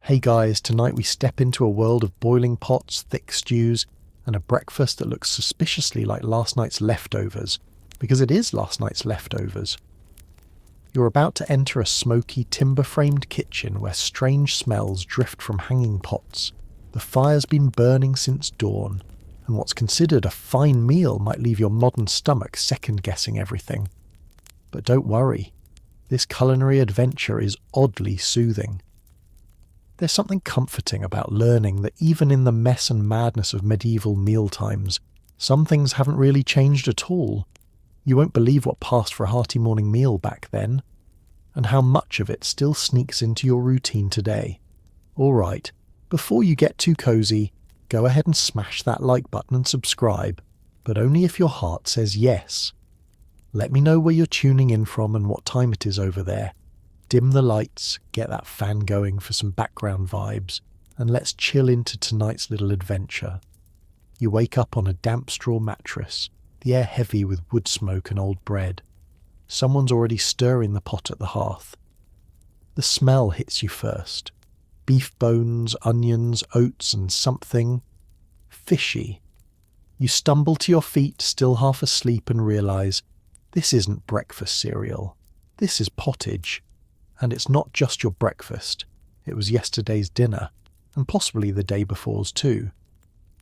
Hey guys, tonight we step into a world of boiling pots, thick stews, and a breakfast that looks suspiciously like last night's leftovers, because it is last night's leftovers. You're about to enter a smoky, timber-framed kitchen where strange smells drift from hanging pots. The fire's been burning since dawn, and what's considered a fine meal might leave your modern stomach second-guessing everything. But don't worry, this culinary adventure is oddly soothing. There's something comforting about learning that even in the mess and madness of medieval mealtimes, some things haven't really changed at all. You won't believe what passed for a hearty morning meal back then, and how much of it still sneaks into your routine today. Alright, before you get too cozy, go ahead and smash that like button and subscribe, but only if your heart says yes. Let me know where you're tuning in from and what time it is over there. Dim the lights, get that fan going for some background vibes, and let's chill into tonight's little adventure. You wake up on a damp straw mattress, the air heavy with wood smoke and old bread. Someone's already stirring the pot at the hearth. The smell hits you first. Beef bones, onions, oats, and something fishy. You stumble to your feet, still half asleep, and realise this isn't breakfast cereal. This is pottage. And it's not just your breakfast. It was yesterday's dinner, and possibly the day before's too.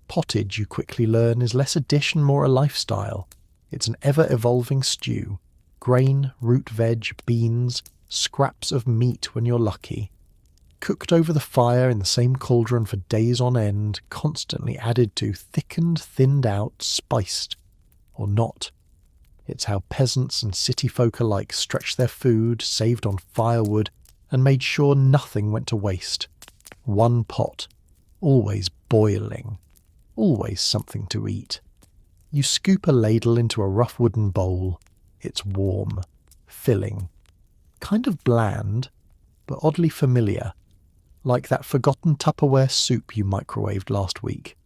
Pottage, you quickly learn, is less a dish and more a lifestyle. It's an ever-evolving stew. Grain, root veg, beans, scraps of meat when you're lucky. Cooked over the fire in the same cauldron for days on end, constantly added to, thickened, thinned out, spiced. Or not. It's how peasants and city folk alike stretched their food, saved on firewood, and made sure nothing went to waste. One pot. Always boiling. Always something to eat. You scoop a ladle into a rough wooden bowl. It's warm. Filling. Kind of bland, but oddly familiar. Like that forgotten Tupperware soup you microwaved last week.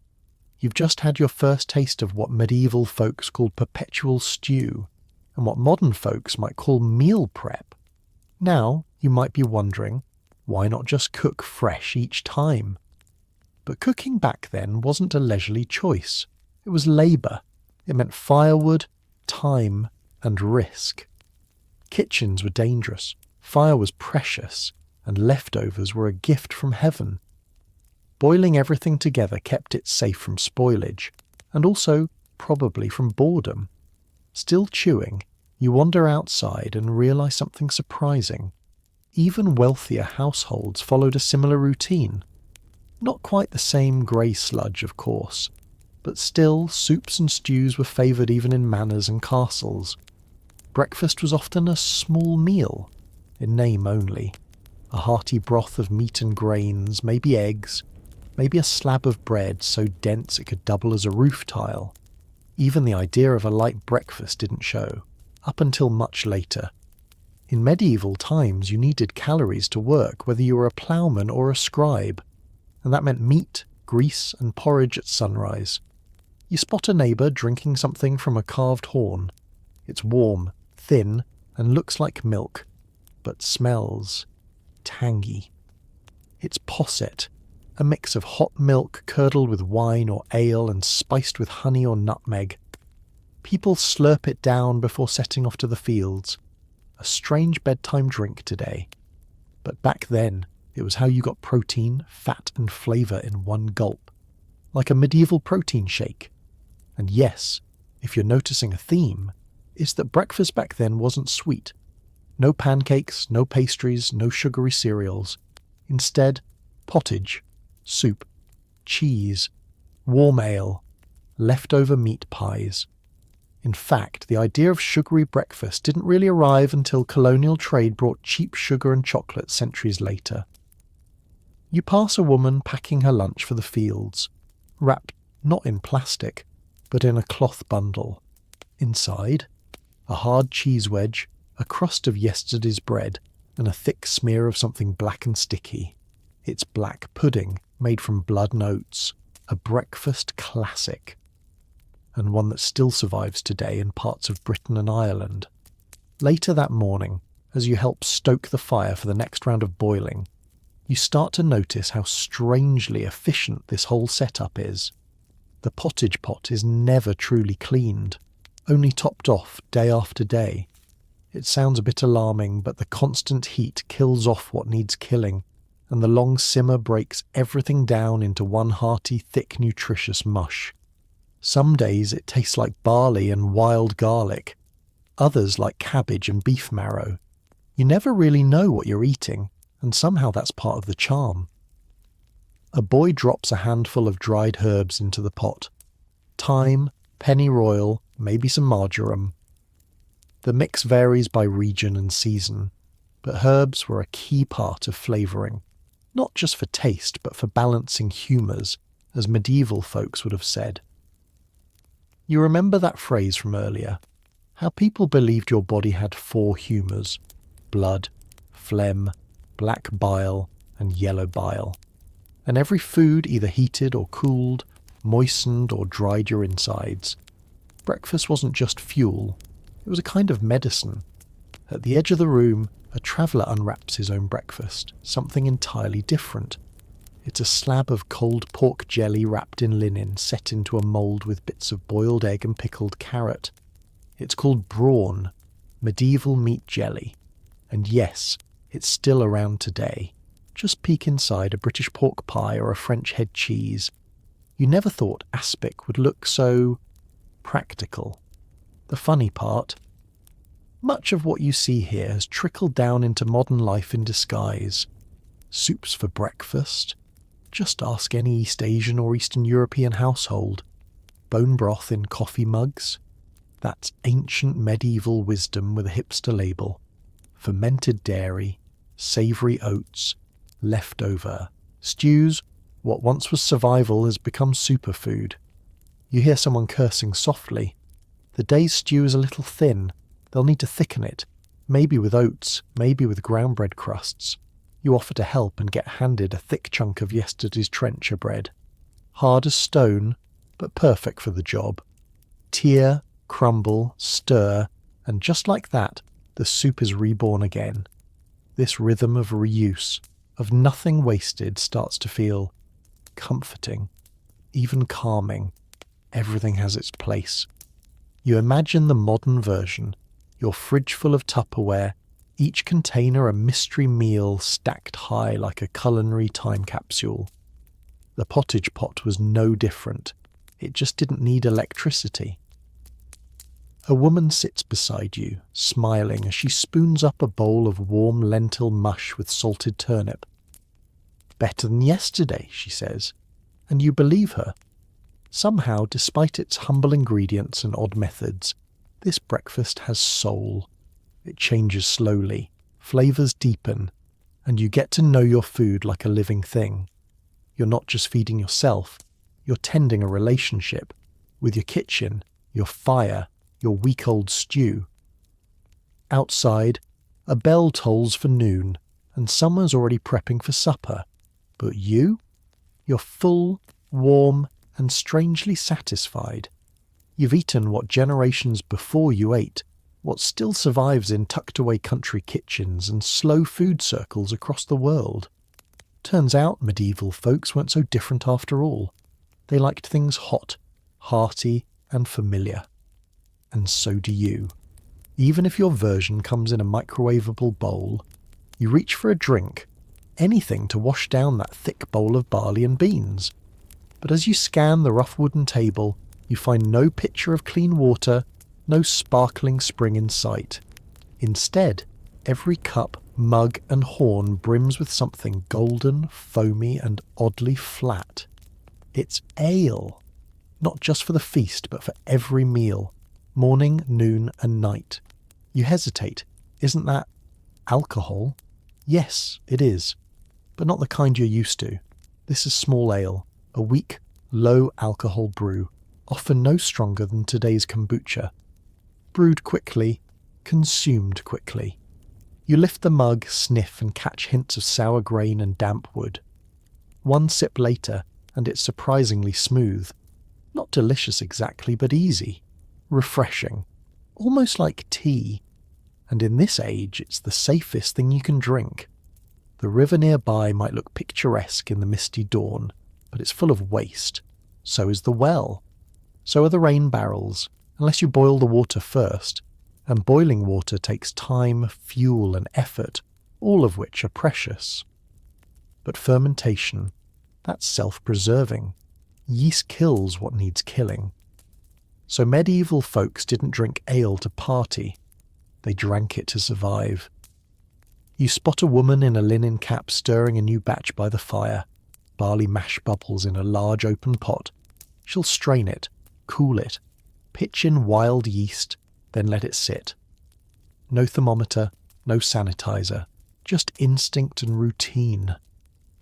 You've just had your first taste of what medieval folks called perpetual stew, and what modern folks might call meal prep. Now, you might be wondering, why not just cook fresh each time? But cooking back then wasn't a leisurely choice. It was labour. It meant firewood, time, and risk. Kitchens were dangerous, fire was precious, and leftovers were a gift from heaven. Boiling everything together kept it safe from spoilage, and also probably from boredom. Still chewing, you wander outside and realise something surprising. Even wealthier households followed a similar routine. Not quite the same grey sludge, of course, but still soups and stews were favoured even in manors and castles. Breakfast was often a small meal, in name only. A hearty broth of meat and grains, maybe eggs, maybe a slab of bread so dense it could double as a roof tile. Even the idea of a light breakfast didn't show, up until much later. In medieval times you needed calories to work, whether you were a ploughman or a scribe, and that meant meat, grease, and porridge at sunrise. You spot a neighbour drinking something from a carved horn. It's warm, thin, and looks like milk, but smells tangy. It's posset, a mix of hot milk curdled with wine or ale and spiced with honey or nutmeg. People slurp it down before setting off to the fields. A strange bedtime drink today. But back then, it was how you got protein, fat and flavour in one gulp. Like a medieval protein shake. And yes, if you're noticing a theme, it's that breakfast back then wasn't sweet. No pancakes, no pastries, no sugary cereals. Instead, pottage, soup, cheese, warm ale, leftover meat pies. In fact, the idea of sugary breakfast didn't really arrive until colonial trade brought cheap sugar and chocolate centuries later. You pass a woman packing her lunch for the fields, wrapped not in plastic, but in a cloth bundle. Inside, a hard cheese wedge, a crust of yesterday's bread, and a thick smear of something black and sticky. It's black pudding, made from blood and oats, a breakfast classic, and one that still survives today in parts of Britain and Ireland. Later that morning, as you help stoke the fire for the next round of boiling, you start to notice how strangely efficient this whole setup is. The pottage pot is never truly cleaned, only topped off day after day. It sounds a bit alarming, but the constant heat kills off what needs killing, and the long simmer breaks everything down into one hearty, thick, nutritious mush. Some days it tastes like barley and wild garlic, others like cabbage and beef marrow. You never really know what you're eating, and somehow that's part of the charm. A boy drops a handful of dried herbs into the pot. Thyme, pennyroyal, maybe some marjoram. The mix varies by region and season, but herbs were a key part of flavouring, not just for taste but for balancing humours, as medieval folks would have said. You remember that phrase from earlier, how people believed your body had 4 humours: blood, phlegm, black bile, and yellow bile. And every food either heated or cooled, moistened or dried your insides. Breakfast wasn't just fuel, it was a kind of medicine. At the edge of the room, a traveller unwraps his own breakfast, something entirely different. It's a slab of cold pork jelly wrapped in linen set into a mould with bits of boiled egg and pickled carrot. It's called brawn, medieval meat jelly. And yes, it's still around today. Just peek inside a British pork pie or a French head cheese. You never thought aspic would look so practical. The funny part, much of what you see here has trickled down into modern life in disguise. Soups for breakfast. Just ask any East Asian or Eastern European household. Bone broth in coffee mugs. That's ancient medieval wisdom with a hipster label. Fermented dairy, savoury oats, leftover. Stews, what once was survival has become superfood. You hear someone cursing softly. The day's stew is a little thin. They'll need to thicken it, maybe with oats, maybe with ground bread crusts. You offer to help and get handed a thick chunk of yesterday's trencher bread. Hard as stone, but perfect for the job. Tear, crumble, stir, and just like that, the soup is reborn again. This rhythm of reuse, of nothing wasted, starts to feel comforting, even calming. Everything has its place. You imagine the modern version, your fridge full of Tupperware, each container a mystery meal stacked high like a culinary time capsule. The pottage pot was no different. It just didn't need electricity. A woman sits beside you, smiling as she spoons up a bowl of warm lentil mush with salted turnip. "Better than yesterday," she says, and you believe her. Somehow, despite its humble ingredients and odd methods, this breakfast has soul. It changes slowly, flavours deepen, and you get to know your food like a living thing. You're not just feeding yourself, you're tending a relationship with your kitchen, your fire, your week-old stew. Outside, a bell tolls for noon, and summer's already prepping for supper. But you? You're full, warm, and strangely satisfied. You've eaten what generations before you ate, what still survives in tucked-away country kitchens and slow food circles across the world. Turns out medieval folks weren't so different after all. They liked things hot, hearty, and familiar. And so do you. Even if your version comes in a microwavable bowl, you reach for a drink, anything to wash down that thick bowl of barley and beans. But as you scan the rough wooden table, you find no pitcher of clean water, no sparkling spring in sight. Instead, every cup, mug and horn brims with something golden, foamy and oddly flat. It's ale. Not just for the feast, but for every meal. Morning, noon and night. You hesitate. Isn't that alcohol? Yes, it is. But not the kind you're used to. This is small ale, a weak, low-alcohol brew, often no stronger than today's kombucha. Brewed quickly, consumed quickly. You lift the mug, sniff and catch hints of sour grain and damp wood. One sip later, and it's surprisingly smooth. Not delicious exactly, but easy. Refreshing. Almost like tea. And in this age, it's the safest thing you can drink. The river nearby might look picturesque in the misty dawn, but it's full of waste. So is the well. So are the rain barrels, unless you boil the water first, and boiling water takes time, fuel and effort, all of which are precious. But fermentation, that's self-preserving. Yeast kills what needs killing. So medieval folks didn't drink ale to party, they drank it to survive. You spot a woman in a linen cap stirring a new batch by the fire, barley mash bubbles in a large open pot. She'll strain it, cool it, pitch in wild yeast, then let it sit. No thermometer, no sanitizer, just instinct and routine.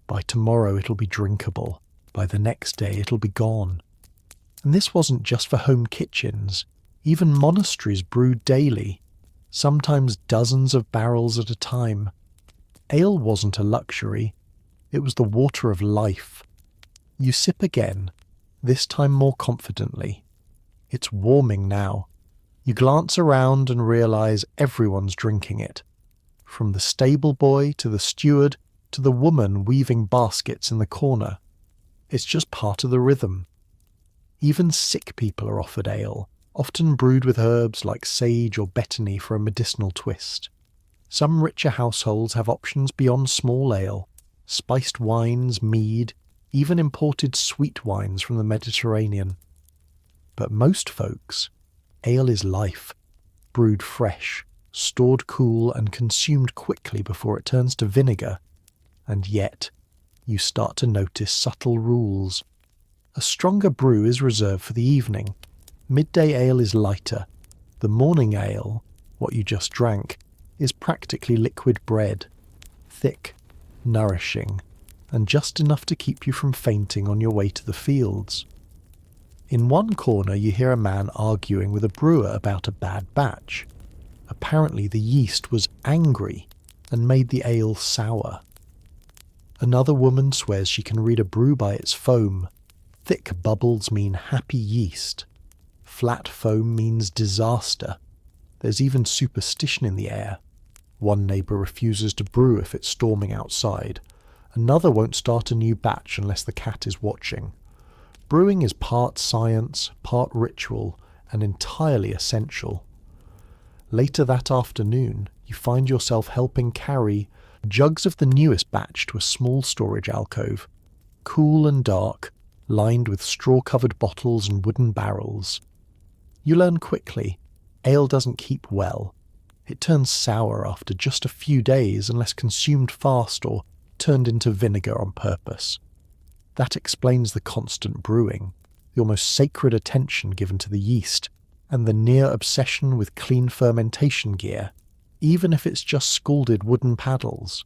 By tomorrow it'll be drinkable, by the next day it'll be gone. And this wasn't just for home kitchens, even monasteries brewed daily, sometimes dozens of barrels at a time. Ale wasn't a luxury, it was the water of life. You sip again, this time more confidently. It's warming now. You glance around and realise everyone's drinking it. From the stable boy to the steward to the woman weaving baskets in the corner. It's just part of the rhythm. Even sick people are offered ale, often brewed with herbs like sage or betony for a medicinal twist. Some richer households have options beyond small ale, spiced wines, mead, even imported sweet wines from the Mediterranean. But most folks, ale is life, brewed fresh, stored cool and consumed quickly before it turns to vinegar. And yet, you start to notice subtle rules. A stronger brew is reserved for the evening. Midday ale is lighter. The morning ale, what you just drank, is practically liquid bread, thick, nourishing, and just enough to keep you from fainting on your way to the fields. In one corner you hear a man arguing with a brewer about a bad batch. Apparently the yeast was angry and made the ale sour. Another woman swears she can read a brew by its foam. Thick bubbles mean happy yeast. Flat foam means disaster. There's even superstition in the air. One neighbour refuses to brew if it's storming outside. Another won't start a new batch unless the cat is watching. Brewing is part science, part ritual, and entirely essential. Later that afternoon, you find yourself helping carry jugs of the newest batch to a small storage alcove, cool and dark, lined with straw-covered bottles and wooden barrels. You learn quickly, ale doesn't keep well. It turns sour after just a few days unless consumed fast or turned into vinegar on purpose. That explains the constant brewing, the almost sacred attention given to the yeast, and the near obsession with clean fermentation gear, even if it's just scalded wooden paddles.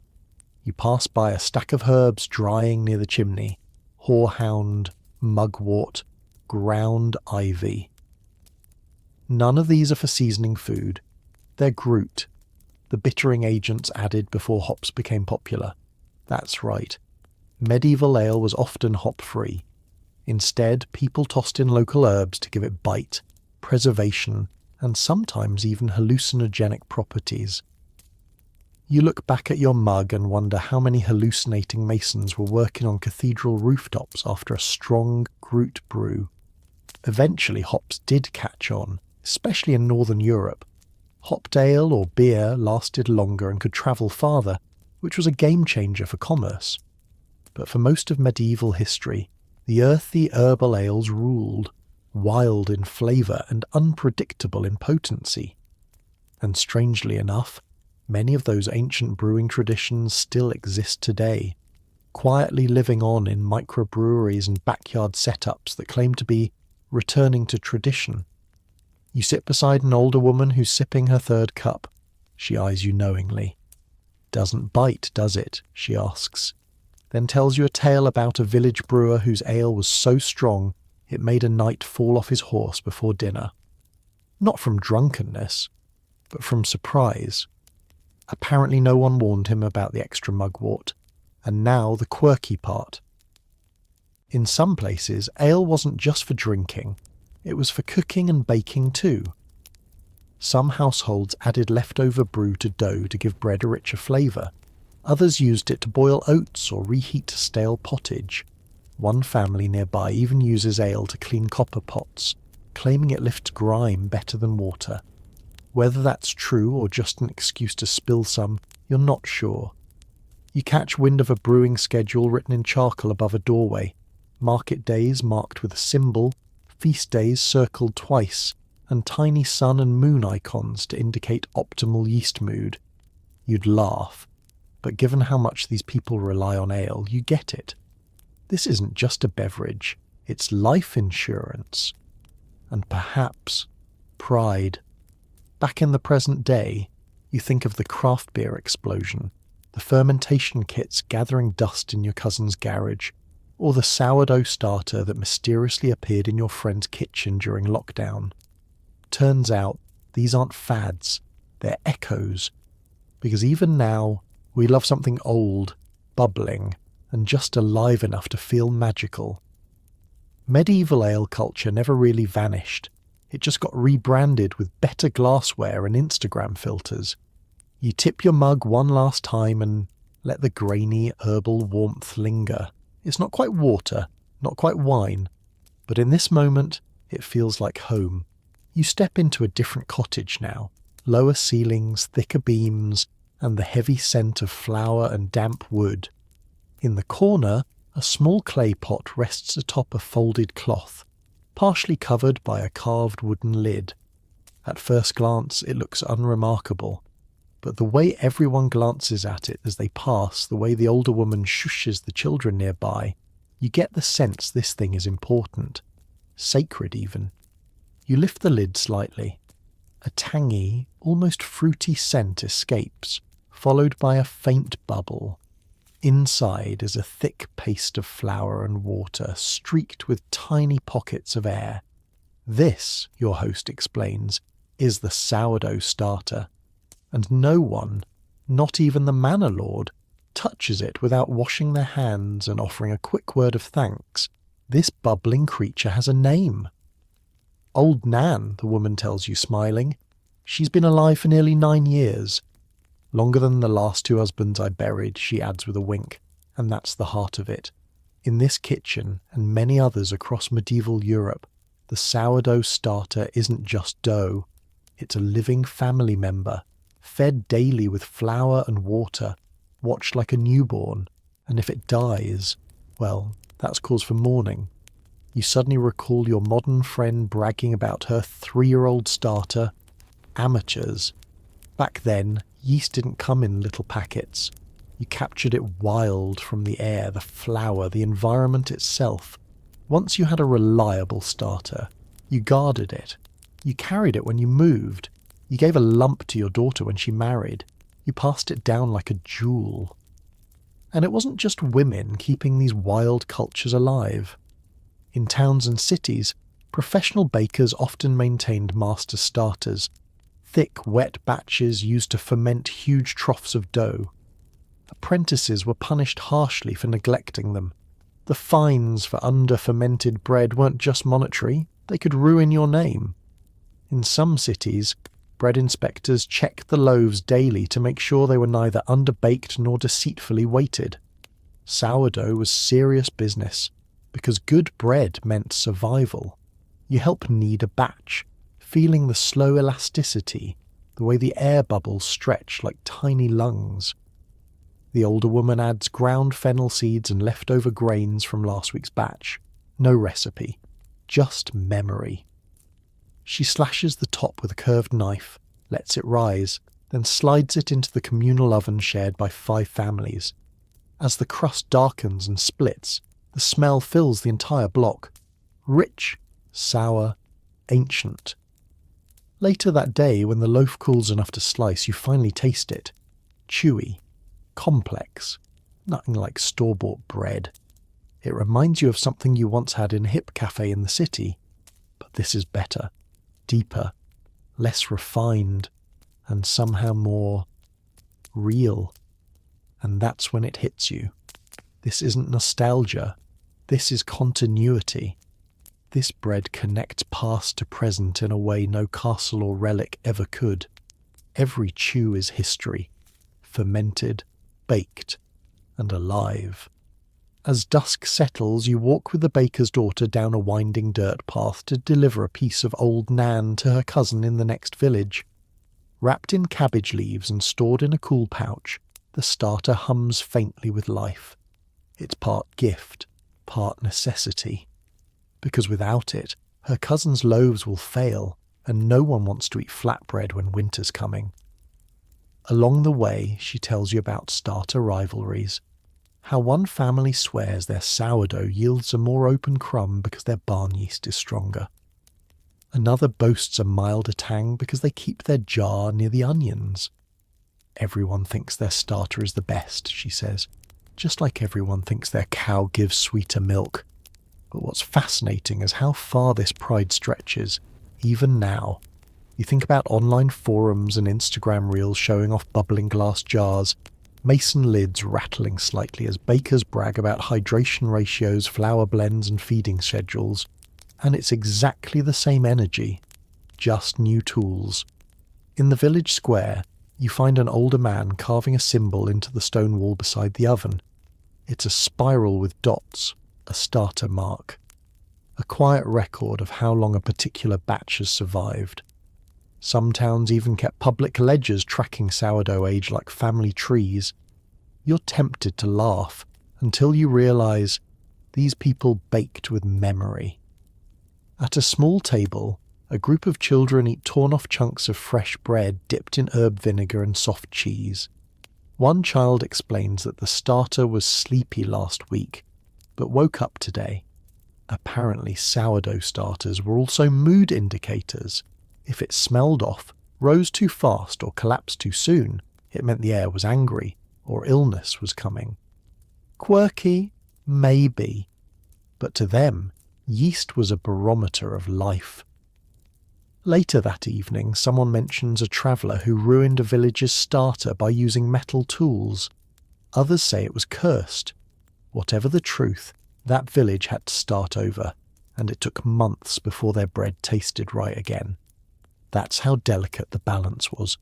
You pass by a stack of herbs drying near the chimney, horehound, mugwort, ground ivy. None of these are for seasoning food. They're Groot, the bittering agents added before hops became popular. That's right. Medieval ale was often hop-free. Instead, people tossed in local herbs to give it bite, preservation, and sometimes even hallucinogenic properties. You look back at your mug and wonder how many hallucinating masons were working on cathedral rooftops after a strong Groot brew. Eventually hops did catch on, especially in Northern Europe. Hopped ale or beer lasted longer and could travel farther, which was a game-changer for commerce. But for most of medieval history, the earthy herbal ales ruled, wild in flavour and unpredictable in potency. And strangely enough, many of those ancient brewing traditions still exist today, quietly living on in microbreweries and backyard setups that claim to be returning to tradition. You sit beside an older woman who's sipping her third cup. She eyes you knowingly. "Doesn't bite, does it?" she asks. Then tells you a tale about a village brewer whose ale was so strong it made a knight fall off his horse before dinner. Not from drunkenness, but from surprise. Apparently no one warned him about the extra mugwort, and now the quirky part. In some places, ale wasn't just for drinking, it was for cooking and baking too. Some households added leftover brew to dough to give bread a richer flavour. Others used it to boil oats or reheat stale pottage. One family nearby even uses ale to clean copper pots, claiming it lifts grime better than water. Whether that's true or just an excuse to spill some, you're not sure. You catch wind of a brewing schedule written in charcoal above a doorway, market days marked with a symbol, feast days circled twice, and tiny sun and moon icons to indicate optimal yeast mood. You'd laugh, but given how much these people rely on ale, you get it. This isn't just a beverage, it's life insurance. And perhaps pride. Back in the present day, you think of the craft beer explosion, the fermentation kits gathering dust in your cousin's garage, or the sourdough starter that mysteriously appeared in your friend's kitchen during lockdown. Turns out, these aren't fads, they're echoes. Because even now, we love something old, bubbling, and just alive enough to feel magical. Medieval ale culture never really vanished. It just got rebranded with better glassware and Instagram filters. You tip your mug one last time and let the grainy herbal warmth linger. It's not quite water, not quite wine, but in this moment, it feels like home. You step into a different cottage now. Lower ceilings, thicker beams, and the heavy scent of flour and damp wood. In the corner, a small clay pot rests atop a folded cloth, partially covered by a carved wooden lid. At first glance, it looks unremarkable, but the way everyone glances at it as they pass, the way the older woman shushes the children nearby, you get the sense this thing is important. Sacred, even. You lift the lid slightly. A tangy, almost fruity scent escapes, followed by a faint bubble. Inside is a thick paste of flour and water, streaked with tiny pockets of air. This, your host explains, is the sourdough starter, and no one, not even the manor lord, touches it without washing their hands and offering a quick word of thanks. This bubbling creature has a name. Old Nan, the woman tells you, smiling. She's been alive for nearly 9 years. Longer than the last 2 husbands I buried, she adds with a wink, and that's the heart of it. In this kitchen, and many others across medieval Europe, the sourdough starter isn't just dough. It's a living family member, fed daily with flour and water, watched like a newborn, and if it dies, well, that's cause for mourning. You suddenly recall your modern friend bragging about her 3-year-old starter. Amateurs. Back then, yeast didn't come in little packets. You captured it wild from the air, the flour, the environment itself. Once you had a reliable starter, you guarded it. You carried it when you moved. You gave a lump to your daughter when she married. You passed it down like a jewel. And it wasn't just women keeping these wild cultures alive. In towns and cities, professional bakers often maintained master starters, thick, wet batches used to ferment huge troughs of dough. Apprentices were punished harshly for neglecting them. The fines for under-fermented bread weren't just monetary, they could ruin your name. In some cities, bread inspectors checked the loaves daily to make sure they were neither underbaked nor deceitfully weighted. Sourdough was serious business, because good bread meant survival. You help knead a batch, feeling the slow elasticity, the way the air bubbles stretch like tiny lungs. The older woman adds ground fennel seeds and leftover grains from last week's batch. No recipe, just memory. She slashes the top with a curved knife, lets it rise, then slides it into the communal oven shared by 5 families. As the crust darkens and splits, the smell fills the entire block. Rich, sour, ancient. Later that day, when the loaf cools enough to slice, you finally taste it. Chewy, complex, nothing like store-bought bread. It reminds you of something you once had in a hip cafe in the city. But this is better, deeper, less refined, and somehow more real. And that's when it hits you. This isn't nostalgia. This is continuity. This bread connects past to present in a way no castle or relic ever could. Every chew is history, fermented, baked and alive. As dusk settles, you walk with the baker's daughter down a winding dirt path to deliver a piece of old Nan to her cousin in the next village. Wrapped in cabbage leaves and stored in a cool pouch, the starter hums faintly with life. It's part gift, part necessity. Because without it, her cousin's loaves will fail, and no one wants to eat flatbread when winter's coming. Along the way, she tells you about starter rivalries. How one family swears their sourdough yields a more open crumb because their barn yeast is stronger. Another boasts a milder tang because they keep their jar near the onions. Everyone thinks their starter is the best, she says, just like everyone thinks their cow gives sweeter milk. But what's fascinating is how far this pride stretches, even now. You think about online forums and Instagram reels showing off bubbling glass jars, mason lids rattling slightly as bakers brag about hydration ratios, flour blends and feeding schedules. And it's exactly the same energy, just new tools. In the village square, you find an older man carving a symbol into the stone wall beside the oven. It's a spiral with dots, a starter mark. A quiet record of how long a particular batch has survived. Some towns even kept public ledgers tracking sourdough age like family trees. You're tempted to laugh until you realise these people baked with memory. At a small table, a group of children eat torn-off chunks of fresh bread dipped in herb vinegar and soft cheese. One child explains that the starter was sleepy last week, but woke up today. Apparently sourdough starters were also mood indicators. If it smelled off, rose too fast or collapsed too soon, it meant the air was angry or illness was coming. Quirky? Maybe. But to them, yeast was a barometer of life. Later that evening, someone mentions a traveller who ruined a village's starter by using metal tools. Others say it was cursed. Whatever the truth, that village had to start over, and it took months before their bread tasted right again. That's how delicate the balance was.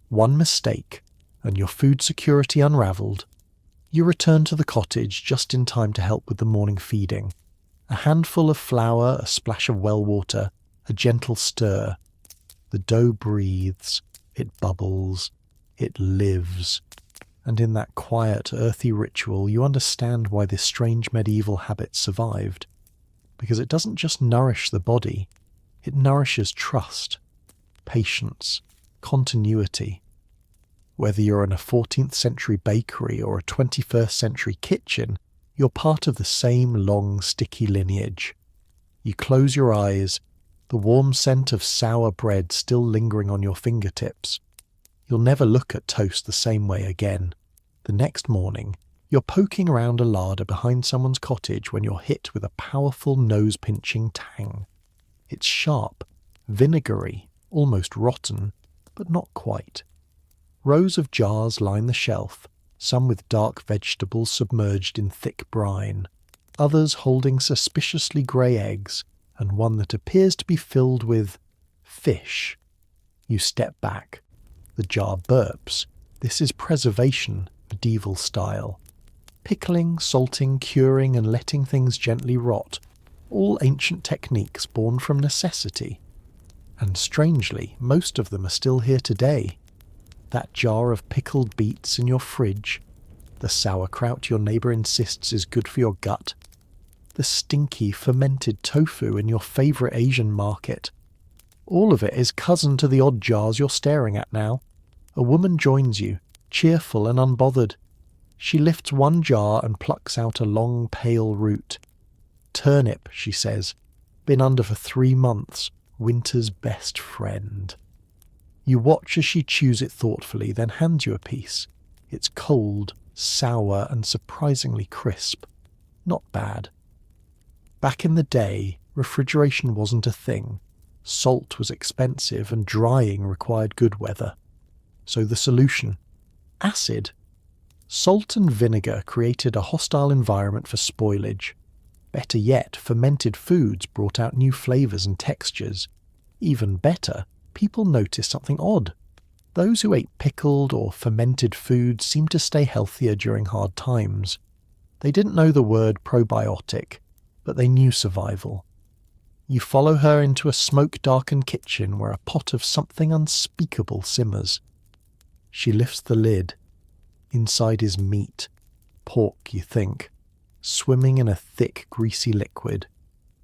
One mistake, and your food security unravelled. You return to the cottage just in time to help with the morning feeding. A handful of flour, a splash of well water, a gentle stir. The dough breathes, it bubbles, it lives. And in that quiet, earthy ritual, you understand why this strange medieval habit survived. Because it doesn't just nourish the body, it nourishes trust, patience, continuity. Whether you're in a 14th century bakery or a 21st century kitchen, you're part of the same long, sticky lineage. You close your eyes, the warm scent of sour bread still lingering on your fingertips. You'll never look at toast the same way again. The next morning, you're poking around a larder behind someone's cottage when you're hit with a powerful nose-pinching tang. It's sharp, vinegary, almost rotten, but not quite. Rows of jars line the shelf, some with dark vegetables submerged in thick brine, others holding suspiciously grey eggs, and one that appears to be filled with fish. You step back. The jar burps. This is preservation, medieval style. Pickling, salting, curing, and letting things gently rot, all ancient techniques born from necessity. And strangely, most of them are still here today. That jar of pickled beets in your fridge, the sauerkraut your neighbour insists is good for your gut, the stinky fermented tofu in your favourite Asian market. All of it is cousin to the odd jars you're staring at now. A woman joins you, cheerful and unbothered. She lifts one jar and plucks out a long, pale root. Turnip, she says. Been under for 3 months. Winter's best friend. You watch as she chews it thoughtfully, then hands you a piece. It's cold, sour, and surprisingly crisp. Not bad. Back in the day, refrigeration wasn't a thing. Salt was expensive and drying required good weather. So the solution? Acid. Salt and vinegar created a hostile environment for spoilage. Better yet, fermented foods brought out new flavours and textures. Even better, people noticed something odd. Those who ate pickled or fermented foods seemed to stay healthier during hard times. They didn't know the word probiotic, but they knew survival. You follow her into a smoke-darkened kitchen where a pot of something unspeakable simmers. She lifts the lid. Inside is meat. Pork, you think, swimming in a thick, greasy liquid.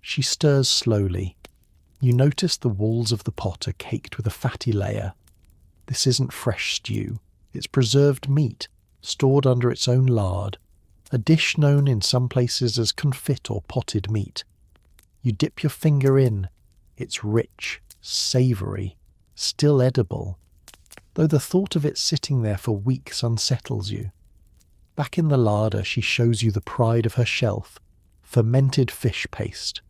She stirs slowly. You notice the walls of the pot are caked with a fatty layer. This isn't fresh stew. It's preserved meat, stored under its own lard, a dish known in some places as confit or potted meat. You dip your finger in. It's rich, savoury, still edible, though the thought of it sitting there for weeks unsettles you. Back in the larder, she shows you the pride of her shelf, fermented fish paste.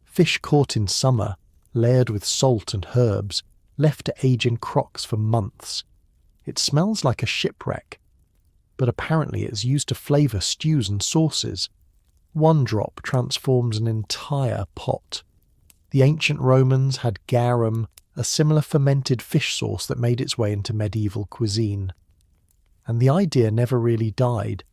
Fish caught in summer, layered with salt and herbs, left to age in crocks for months. It smells like a shipwreck, but apparently it's used to flavour stews and sauces. One drop transforms an entire pot. The ancient Romans had garum, a similar fermented fish sauce that made its way into medieval cuisine. And the idea never really died.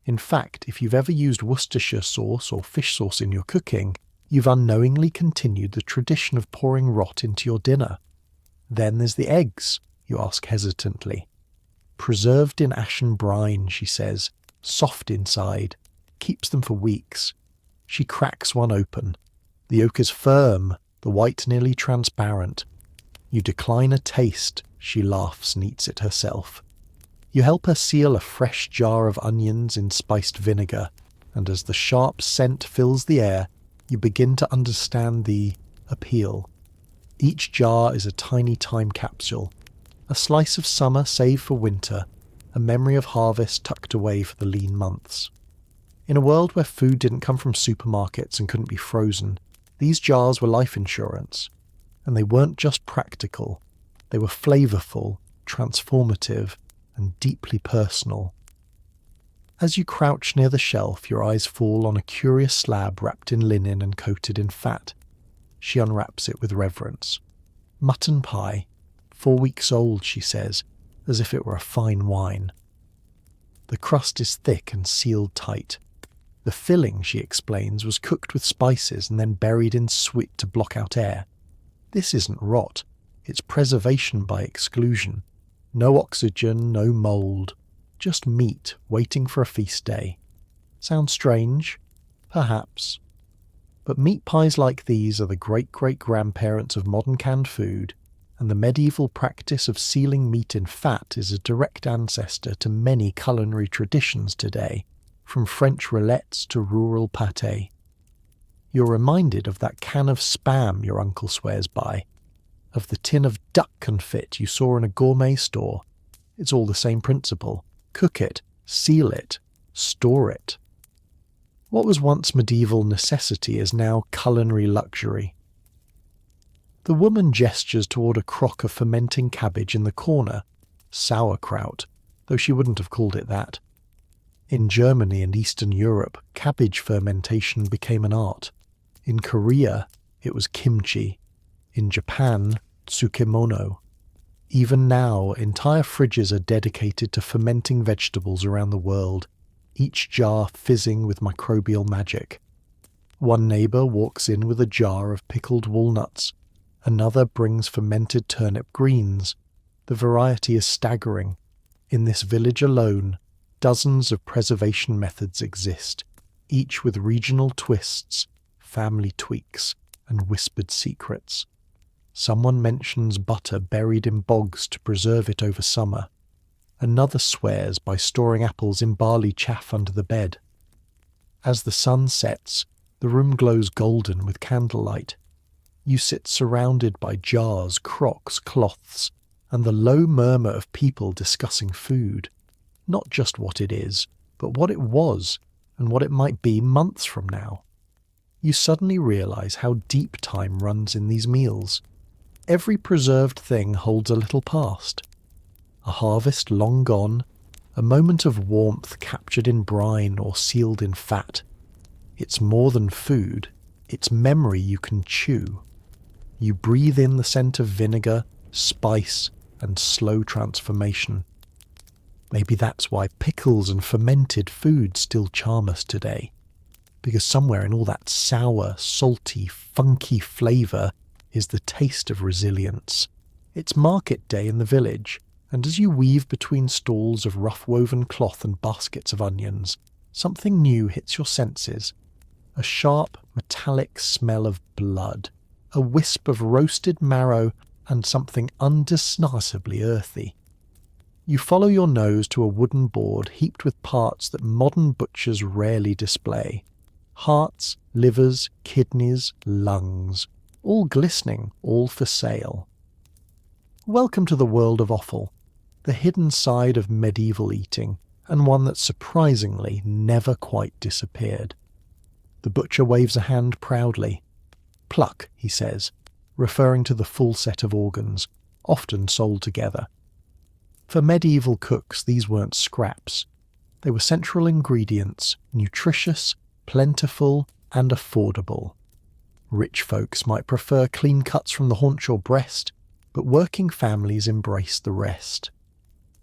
In fact, if you've ever used Worcestershire sauce or fish sauce in your cooking, you've unknowingly continued the tradition of pouring rot into your dinner. Then there's the eggs, you ask hesitantly. Preserved in ashen brine, she says, soft inside, keeps them for weeks. She cracks one open. The yolk is firm, the white nearly transparent. You decline a taste, she laughs and eats it herself. You help her seal a fresh jar of onions in spiced vinegar, and as the sharp scent fills the air, you begin to understand the appeal. Each jar is a tiny time capsule, a slice of summer saved for winter, a memory of harvest tucked away for the lean months. In a world where food didn't come from supermarkets and couldn't be frozen, these jars were life insurance. And they weren't just practical, they were flavourful, transformative, and deeply personal. As you crouch near the shelf, your eyes fall on a curious slab wrapped in linen and coated in fat. She unwraps it with reverence. Mutton pie, 4 weeks old, she says, as if it were a fine wine. The crust is thick and sealed tight. The filling, she explains, was cooked with spices and then buried in suet to block out air. This isn't rot, it's preservation by exclusion. No oxygen, no mould, just meat waiting for a feast day. Sounds strange? Perhaps. But meat pies like these are the great-great-grandparents of modern canned food, and the medieval practice of sealing meat in fat is a direct ancestor to many culinary traditions today, from French roulettes to rural pâté. You're reminded of that can of Spam your uncle swears by, of the tin of duck confit you saw in a gourmet store. It's all the same principle. Cook it, seal it, store it. What was once medieval necessity is now culinary luxury. The woman gestures toward a crock of fermenting cabbage in the corner, sauerkraut, though she wouldn't have called it that. In Germany and Eastern Europe, cabbage fermentation became an art. In Korea, it was kimchi. In Japan, tsukemono. Even now, entire fridges are dedicated to fermenting vegetables around the world, each jar fizzing with microbial magic. One neighbour walks in with a jar of pickled walnuts. Another brings fermented turnip greens. The variety is staggering. In this village alone, dozens of preservation methods exist, each with regional twists, family tweaks, and whispered secrets. Someone mentions butter buried in bogs to preserve it over summer. Another swears by storing apples in barley chaff under the bed. As the sun sets, the room glows golden with candlelight. You sit surrounded by jars, crocks, cloths, and the low murmur of people discussing food. Not just what it is, but what it was, and what it might be months from now. You suddenly realize how deep time runs in these meals. Every preserved thing holds a little past. A harvest long gone, a moment of warmth captured in brine or sealed in fat. It's more than food, it's memory you can chew. You breathe in the scent of vinegar, spice, and slow transformation. Maybe that's why pickles and fermented food still charm us today, because somewhere in all that sour, salty, funky flavour is the taste of resilience. It's market day in the village, and as you weave between stalls of rough-woven cloth and baskets of onions, something new hits your senses. A sharp, metallic smell of blood, a wisp of roasted marrow, and something undisguisedly earthy. You follow your nose to a wooden board heaped with parts that modern butchers rarely display. Hearts, livers, kidneys, lungs, all glistening, all for sale. Welcome to the world of offal, the hidden side of medieval eating, and one that surprisingly never quite disappeared. The butcher waves a hand proudly. Pluck, he says, referring to the full set of organs, often sold together. For medieval cooks, these weren't scraps. They were central ingredients, nutritious, plentiful, and affordable. Rich folks might prefer clean cuts from the haunch or breast, but working families embraced the rest.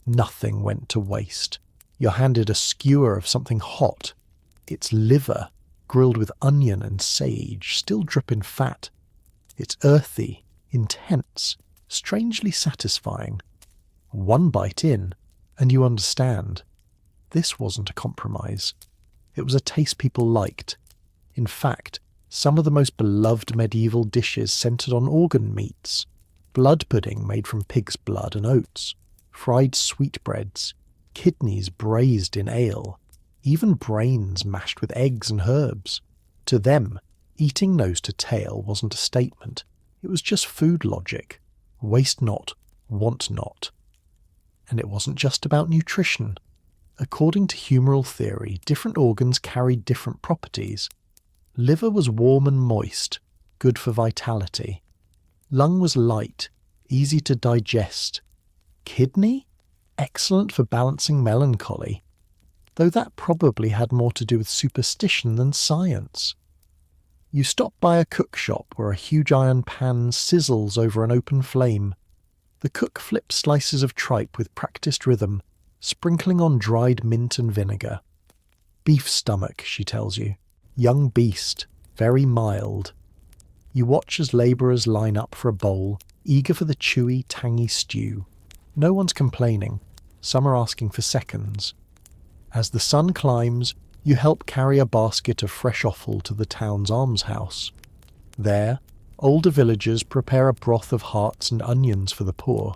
Nothing went to waste. You're handed a skewer of something hot. It's liver, grilled with onion and sage, still dripping fat. It's earthy, intense, strangely satisfying. One bite in, and you understand. This wasn't a compromise. It was a taste people liked. In fact, some of the most beloved medieval dishes centred on organ meats. Blood pudding made from pig's blood and oats, fried sweetbreads, kidneys braised in ale, even brains mashed with eggs and herbs. To them, eating nose to tail wasn't a statement. It was just food logic. Waste not, want not. And it wasn't just about nutrition. According to humoral theory, different organs carried different properties. Liver was warm and moist, good for vitality. Lung was light, easy to digest. Kidney? Excellent for balancing melancholy. Though that probably had more to do with superstition than science. You stop by a cook shop where a huge iron pan sizzles over an open flame. The cook flips slices of tripe with practised rhythm, sprinkling on dried mint and vinegar. Beef stomach, she tells you. Young beast, very mild. You watch as labourers line up for a bowl, eager for the chewy, tangy stew. No one's complaining. Some are asking for seconds. As the sun climbs, you help carry a basket of fresh offal to the town's almshouse. There, older villagers prepare a broth of hearts and onions for the poor.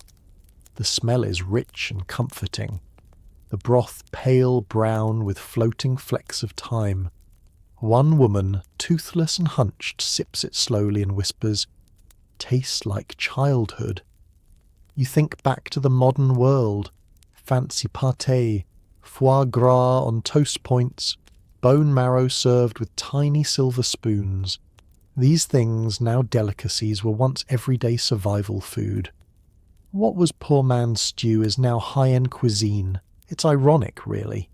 The smell is rich and comforting. The broth pale brown with floating flecks of thyme. One woman, toothless and hunched, sips it slowly and whispers, "Tastes like childhood." You think back to the modern world. Fancy pâté, foie gras on toast points, bone marrow served with tiny silver spoons. These things, now delicacies, were once everyday survival food. What was poor man's stew is now high-end cuisine. It's ironic, really.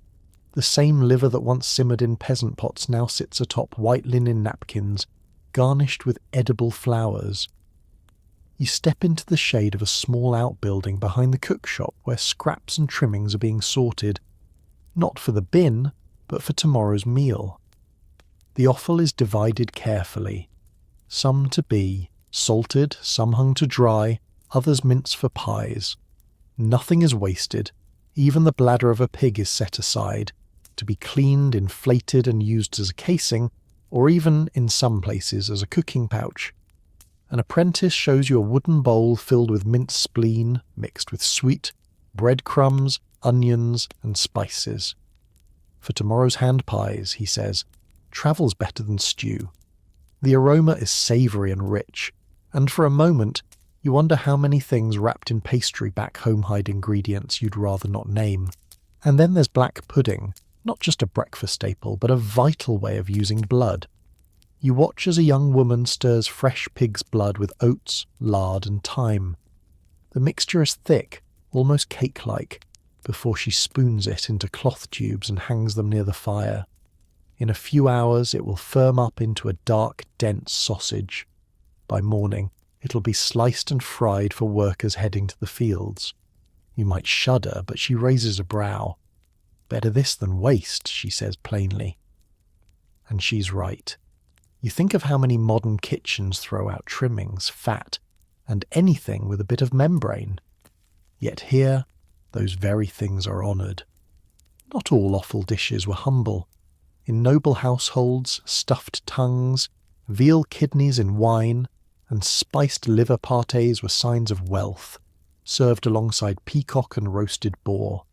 The same liver that once simmered in peasant pots now sits atop white linen napkins, garnished with edible flowers. You step into the shade of a small outbuilding behind the cook shop where scraps and trimmings are being sorted, not for the bin, but for tomorrow's meal. The offal is divided carefully. Some to be, salted, some hung to dry, others minced for pies. Nothing is wasted. Even the bladder of a pig is set aside, to be cleaned, inflated and used as a casing, or even, in some places, as a cooking pouch. An apprentice shows you a wooden bowl filled with minced spleen, mixed with sweet, breadcrumbs, onions and spices. For tomorrow's hand pies, he says, travel's better than stew. The aroma is savoury and rich, and for a moment you wonder how many things wrapped in pastry back home hide ingredients you'd rather not name. And then there's black pudding, not just a breakfast staple, but a vital way of using blood. You watch as a young woman stirs fresh pig's blood with oats, lard and thyme. The mixture is thick, almost cake-like, before she spoons it into cloth tubes and hangs them near the fire. In a few hours it will firm up into a dark, dense sausage. By morning, It'll be sliced and fried for workers heading to the fields. You might shudder, but she raises a brow. Better this than waste, she says plainly. And she's right. You think of how many modern kitchens throw out trimmings, fat, and anything with a bit of membrane. Yet here, those very things are honoured. Not all offal dishes were humble. In noble households, stuffed tongues, veal kidneys in wine, and spiced liver pâtés were signs of wealth, served alongside peacock and roasted boar.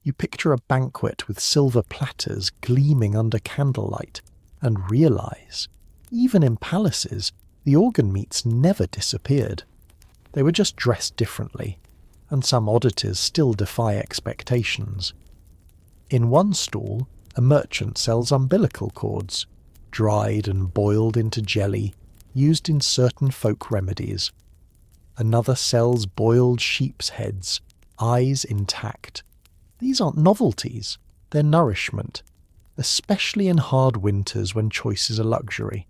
You picture a banquet with silver platters gleaming under candlelight, and realise, even in palaces, the organ meats never disappeared. They were just dressed differently, and some oddities still defy expectations. In one stall, a merchant sells umbilical cords, dried and boiled into jelly, used in certain folk remedies. Another sells boiled sheep's heads, eyes intact. These aren't novelties, they're nourishment, especially in hard winters when choice is a luxury.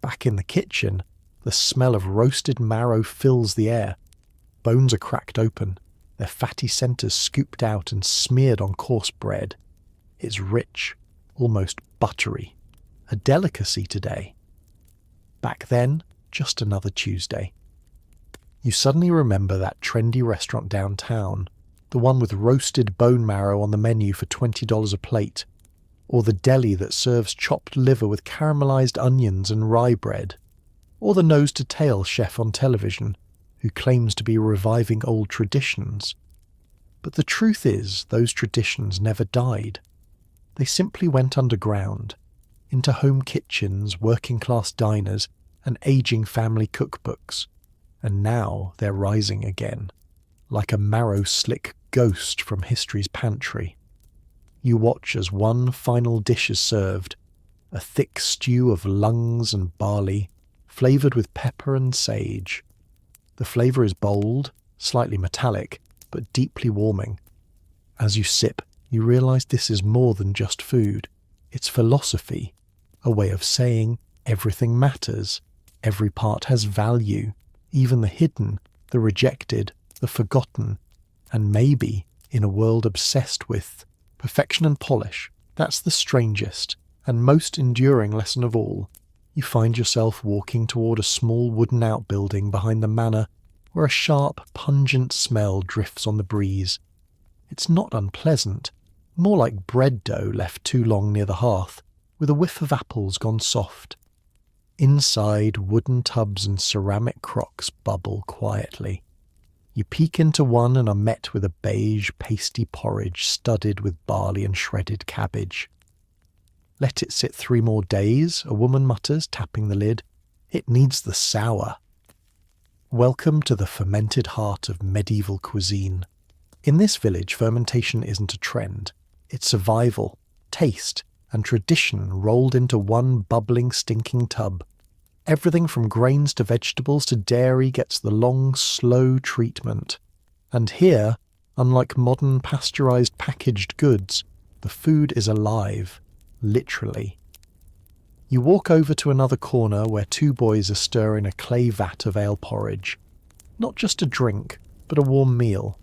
Back in the kitchen, the smell of roasted marrow fills the air. Bones are cracked open, their fatty centres scooped out and smeared on coarse bread. It's rich, almost buttery, a delicacy today. Back then, just another Tuesday. You suddenly remember that trendy restaurant downtown, the one with roasted bone marrow on the menu for $20 a plate, or the deli that serves chopped liver with caramelized onions and rye bread, or the nose-to-tail chef on television who claims to be reviving old traditions. But the truth is, those traditions never died. They simply went underground, into home kitchens, working-class diners, and aging family cookbooks, and now they're rising again, like a marrow-slick ghost from history's pantry. You watch as one final dish is served, a thick stew of lungs and barley, flavoured with pepper and sage. The flavour is bold, slightly metallic, but deeply warming. As you sip, you realise this is more than just food. It's philosophy, a way of saying everything matters, every part has value, even the hidden, the rejected, the forgotten, and maybe, in a world obsessed with perfection and polish, that's the strangest and most enduring lesson of all. You find yourself walking toward a small wooden outbuilding behind the manor where a sharp, pungent smell drifts on the breeze. It's not unpleasant, more like bread dough left too long near the hearth, with a whiff of apples gone soft. Inside, wooden tubs and ceramic crocks bubble quietly. You peek into one and are met with a beige, pasty porridge studded with barley and shredded cabbage. Let it sit 3 more days, a woman mutters, tapping the lid. It needs the sour. Welcome to the fermented heart of medieval cuisine. In this village, fermentation isn't a trend. It's survival, taste, and tradition rolled into one bubbling, stinking tub. Everything from grains to vegetables to dairy gets the long, slow treatment. And here, unlike modern pasteurized packaged goods, the food is alive, literally. You walk over to another corner where 2 boys are stirring a clay vat of ale porridge. Not just a drink, but a warm meal.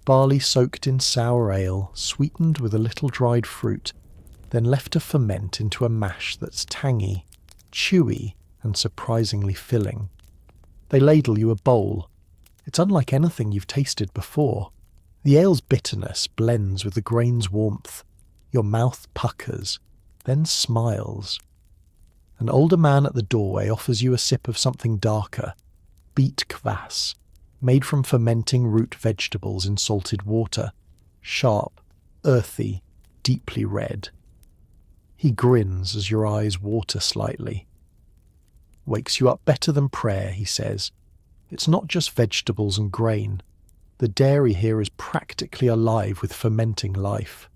Barley soaked in sour ale, sweetened with a little dried fruit, then left to ferment into a mash that's tangy, chewy, and surprisingly filling. They ladle you a bowl. It's unlike anything you've tasted before. The ale's bitterness blends with the grain's warmth. Your mouth puckers, then smiles. An older man at the doorway offers you a sip of something darker, beet kvass, made from fermenting root vegetables in salted water, sharp, earthy, deeply red. He grins as your eyes water slightly. Wakes you up better than prayer, he says. It's not just vegetables and grain. The dairy here is practically alive with fermenting life.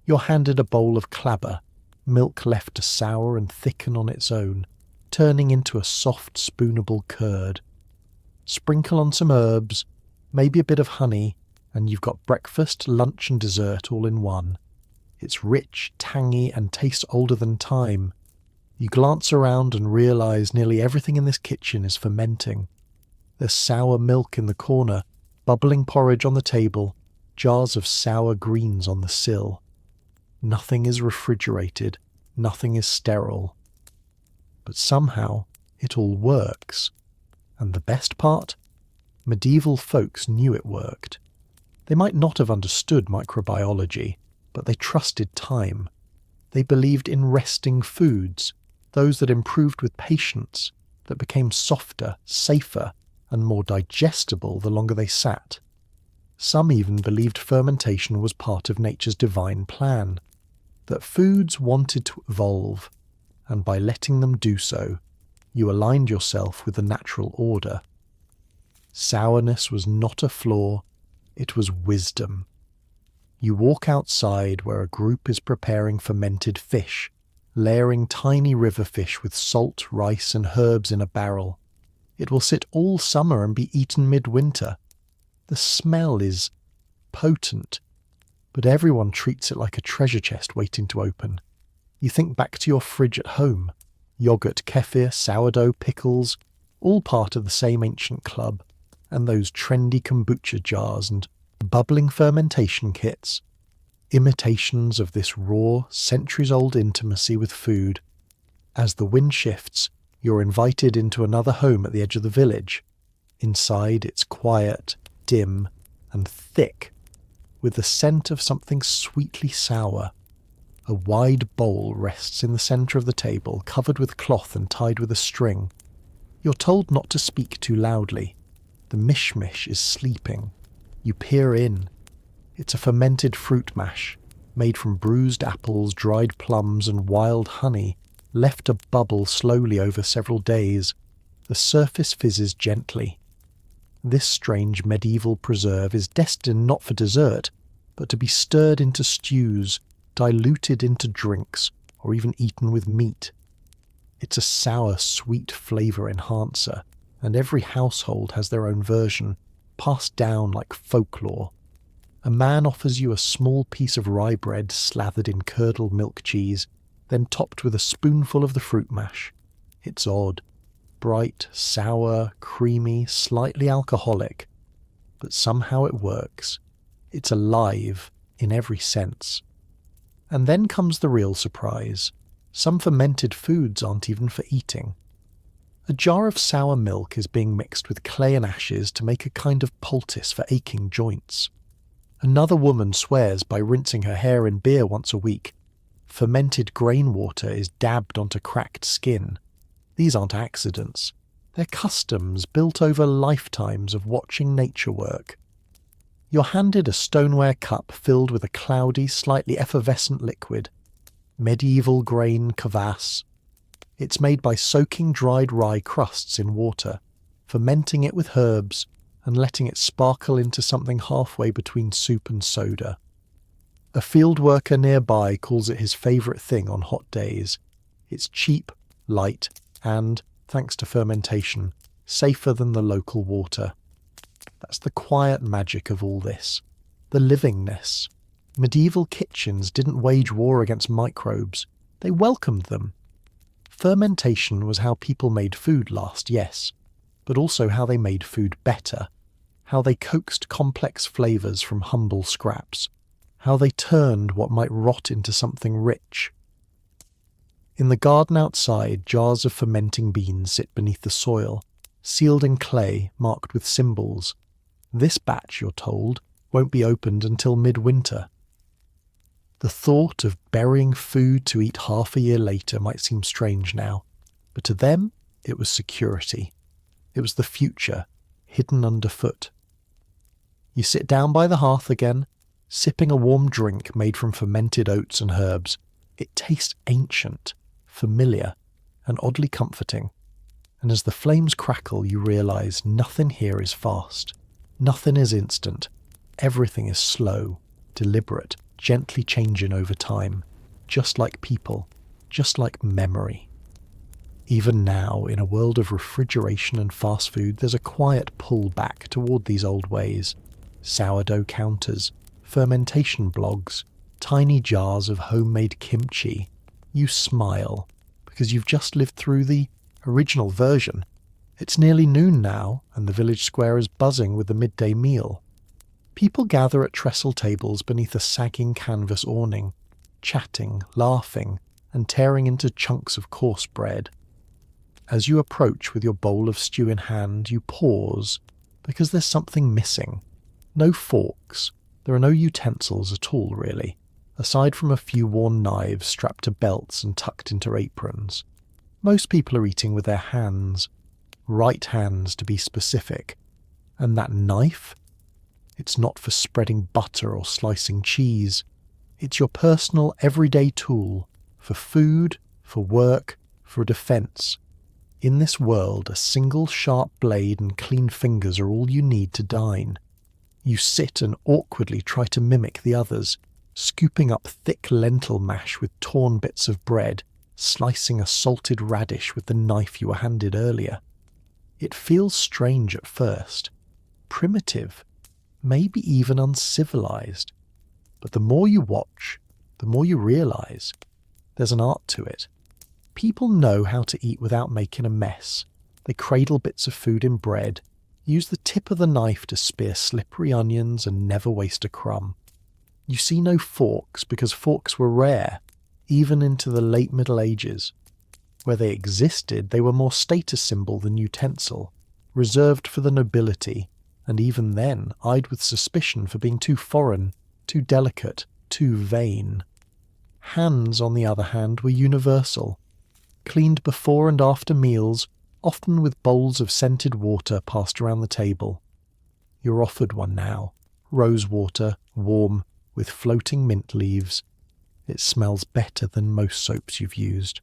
You're handed a bowl of clabber, milk left to sour and thicken on its own, turning into a soft, spoonable curd. Sprinkle on some herbs, maybe a bit of honey, and you've got breakfast, lunch and dessert all in one. It's rich, tangy, and tastes older than time. You glance around and realize nearly everything in this kitchen is fermenting. There's sour milk in the corner, bubbling porridge on the table, jars of sour greens on the sill. Nothing is refrigerated, nothing is sterile. But somehow it all works. And the best part? Medieval folks knew it worked. They might not have understood microbiology, but they trusted time. They believed in resting foods, those that improved with patience, that became softer, safer, and more digestible the longer they sat. Some even believed fermentation was part of nature's divine plan, that foods wanted to evolve, and by letting them do so, you aligned yourself with the natural order. Sourness was not a flaw, it was wisdom. You walk outside where a group is preparing fermented fish, layering tiny river fish with salt, rice and herbs in a barrel. It will sit all summer and be eaten midwinter. The smell is potent, but everyone treats it like a treasure chest waiting to open. You think back to your fridge at home. Yogurt, kefir, sourdough, pickles, all part of the same ancient club, and those trendy kombucha jars and bubbling fermentation kits, imitations of this raw, centuries-old intimacy with food. As the wind shifts, you're invited into another home at the edge of the village. Inside, it's quiet, dim, and thick, with the scent of something sweetly sour. A wide bowl rests in the centre of the table, covered with cloth and tied with a string. You're told not to speak too loudly. The mishmish is sleeping. You peer in. It's a fermented fruit mash, made from bruised apples, dried plums, and wild honey, left to bubble slowly over several days. The surface fizzes gently. This strange medieval preserve is destined not for dessert, but to be stirred into stews, diluted into drinks, or even eaten with meat. It's a sour, sweet flavour enhancer, and every household has their own version, passed down like folklore. A man offers you a small piece of rye bread slathered in curdled milk cheese, then topped with a spoonful of the fruit mash. It's odd. Bright, sour, creamy, slightly alcoholic. But somehow it works. It's alive, in every sense. And then comes the real surprise. Some fermented foods aren't even for eating. A jar of sour milk is being mixed with clay and ashes to make a kind of poultice for aching joints. Another woman swears by rinsing her hair in beer once a week. Fermented grain water is dabbed onto cracked skin. These aren't accidents. They're customs built over lifetimes of watching nature work. You're handed a stoneware cup filled with a cloudy, slightly effervescent liquid. Medieval grain kvass. It's made by soaking dried rye crusts in water, fermenting it with herbs, and letting it sparkle into something halfway between soup and soda. A field worker nearby calls it his favourite thing on hot days. It's cheap, light, and, thanks to fermentation, safer than the local water. That's the quiet magic of all this. The livingness. Medieval kitchens didn't wage war against microbes. They welcomed them. Fermentation was how people made food last, yes, but also how they made food better, how they coaxed complex flavours from humble scraps, how they turned what might rot into something rich. In the garden outside, jars of fermenting beans sit beneath the soil, sealed in clay marked with symbols. This batch, you're told, won't be opened until midwinter. The thought of burying food to eat half a year later might seem strange now, but to them it was security. It was the future, hidden underfoot. You sit down by the hearth again, sipping a warm drink made from fermented oats and herbs. It tastes ancient, familiar, and oddly comforting. And as the flames crackle, you realise nothing here is fast. Nothing is instant. Everything is slow, deliberate, gently changing over time, just like people, just like memory. Even now, in a world of refrigeration and fast food, there's a quiet pull back toward these old ways. Sourdough counters, fermentation blogs, tiny jars of homemade kimchi. You smile, because you've just lived through the original version. It's nearly noon now, and the village square is buzzing with the midday meal. People gather at trestle tables beneath a sagging canvas awning, chatting, laughing, and tearing into chunks of coarse bread. As you approach with your bowl of stew in hand, you pause, because there's something missing. No forks. There are no utensils at all, really, aside from a few worn knives strapped to belts and tucked into aprons. Most people are eating with their hands. Right hands, to be specific. And that knife? It's not for spreading butter or slicing cheese. It's your personal, everyday tool for food, for work, for defense. In this world, a single sharp blade and clean fingers are all you need to dine. You sit and awkwardly try to mimic the others, scooping up thick lentil mash with torn bits of bread, slicing a salted radish with the knife you were handed earlier. It feels strange at first, primitive, maybe even uncivilized. But the more you watch, the more you realise there's an art to it. People know how to eat without making a mess. They cradle bits of food in bread, use the tip of the knife to spear slippery onions, and never waste a crumb. You see no forks because forks were rare, even into the late Middle Ages. Where they existed, they were more status symbol than utensil, reserved for the nobility, and even then eyed with suspicion for being too foreign, too delicate, too vain. Hands, on the other hand, were universal, cleaned before and after meals, often with bowls of scented water passed around the table. You're offered one now, rose water, warm, with floating mint leaves. It smells better than most soaps you've used.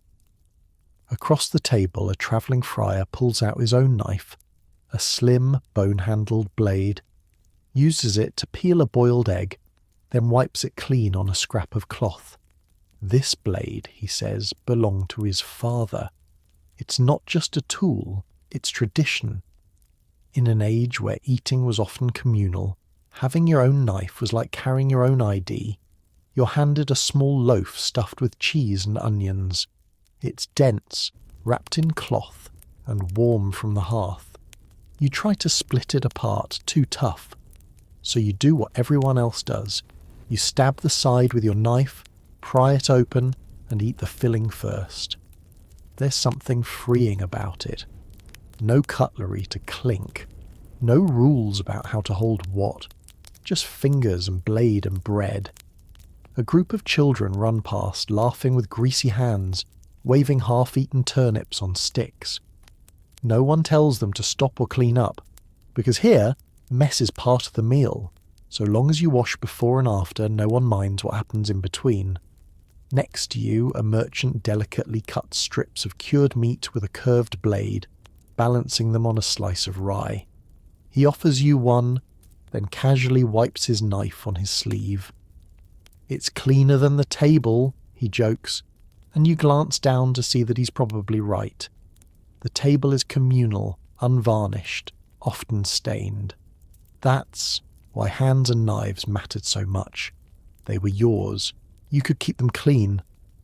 Across the table, a travelling friar pulls out his own knife, a slim, bone-handled blade, uses it to peel a boiled egg, then wipes it clean on a scrap of cloth. This blade, he says, belonged to his father. It's not just a tool, it's tradition. In an age where eating was often communal, having your own knife was like carrying your own ID. You're handed a small loaf stuffed with cheese and onions. It's dense, wrapped in cloth, and warm from the hearth. You try to split it apart, too tough. So you do what everyone else does. You stab the side with your knife, pry it open, and eat the filling first. There's something freeing about it. No cutlery to clink. No rules about how to hold what. Just fingers and blade and bread. A group of children run past, laughing with greasy hands, waving half-eaten turnips on sticks. No one tells them to stop or clean up, because here, mess is part of the meal. So long as you wash before and after, no one minds what happens in between. Next to you, a merchant delicately cuts strips of cured meat with a curved blade, balancing them on a slice of rye. He offers you one, then casually wipes his knife on his sleeve. It's cleaner than the table, he jokes, and you glance down to see that he's probably right. The table is communal, unvarnished, often stained. That's why hands and knives mattered so much. They were yours. You could keep them clean.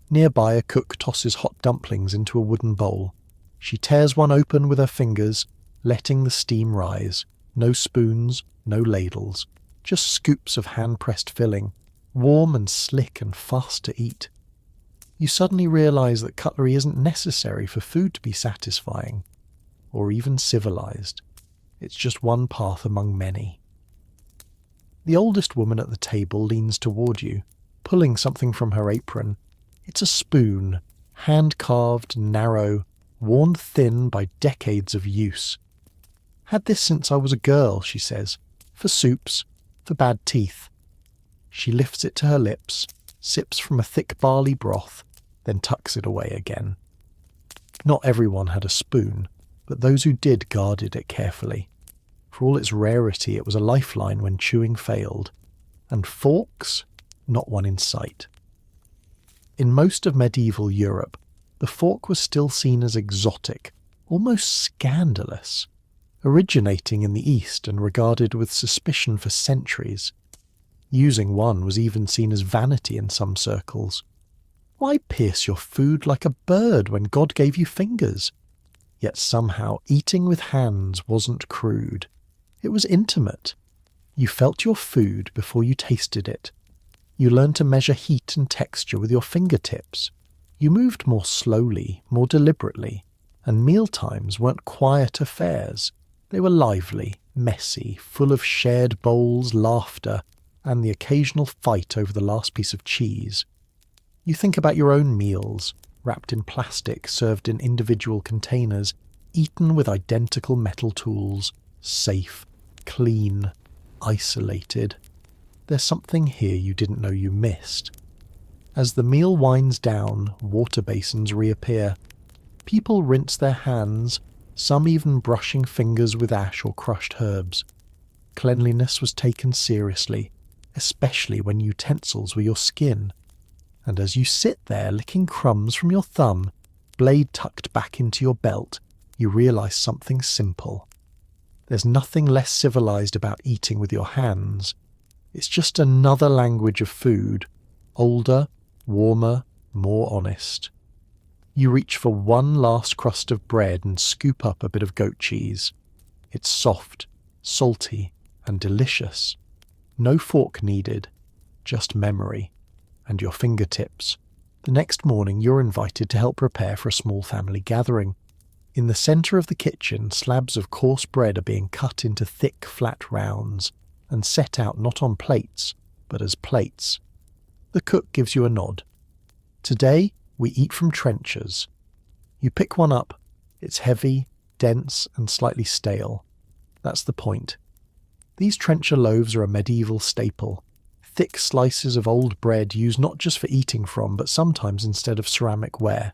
Nearby, a cook tosses hot dumplings into a wooden bowl. She tears one open with her fingers, letting the steam rise. No spoons, no ladles, just scoops of hand-pressed filling, warm and slick and fast to eat. You suddenly realise that cutlery isn't necessary for food to be satisfying, or even civilised. It's just one path among many. The oldest woman at the table leans toward you, pulling something from her apron. It's a spoon, hand-carved, narrow, worn thin by decades of use. Had this since I was a girl, she says, for soups, for bad teeth. She lifts it to her lips, sips from a thick barley broth, then tucks it away again. Not everyone had a spoon, but those who did guarded it carefully. For all its rarity, it was a lifeline when chewing failed. And forks? Not one in sight. In most of medieval Europe, the fork was still seen as exotic, almost scandalous, originating in the East and regarded with suspicion for centuries. Using one was even seen as vanity in some circles. Why pierce your food like a bird when God gave you fingers? Yet somehow eating with hands wasn't crude. It was intimate. You felt your food before you tasted it. You learned to measure heat and texture with your fingertips. You moved more slowly, more deliberately, and mealtimes weren't quiet affairs. They were lively, messy, full of shared bowls, laughter, and the occasional fight over the last piece of cheese. You think about your own meals, wrapped in plastic, served in individual containers, eaten with identical metal tools, safe, clean, isolated. There's something here you didn't know you missed. As the meal winds down, water basins reappear. People rinse their hands, some even brushing fingers with ash or crushed herbs. Cleanliness was taken seriously, especially when utensils were your skin. And as you sit there licking crumbs from your thumb, blade tucked back into your belt, you realise something simple. There's nothing less civilized about eating with your hands. It's just another language of food, older, warmer, more honest. You reach for one last crust of bread and scoop up a bit of goat cheese. It's soft, salty, and delicious. No fork needed, just memory, and your fingertips. The next morning you're invited to help prepare for a small family gathering. In the centre of the kitchen, slabs of coarse bread are being cut into thick, flat rounds and set out not on plates, but as plates. The cook gives you a nod. Today, we eat from trenchers. You pick one up. It's heavy, dense, and slightly stale. That's the point. These trencher loaves are a medieval staple. Thick slices of old bread used not just for eating from, but sometimes instead of ceramic ware.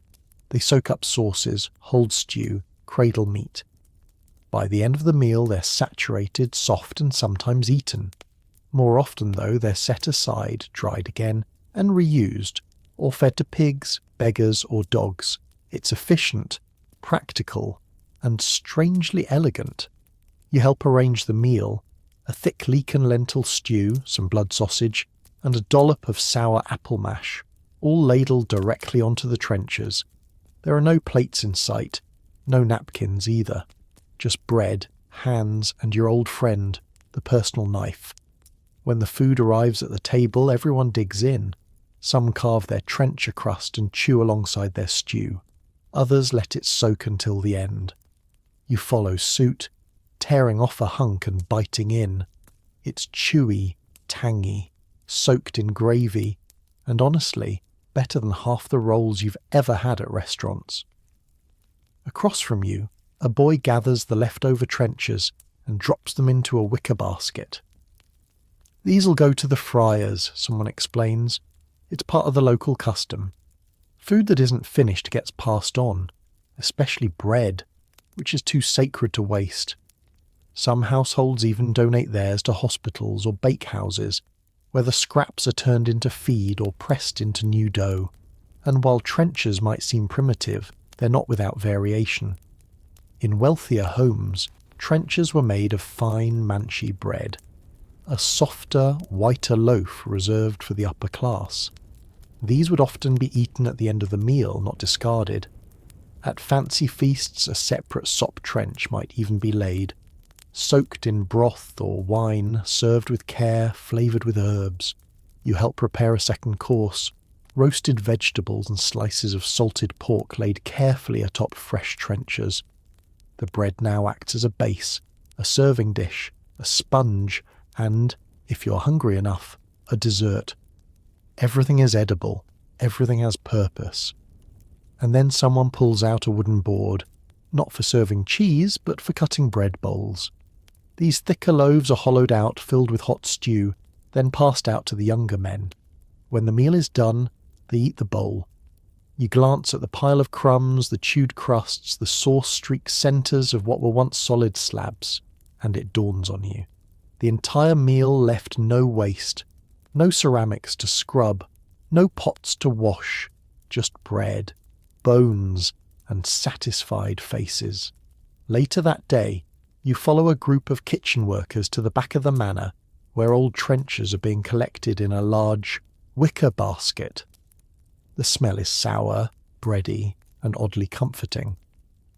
They soak up sauces, hold stew, cradle meat. By the end of the meal, they're saturated, soft, and sometimes eaten. More often, though, they're set aside, dried again, and reused, or fed to pigs, beggars, or dogs. It's efficient, practical, and strangely elegant. You help arrange the meal, a thick leek and lentil stew, some blood sausage, and a dollop of sour apple mash, all ladled directly onto the trenchers. There are no plates in sight, no napkins either. Just bread, hands, and your old friend, the personal knife. When the food arrives at the table, everyone digs in. Some carve their trencher crust and chew alongside their stew. Others let it soak until the end. You follow suit, tearing off a hunk and biting in. It's chewy, tangy, soaked in gravy, and honestly, better than half the rolls you've ever had at restaurants. Across from you, a boy gathers the leftover trenchers and drops them into a wicker basket. These'll go to the friars, someone explains. It's part of the local custom. Food that isn't finished gets passed on, especially bread, which is too sacred to waste. Some households even donate theirs to hospitals or bakehouses, where the scraps are turned into feed or pressed into new dough. And while trenchers might seem primitive, they're not without variation. In wealthier homes, trenchers were made of fine Manchi bread, a softer, whiter loaf reserved for the upper class. These would often be eaten at the end of the meal, not discarded. At fancy feasts, a separate sop trench might even be laid, soaked in broth or wine, served with care, flavoured with herbs. You help prepare a second course, roasted vegetables and slices of salted pork laid carefully atop fresh trenchers. The bread now acts as a base, a serving dish, a sponge, and, if you're hungry enough, a dessert. Everything is edible, everything has purpose. And then someone pulls out a wooden board, not for serving cheese, but for cutting bread bowls. These thicker loaves are hollowed out, filled with hot stew, then passed out to the younger men. When the meal is done, they eat the bowl. You glance at the pile of crumbs, the chewed crusts, the sauce-streaked centres of what were once solid slabs, and it dawns on you. The entire meal left no waste, no ceramics to scrub, no pots to wash, just bread, bones, and satisfied faces. Later that day, you follow a group of kitchen workers to the back of the manor, where old trenchers are being collected in a large wicker basket. The smell is sour, bready, and oddly comforting.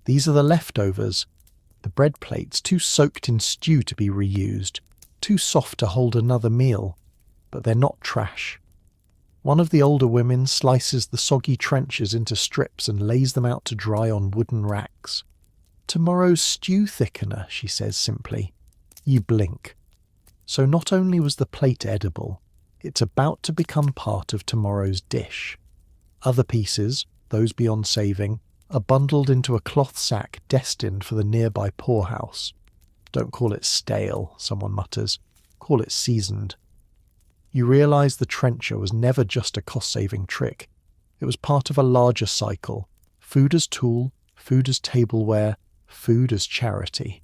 These are the leftovers. The bread plates, too soaked in stew to be reused, too soft to hold another meal, but they're not trash. One of the older women slices the soggy trenchers into strips and lays them out to dry on wooden racks. "Tomorrow's stew thickener," she says simply. You blink. So not only was the plate edible, it's about to become part of tomorrow's dish. Other pieces, those beyond saving, are bundled into a cloth sack destined for the nearby poorhouse. "Don't call it stale," someone mutters. "Call it seasoned." You realise the trencher was never just a cost-saving trick. It was part of a larger cycle. Food as tool, food as tableware, food as charity.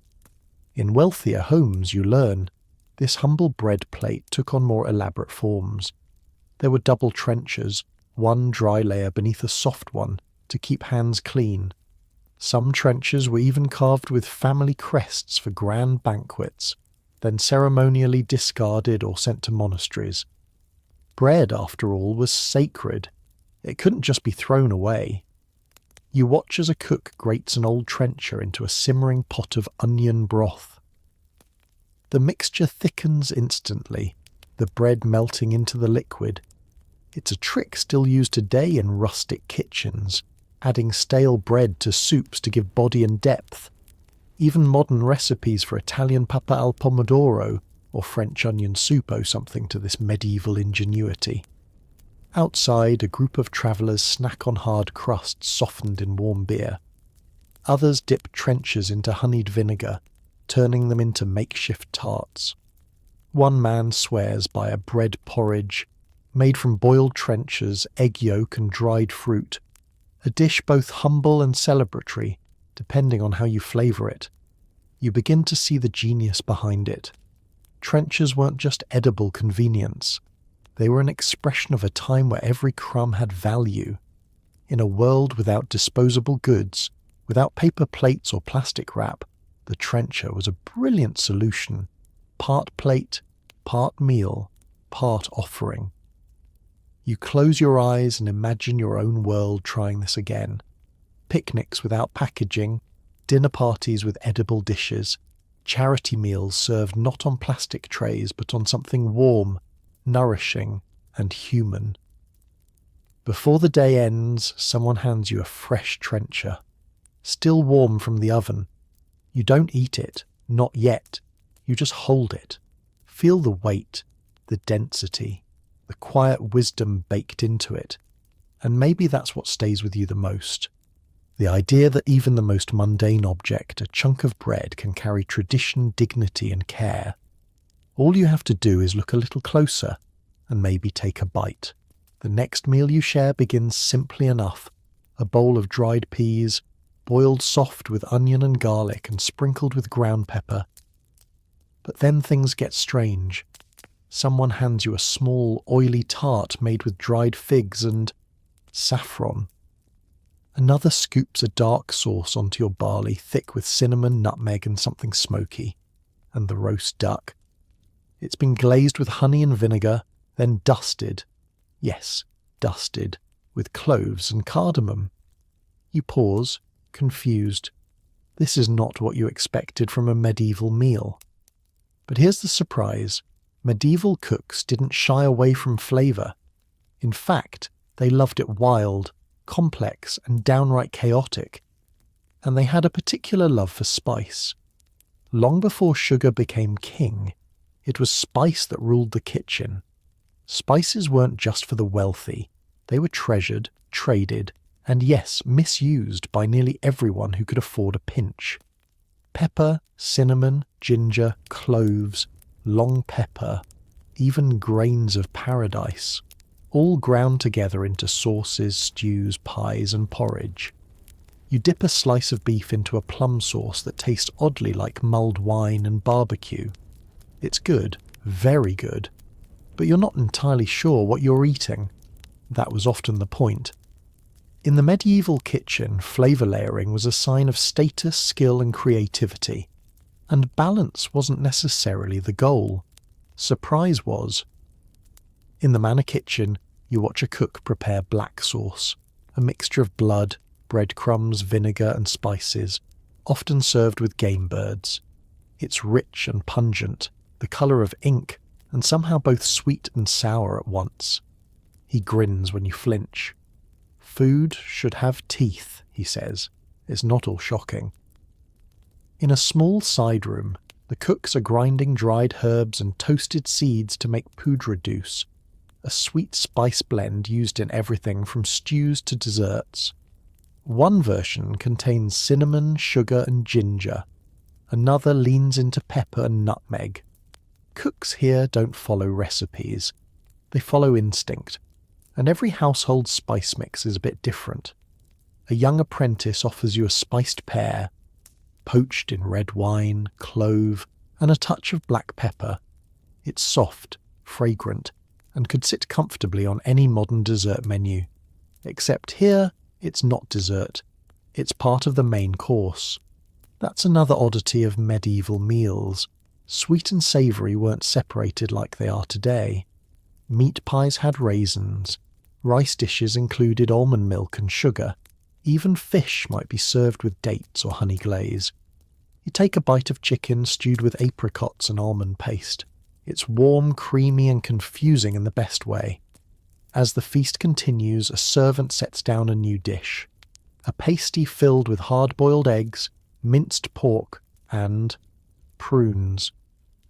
In wealthier homes, you learn, this humble bread plate took on more elaborate forms. There were double trenchers, one dry layer beneath a soft one, to keep hands clean. Some trenchers were even carved with family crests for grand banquets, then ceremonially discarded or sent to monasteries. Bread, after all, was sacred. It couldn't just be thrown away. You watch as a cook grates an old trencher into a simmering pot of onion broth. The mixture thickens instantly, the bread melting into the liquid. It's a trick still used today in rustic kitchens, adding stale bread to soups to give body and depth. Even modern recipes for Italian papa al pomodoro or French onion soup owe something to this medieval ingenuity. Outside, a group of travellers snack on hard crusts softened in warm beer. Others dip trenchers into honeyed vinegar, turning them into makeshift tarts. One man swears by a bread porridge, made from boiled trenchers, egg yolk and dried fruit, a dish both humble and celebratory, depending on how you flavour it. You begin to see the genius behind it. Trenchers weren't just edible convenience. They were an expression of a time where every crumb had value. In a world without disposable goods, without paper plates or plastic wrap, the trencher was a brilliant solution. Part plate, part meal, part offering. You close your eyes and imagine your own world trying this again. Picnics without packaging, dinner parties with edible dishes, charity meals served not on plastic trays but on something warm, nourishing, and human. Before the day ends, someone hands you a fresh trencher, still warm from the oven. You don't eat it, not yet. You just hold it. Feel the weight, the density, the quiet wisdom baked into it. And maybe that's what stays with you the most. The idea that even the most mundane object, a chunk of bread, can carry tradition, dignity, and care. All you have to do is look a little closer and maybe take a bite. The next meal you share begins simply enough. A bowl of dried peas, boiled soft with onion and garlic and sprinkled with ground pepper. But then things get strange. Someone hands you a small, oily tart made with dried figs and saffron. Another scoops a dark sauce onto your barley, thick with cinnamon, nutmeg, and something smoky. And the roast duck. It's been glazed with honey and vinegar, then dusted. Yes, dusted, with cloves and cardamom. You pause, confused. This is not what you expected from a medieval meal. But here's the surprise. Medieval cooks didn't shy away from flavour. In fact, they loved it wild, complex, and downright chaotic. And they had a particular love for spice. Long before sugar became king, it was spice that ruled the kitchen. Spices weren't just for the wealthy. They were treasured, traded, and yes, misused by nearly everyone who could afford a pinch. Pepper, cinnamon, ginger, cloves, long pepper, even grains of paradise, all ground together into sauces, stews, pies, and porridge. You dip a slice of beef into a plum sauce that tastes oddly like mulled wine and barbecue. It's good, very good, but you're not entirely sure what you're eating. That was often the point. In the medieval kitchen, flavour layering was a sign of status, skill, and creativity. And balance wasn't necessarily the goal. Surprise was. In the manor kitchen, You watch a cook prepare black sauce, a mixture of blood, breadcrumbs, vinegar and spices, often served with game birds. It's rich and pungent, the colour of ink, and somehow both sweet and sour at once. He grins when you flinch. Food should have teeth, he says. It's not all shocking. In a small side room, the cooks are grinding dried herbs and toasted seeds to make poudre douce, a sweet spice blend used in everything from stews to desserts. One version contains cinnamon, sugar and ginger. Another leans into pepper and nutmeg. Cooks here don't follow recipes. They follow instinct, and every household spice mix is a bit different. A young apprentice offers you a spiced pear, poached in red wine, clove, and a touch of black pepper. It's soft, fragrant, and could sit comfortably on any modern dessert menu. Except here, it's not dessert. It's part of the main course. That's another oddity of medieval meals. Sweet and savoury weren't separated like they are today. Meat pies had raisins. Rice dishes included almond milk and sugar. Even fish might be served with dates or honey glaze. You take a bite of chicken stewed with apricots and almond paste. It's warm, creamy and confusing in the best way. As the feast continues, a servant sets down a new dish. A pasty filled with hard-boiled eggs, minced pork, and prunes.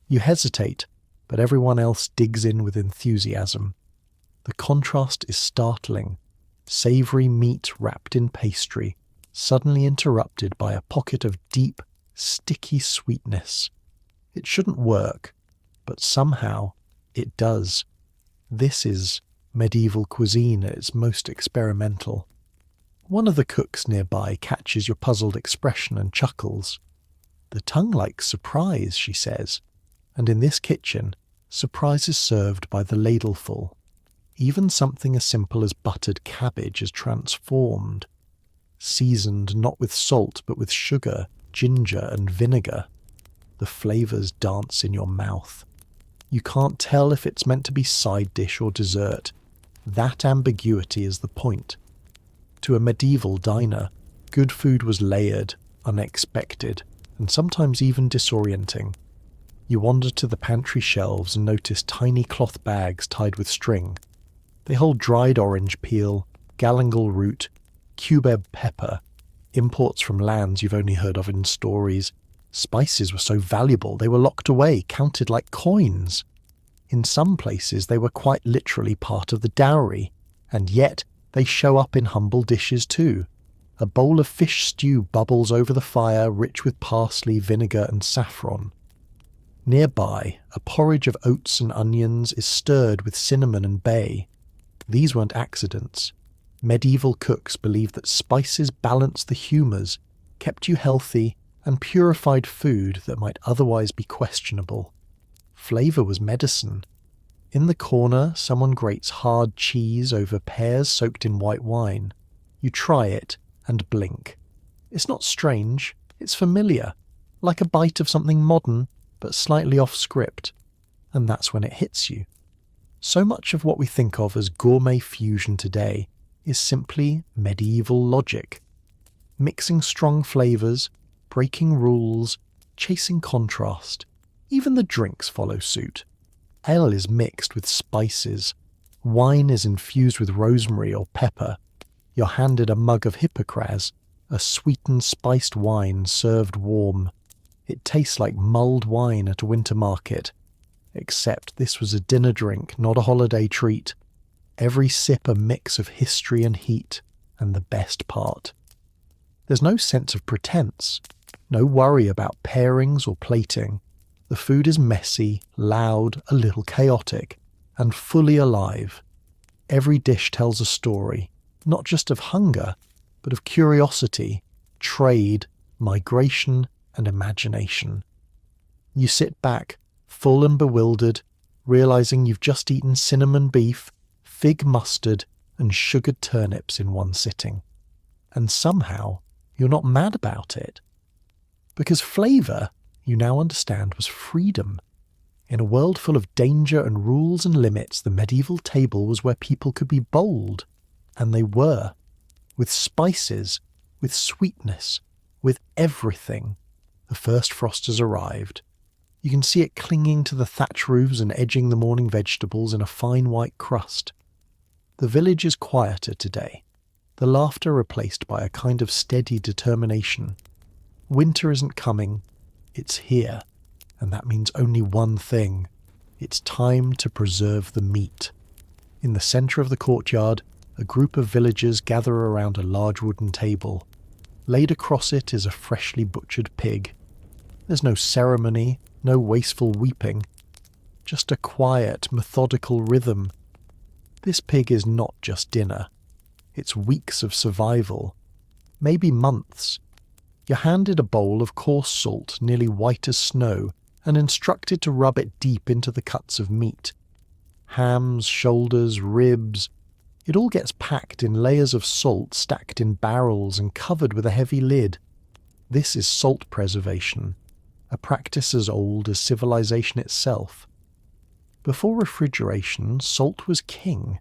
You hesitate, but everyone else digs in with enthusiasm. The contrast is startling. Savoury meat wrapped in pastry, suddenly interrupted by a pocket of deep, sticky sweetness. It shouldn't work, but somehow it does. This is medieval cuisine at its most experimental. One of the cooks nearby catches your puzzled expression and chuckles. The tongue likes surprise, she says, and in this kitchen, surprise is served by the ladleful. Even something as simple as buttered cabbage is transformed, seasoned not with salt but with sugar, ginger and vinegar. The flavours dance in your mouth. You can't tell if it's meant to be side dish or dessert. That ambiguity is the point. To a medieval diner, good food was layered, unexpected, and sometimes even disorienting. You wander to the pantry shelves and notice tiny cloth bags tied with string. They hold dried orange peel, galangal root, cubeb pepper, imports from lands you've only heard of in stories. Spices were so valuable they were locked away, counted like coins. In some places they were quite literally part of the dowry, and yet they show up in humble dishes too. A bowl of fish stew bubbles over the fire, rich with parsley, vinegar and saffron. Nearby, a porridge of oats and onions is stirred with cinnamon and bay. These weren't accidents. Medieval cooks believed that spices balanced the humours, kept you healthy, and purified food that might otherwise be questionable. Flavour was medicine. In the corner, someone grates hard cheese over pears soaked in white wine. You try it and blink. It's not strange, it's familiar, like a bite of something modern, but slightly off script. And that's when it hits you. So much of what we think of as gourmet fusion today is simply medieval logic. Mixing strong flavours, breaking rules, chasing contrast. Even the drinks follow suit. Ale is mixed with spices. Wine is infused with rosemary or pepper. You're handed a mug of Hippocras, a sweetened spiced wine served warm. It tastes like mulled wine at a winter market. Except this was a dinner drink, not a holiday treat. Every sip a mix of history and heat, and the best part. There's no sense of pretense, no worry about pairings or plating. The food is messy, loud, a little chaotic, and fully alive. Every dish tells a story, not just of hunger, but of curiosity, trade, migration, and imagination. You sit back, full and bewildered, realizing you've just eaten cinnamon beef, fig mustard, and sugared turnips in one sitting. And somehow, you're not mad about it. Because flavour, you now understand, was freedom. In a world full of danger and rules and limits, the medieval table was where people could be bold. And they were. With spices, with sweetness, with everything. The first frost has arrived. You can see it clinging to the thatch roofs and edging the morning vegetables in a fine white crust. The village is quieter today, the laughter replaced by a kind of steady determination. Winter isn't coming, it's here, and that means only one thing. It's time to preserve the meat. In the centre of the courtyard, a group of villagers gather around a large wooden table. Laid across it is a freshly butchered pig. There's no ceremony, no wasteful weeping, just a quiet, methodical rhythm. This pig is not just dinner. It's weeks of survival, maybe months. You're handed a bowl of coarse salt, nearly white as snow, and instructed to rub it deep into the cuts of meat. Hams, shoulders, ribs. It all gets packed in layers of salt stacked in barrels and covered with a heavy lid. This is salt preservation, a practice as old as civilization itself. Before refrigeration, salt was king.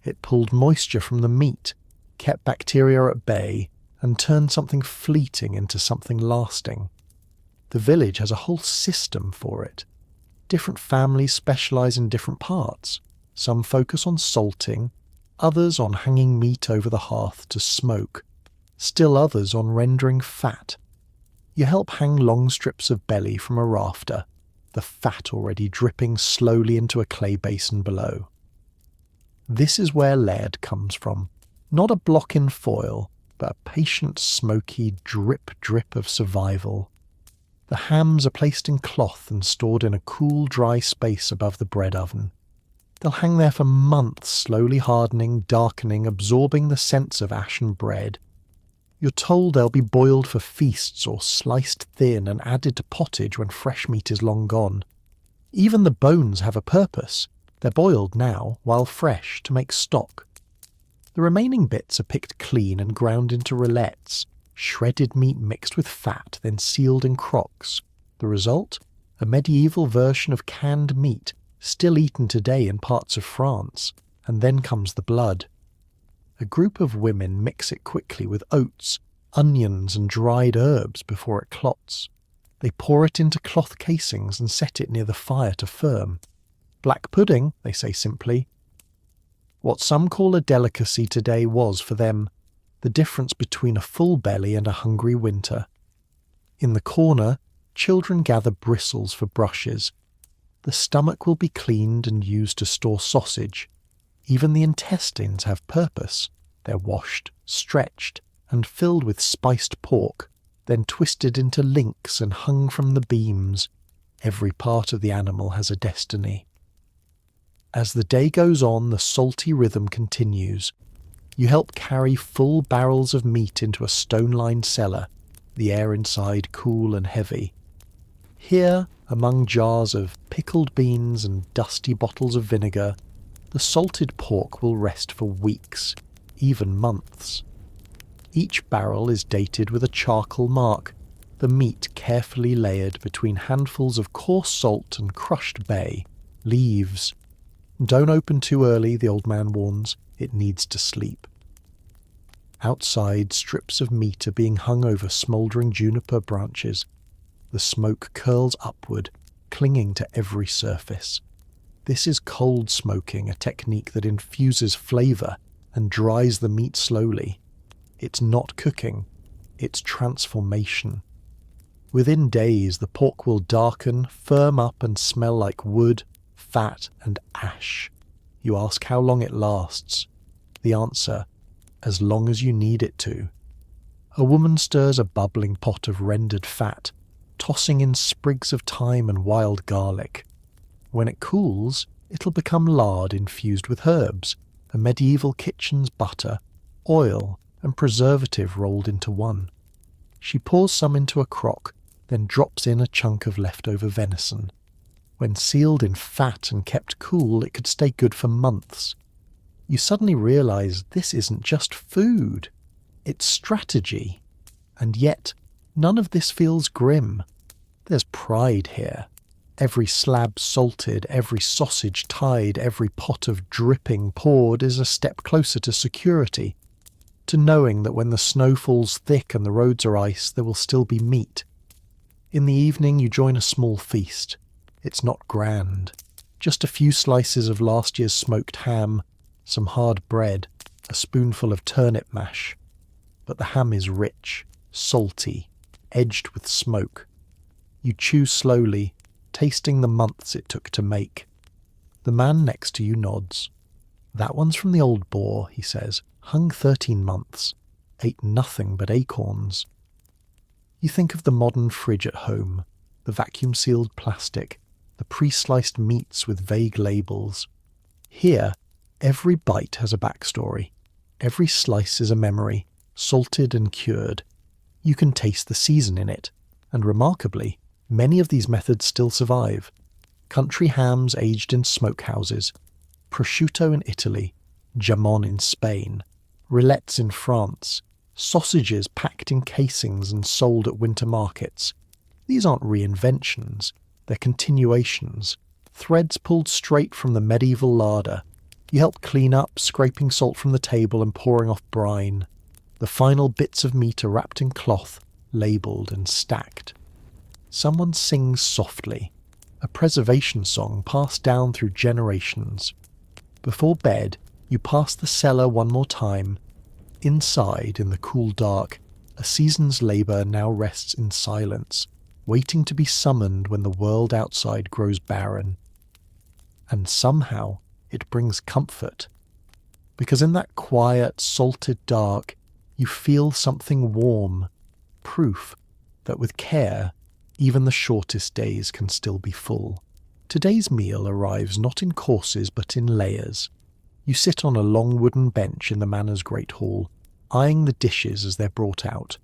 It pulled moisture from the meat, kept bacteria at bay, and turned something fleeting into something lasting. The village has a whole system for it. Different families specialise in different parts. Some focus on salting, others on hanging meat over the hearth to smoke, still others on rendering fat. You help hang long strips of belly from a rafter, the fat already dripping slowly into a clay basin below. This is where laird comes from. Not a block in foil, but a patient, smoky drip of survival. The hams are placed in cloth and stored in a cool, dry space above the bread oven. They'll hang there for months, slowly hardening, darkening, absorbing the scents of ashen bread. You're told they'll be boiled for feasts or sliced thin and added to pottage when fresh meat is long gone. Even the bones have a purpose. They're boiled now, while fresh, to make stock. The remaining bits are picked clean and ground into rillettes, shredded meat mixed with fat, then sealed in crocks. The result? A medieval version of canned meat, still eaten today in parts of France, and then comes the blood. A group of women mix it quickly with oats, onions and dried herbs before it clots. They pour it into cloth casings and set it near the fire to firm. Black pudding, they say simply. What some call a delicacy today was, for them, the difference between a full belly and a hungry winter. In the corner, children gather bristles for brushes. The stomach will be cleaned and used to store sausage. Even the intestines have purpose. They're washed, stretched, and filled with spiced pork, then twisted into links and hung from the beams. Every part of the animal has a destiny. As the day goes on, the salty rhythm continues. You help carry full barrels of meat into a stone-lined cellar, the air inside cool and heavy. Here, among jars of pickled beans and dusty bottles of vinegar, the salted pork will rest for weeks, even months. Each barrel is dated with a charcoal mark, the meat carefully layered between handfuls of coarse salt and crushed bay, leaves. Don't open too early, the old man warns. It needs to sleep. Outside, strips of meat are being hung over smouldering juniper branches. The smoke curls upward, clinging to every surface. This is cold smoking, a technique that infuses flavour and dries the meat slowly. It's not cooking, it's transformation. Within days, the pork will darken, firm up and smell like wood, fat and ash. You ask how long it lasts. The answer, as long as you need it to. A woman stirs a bubbling pot of rendered fat, tossing in sprigs of thyme and wild garlic. When it cools, it'll become lard infused with herbs, a medieval kitchen's butter, oil, and preservative rolled into one. She pours some into a crock, then drops in a chunk of leftover venison. When sealed in fat and kept cool, it could stay good for months. You suddenly realise this isn't just food, it's strategy. And yet, none of this feels grim. There's pride here. Every slab salted, every sausage tied, every pot of dripping poured is a step closer to security, to knowing that when the snow falls thick and the roads are ice, there will still be meat. In the evening you join a small feast. It's not grand. Just a few slices of last year's smoked ham, some hard bread, a spoonful of turnip mash. But the ham is rich, salty, edged with smoke. You chew slowly, tasting the months it took to make. The man next to you nods. That one's from the old boar, he says, hung 13 months, ate nothing but acorns. You think of the modern fridge at home, the vacuum-sealed plastic, the pre-sliced meats with vague labels. Here, every bite has a backstory. Every slice is a memory, salted and cured. You can taste the season in it, and remarkably, many of these methods still survive. Country hams aged in smokehouses, prosciutto in Italy, jamon in Spain, rillettes in France, sausages packed in casings and sold at winter markets. These aren't reinventions, they're continuations, threads pulled straight from the medieval larder. You help clean up, scraping salt from the table and pouring off brine. The final bits of meat are wrapped in cloth, labelled and stacked. Someone sings softly, a preservation song passed down through generations. Before bed, you pass the cellar one more time. Inside, in the cool dark, a season's labour now rests in silence, waiting to be summoned when the world outside grows barren. And somehow it brings comfort, because in that quiet, salted dark, you feel something warm, proof that with care, even the shortest days can still be full. Today's meal arrives not in courses but in layers. You sit on a long wooden bench in the manor's great hall, eyeing the dishes as they're brought out.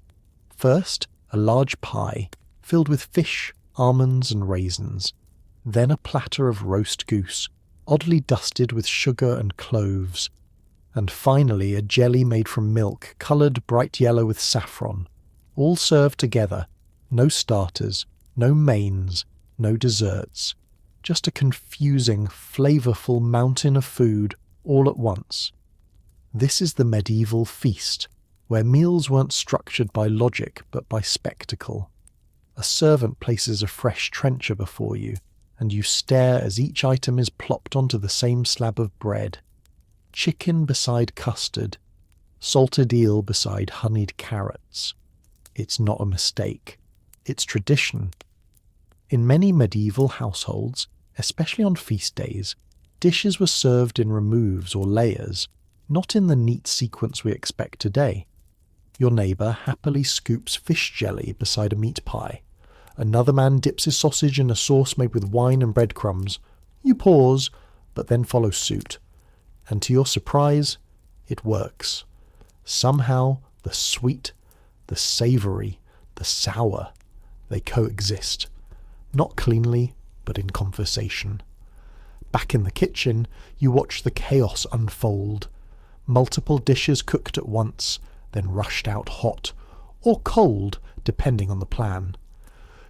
First, a large pie, filled with fish, almonds and raisins. Then a platter of roast goose, oddly dusted with sugar and cloves. And finally a jelly made from milk, coloured bright yellow with saffron. All served together. No starters, no mains, no desserts. Just a confusing, flavourful mountain of food all at once. This is the medieval feast, where meals weren't structured by logic but by spectacle. A servant places a fresh trencher before you, and you stare as each item is plopped onto the same slab of bread. Chicken beside custard, salted eel beside honeyed carrots. It's not a mistake. It's tradition. In many medieval households, especially on feast days, dishes were served in removes or layers, not in the neat sequence we expect today. Your neighbour happily scoops fish jelly beside a meat pie. Another man dips his sausage in a sauce made with wine and breadcrumbs. You pause, but then follow suit. And to your surprise, it works. Somehow, the sweet, the savoury, the sour, they coexist. Not cleanly, but in conversation. Back in the kitchen, you watch the chaos unfold. Multiple dishes cooked at once, then rushed out hot, or cold, depending on the plan.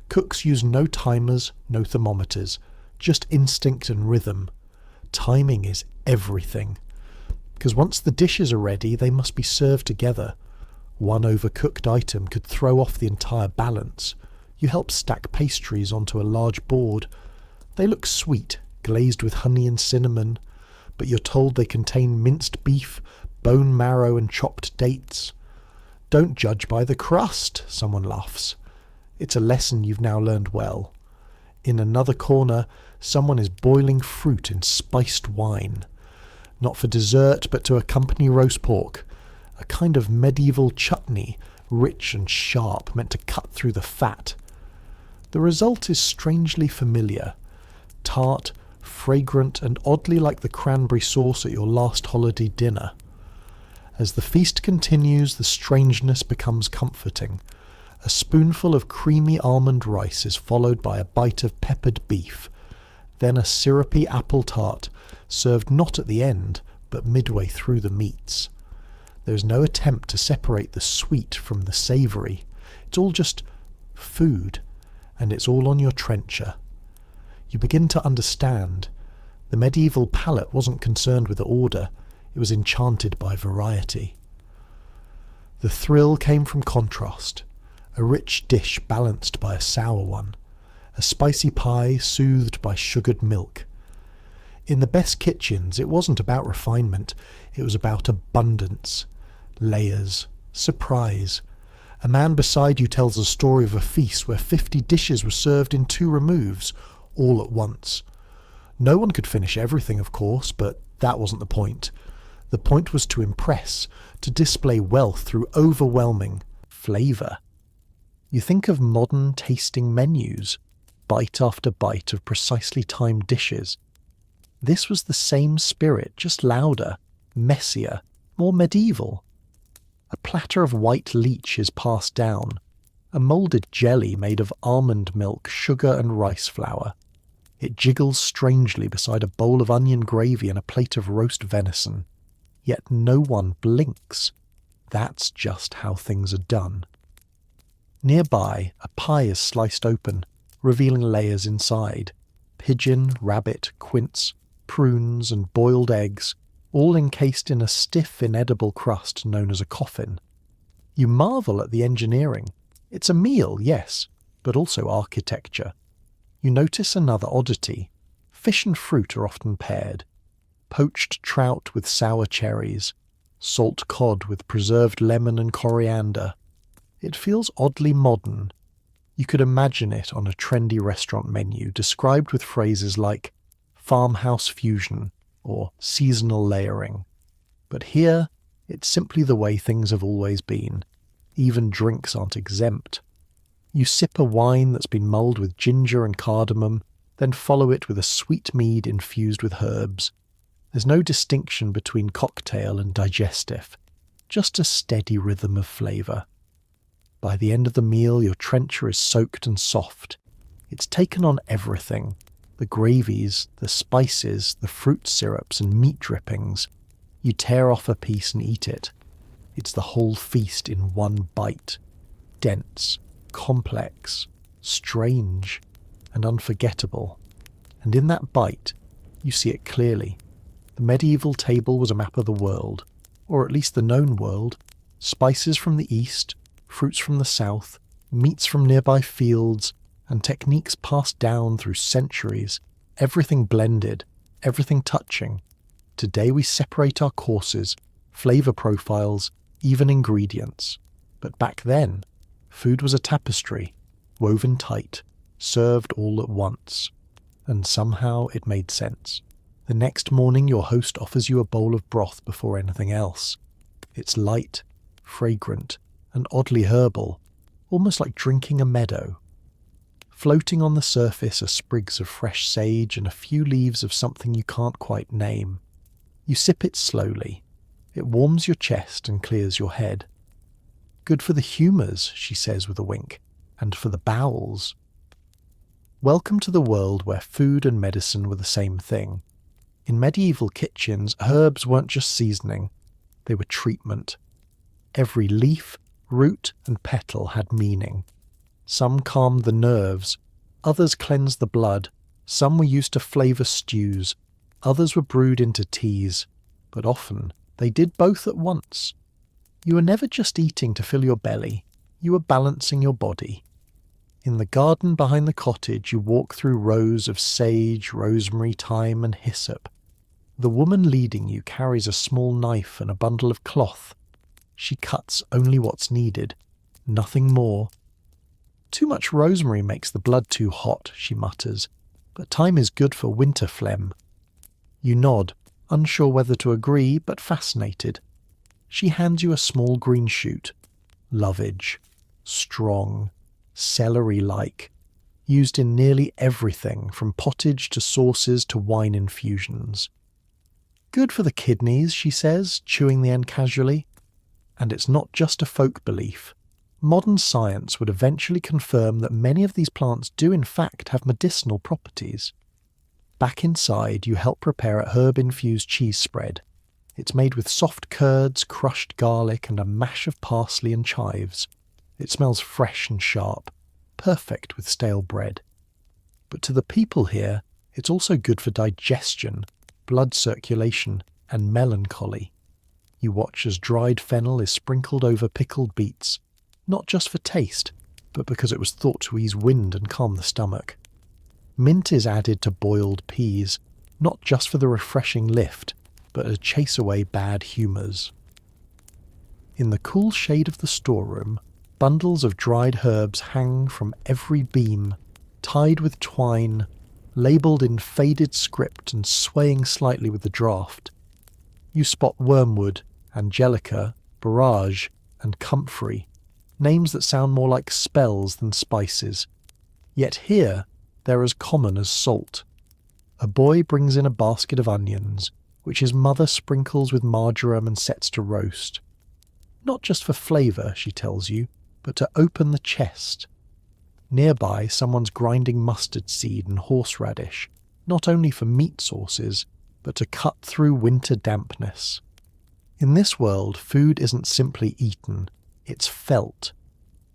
Cooks use no timers, no thermometers, just instinct and rhythm. Timing is everything. Because once the dishes are ready, they must be served together. One overcooked item could throw off the entire balance. You help stack pastries onto a large board. They look sweet, glazed with honey and cinnamon, but you're told they contain minced beef, bone marrow and chopped dates. Don't judge by the crust, someone laughs. It's a lesson you've now learned well. In another corner, someone is boiling fruit in spiced wine. Not for dessert, but to accompany roast pork. A kind of medieval chutney, rich and sharp, meant to cut through the fat. The result is strangely familiar. Tart, fragrant, and oddly like the cranberry sauce at your last holiday dinner. As the feast continues, the strangeness becomes comforting. A spoonful of creamy almond rice is followed by a bite of peppered beef, then a syrupy apple tart, served not at the end, but midway through the meats. There's no attempt to separate the sweet from the savoury. It's all just food, and it's all on your trencher. You begin to understand. The medieval palate wasn't concerned with order, it was enchanted by variety. The thrill came from contrast, a rich dish balanced by a sour one, a spicy pie soothed by sugared milk. In the best kitchens, it wasn't about refinement, it was about abundance, layers, surprise. A man beside you tells a story of a feast where 50 dishes were served in 2 removes, all at once. No one could finish everything, of course, but that wasn't the point. The point was to impress, to display wealth through overwhelming flavour. You think of modern tasting menus, bite after bite of precisely timed dishes. This was the same spirit, just louder, messier, more medieval. A platter of white leech is passed down, a moulded jelly made of almond milk, sugar and rice flour. It jiggles strangely beside a bowl of onion gravy and a plate of roast venison. Yet no one blinks. That's just how things are done. Nearby, a pie is sliced open, revealing layers inside. Pigeon, rabbit, quince, prunes and boiled eggs, all encased in a stiff, inedible crust known as a coffin. You marvel at the engineering. It's a meal, yes, but also architecture. You notice another oddity. Fish and fruit are often paired. Poached trout with sour cherries, salt cod with preserved lemon and coriander. It feels oddly modern. You could imagine it on a trendy restaurant menu, described with phrases like farmhouse fusion or seasonal layering. But here, it's simply the way things have always been. Even drinks aren't exempt. You sip a wine that's been mulled with ginger and cardamom, then follow it with a sweet mead infused with herbs. There's no distinction between cocktail and digestive, just a steady rhythm of flavour. By the end of the meal, your trencher is soaked and soft. It's taken on everything. The gravies, the spices, the fruit syrups and meat drippings. You tear off a piece and eat it. It's the whole feast in one bite. Dense, complex, strange, and unforgettable. And in that bite, you see it clearly. The medieval table was a map of the world, or at least the known world. Spices from the east, fruits from the south, meats from nearby fields, and techniques passed down through centuries, everything blended, everything touching. Today we separate our courses, flavour profiles, even ingredients. But back then, food was a tapestry, woven tight, served all at once. And somehow it made sense. The next morning your host offers you a bowl of broth before anything else. It's light, fragrant, and oddly herbal, almost like drinking a meadow. Floating on the surface are sprigs of fresh sage and a few leaves of something you can't quite name. You sip it slowly. It warms your chest and clears your head. Good for the humours, she says with a wink, and for the bowels. Welcome to the world where food and medicine were the same thing. In medieval kitchens, herbs weren't just seasoning, they were treatment. Every leaf, root and petal had meaning. Some calmed the nerves, others cleansed the blood, some were used to flavour stews, others were brewed into teas, but often they did both at once. You were never just eating to fill your belly, you were balancing your body. In the garden behind the cottage you walk through rows of sage, rosemary, thyme and hyssop. The woman leading you carries a small knife and a bundle of cloth. She cuts only what's needed, nothing more. Too much rosemary makes the blood too hot, she mutters, but thyme is good for winter phlegm. You nod, unsure whether to agree, but fascinated. She hands you a small green shoot. Lovage. Strong. Celery-like. Used in nearly everything, from pottage to sauces to wine infusions. Good for the kidneys, she says, chewing the end casually. And it's not just a folk belief. Modern science would eventually confirm that many of these plants do in fact have medicinal properties. Back inside, you help prepare a herb-infused cheese spread. It's made with soft curds, crushed garlic, and a mash of parsley and chives. It smells fresh and sharp, perfect with stale bread. But to the people here, it's also good for digestion, blood circulation, and melancholy. You watch as dried fennel is sprinkled over pickled beets, not just for taste, but because it was thought to ease wind and calm the stomach. Mint is added to boiled peas, not just for the refreshing lift, but to chase away bad humours. In the cool shade of the storeroom, bundles of dried herbs hang from every beam, tied with twine, labelled in faded script and swaying slightly with the draught. You spot wormwood, angelica, borage, and comfrey, names that sound more like spells than spices. Yet here, they're as common as salt. A boy brings in a basket of onions, which his mother sprinkles with marjoram and sets to roast. Not just for flavour, she tells you, but to open the chest. Nearby, someone's grinding mustard seed and horseradish, not only for meat sauces, but to cut through winter dampness. In this world, food isn't simply eaten, it's felt.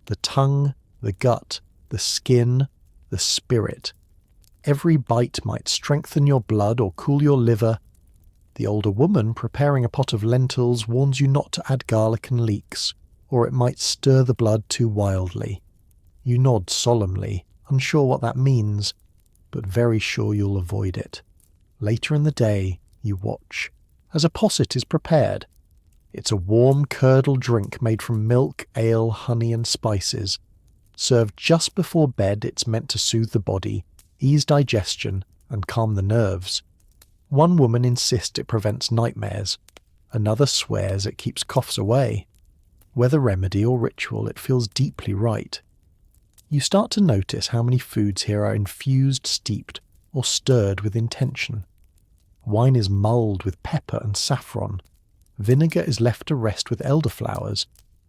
The tongue, the gut, the skin, the spirit. Every bite might strengthen your blood or cool your liver. The older woman preparing a pot of lentils warns you not to add garlic and leeks, or it might stir the blood too wildly. You nod solemnly, unsure what that means, but very sure you'll avoid it. Later in the day, you watch, as a posset is prepared. It's a warm curdled drink made from milk, ale, honey and spices. Served just before bed, it's meant to soothe the body, ease digestion and calm the nerves. One woman insists it prevents nightmares. Another swears it keeps coughs away. Whether remedy or ritual, it feels deeply right. You start to notice how many foods here are infused, steeped, or stirred with intention. Wine is mulled with pepper and saffron. Vinegar is left to rest with elderflowers.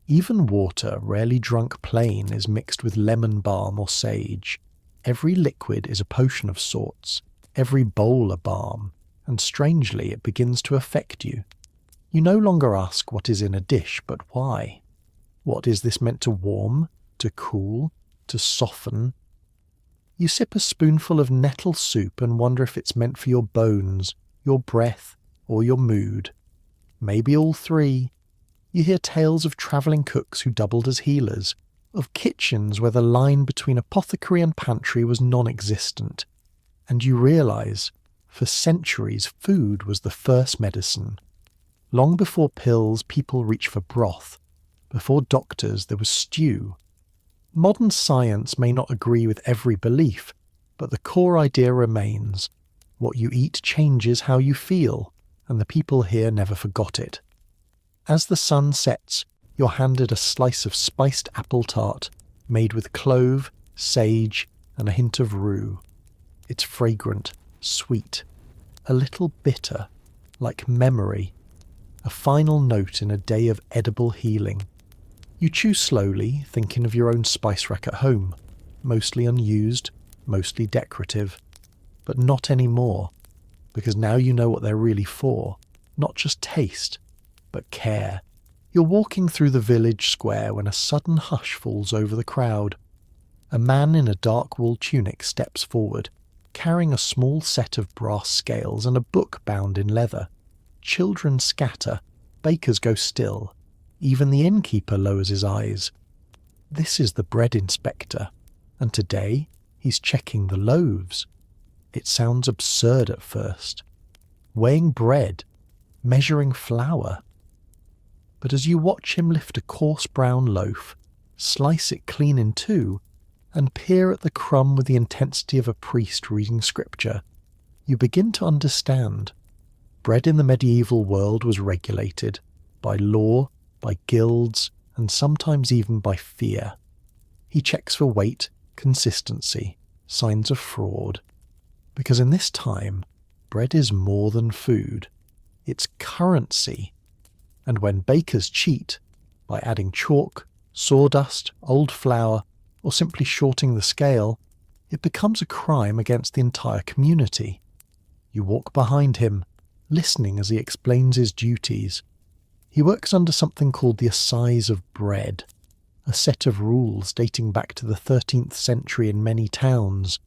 Even water, rarely drunk plain, is mixed with lemon balm or sage. Every liquid is a potion of sorts, every bowl a balm, and strangely it begins to affect you. You no longer ask what is in a dish, but why. What is this meant to warm, to cool, to soften? You sip a spoonful of nettle soup and wonder if it's meant for your bones, your breath, or your mood. Maybe all three. You hear tales of travelling cooks who doubled as healers, of kitchens where the line between apothecary and pantry was non-existent. And you realise, for centuries, food was the first medicine. Long before pills, people reached for broth. Before doctors, there was stew. Modern science may not agree with every belief, but the core idea remains. What you eat changes how you feel, and the people here never forgot it. As the sun sets, you're handed a slice of spiced apple tart, made with clove, sage, and a hint of rue. It's fragrant, sweet, a little bitter, like memory, a final note in a day of edible healing. You chew slowly, thinking of your own spice rack at home, mostly unused, mostly decorative. But not anymore, because now you know what they're really for, not just taste, but care. You're walking through the village square when a sudden hush falls over the crowd. A man in a dark wool tunic steps forward, carrying a small set of brass scales and a book bound in leather. Children scatter, bakers go still. Even the innkeeper lowers his eyes. This is the bread inspector, and today he's checking the loaves. It sounds absurd at first. Weighing bread, measuring flour. But as you watch him lift a coarse brown loaf, slice it clean in two, and peer at the crumb with the intensity of a priest reading scripture, you begin to understand. Bread in the medieval world was regulated by law, by guilds, and sometimes even by fear. He checks for weight, consistency, signs of fraud. Because in this time, bread is more than food. It's currency. And when bakers cheat, by adding chalk, sawdust, old flour, or simply shorting the scale, it becomes a crime against the entire community. You walk behind him, listening as he explains his duties. He works under something called the Assize of Bread, a set of rules dating back to the 13th century in many towns.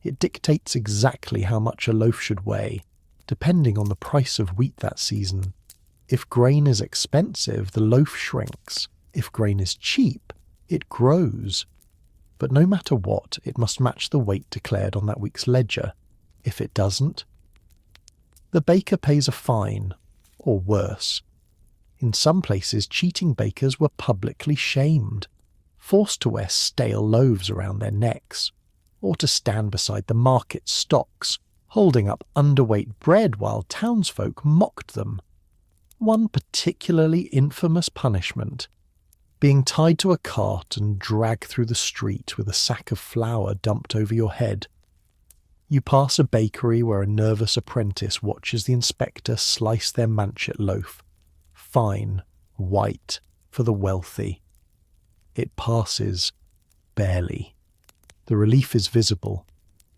It dictates exactly how much a loaf should weigh, depending on the price of wheat that season. If grain is expensive, the loaf shrinks. If grain is cheap, it grows. But no matter what, it must match the weight declared on that week's ledger. If it doesn't, the baker pays a fine, or worse. In some places, cheating bakers were publicly shamed, forced to wear stale loaves around their necks, or to stand beside the market stocks, holding up underweight bread while townsfolk mocked them. One particularly infamous punishment, being tied to a cart and dragged through the street with a sack of flour dumped over your head. You pass a bakery where a nervous apprentice watches the inspector slice their manchet loaf, fine, white, for the wealthy. It passes, barely. The relief is visible.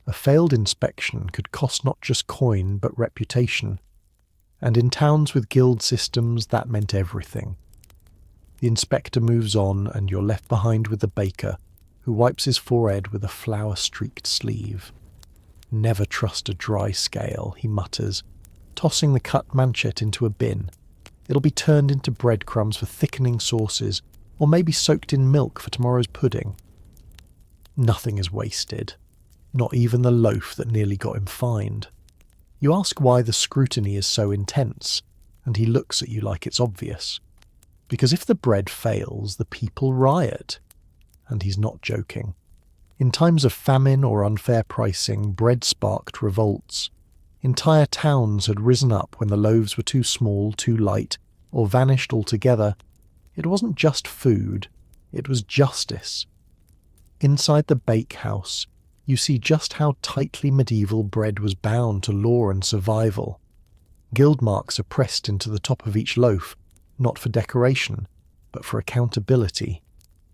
A failed inspection could cost not just coin but reputation, and in towns with guild systems that meant everything. The inspector moves on and you're left behind with the baker, who wipes his forehead with a flour-streaked sleeve. "Never trust a dry scale," he mutters, tossing the cut manchet into a bin. It'll be turned into breadcrumbs for thickening sauces, or maybe soaked in milk for tomorrow's pudding. Nothing is wasted, not even the loaf that nearly got him fined. You ask why the scrutiny is so intense, and he looks at you like it's obvious. Because if the bread fails, the people riot. And he's not joking. In times of famine or unfair pricing, bread sparked revolts. Entire towns had risen up when the loaves were too small, too light, or vanished altogether. It wasn't just food, it was justice. Inside the bakehouse, you see just how tightly medieval bread was bound to law and survival. Guild marks are pressed into the top of each loaf, not for decoration, but for accountability.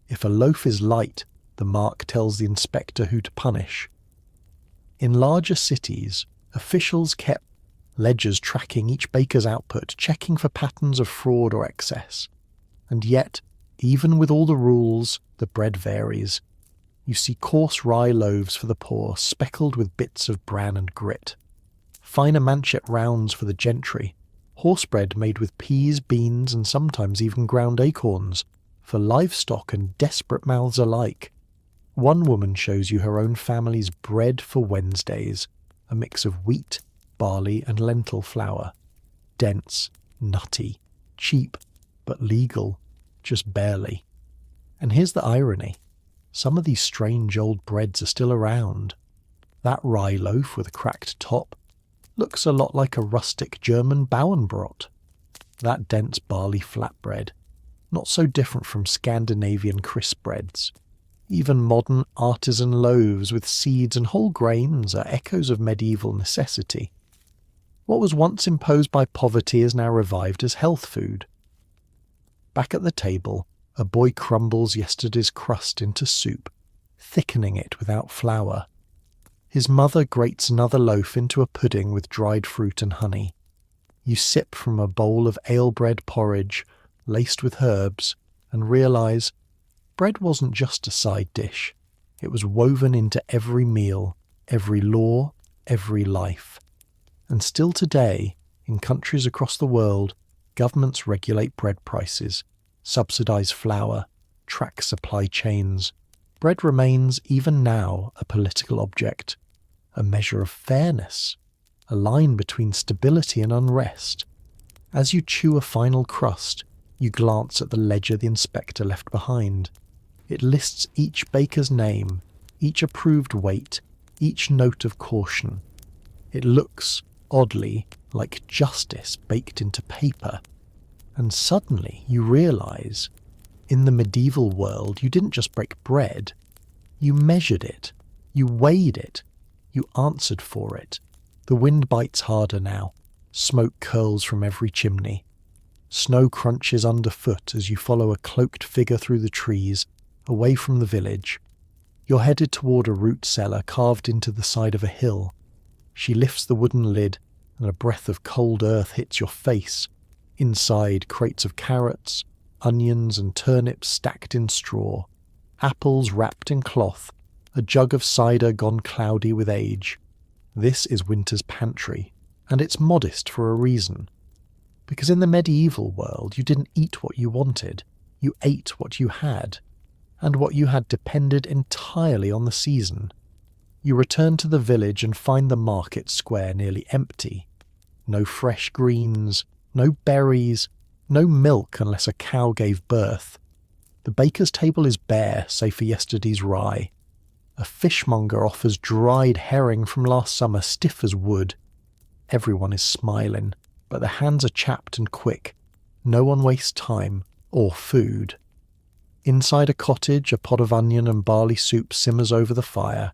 If a loaf is light, the mark tells the inspector who to punish. In larger cities, officials kept ledgers tracking each baker's output, checking for patterns of fraud or excess. And yet, even with all the rules, the bread varies. You see coarse rye loaves for the poor, speckled with bits of bran and grit. Finer manchet rounds for the gentry. Horse bread made with peas, beans, and sometimes even ground acorns, for livestock and desperate mouths alike. One woman shows you her own family's bread for Wednesdays, a mix of wheat, barley, and lentil flour. Dense, nutty, cheap, but legal, just barely. And here's the irony. Some of these strange old breads are still around. That rye loaf with a cracked top looks a lot like a rustic German Bauernbrot. That dense barley flatbread, not so different from Scandinavian crisp breads. Even modern artisan loaves with seeds and whole grains are echoes of medieval necessity. What was once imposed by poverty is now revived as health food. Back at the table, a boy crumbles yesterday's crust into soup, thickening it without flour. His mother grates another loaf into a pudding with dried fruit and honey. You sip from a bowl of ale-bread porridge, laced with herbs, and realise bread wasn't just a side dish. It was woven into every meal, every law, every life. And still today, in countries across the world, governments regulate bread prices, subsidise flour, track supply chains. Bread remains, even now, a political object, a measure of fairness, a line between stability and unrest. As you chew a final crust, you glance at the ledger the inspector left behind. It lists each baker's name, each approved weight, each note of caution. It looks, oddly, like justice baked into paper. And suddenly you realise, in the medieval world, you didn't just break bread. You measured it. You weighed it. You answered for it. The wind bites harder now. Smoke curls from every chimney. Snow crunches underfoot as you follow a cloaked figure through the trees, away from the village. You're headed toward a root cellar carved into the side of a hill. She lifts the wooden lid, and a breath of cold earth hits your face. Inside, crates of carrots, onions and turnips stacked in straw, apples wrapped in cloth, a jug of cider gone cloudy with age. This is winter's pantry, and it's modest for a reason. Because in the medieval world you didn't eat what you wanted, you ate what you had, and what you had depended entirely on the season. You return to the village and find the market square nearly empty. No fresh greens, no berries, no milk unless a cow gave birth. The baker's table is bare, save for yesterday's rye. A fishmonger offers dried herring from last summer, stiff as wood. Everyone is smiling, but the hands are chapped and quick. No one wastes time or food. Inside a cottage, a pot of onion and barley soup simmers over the fire.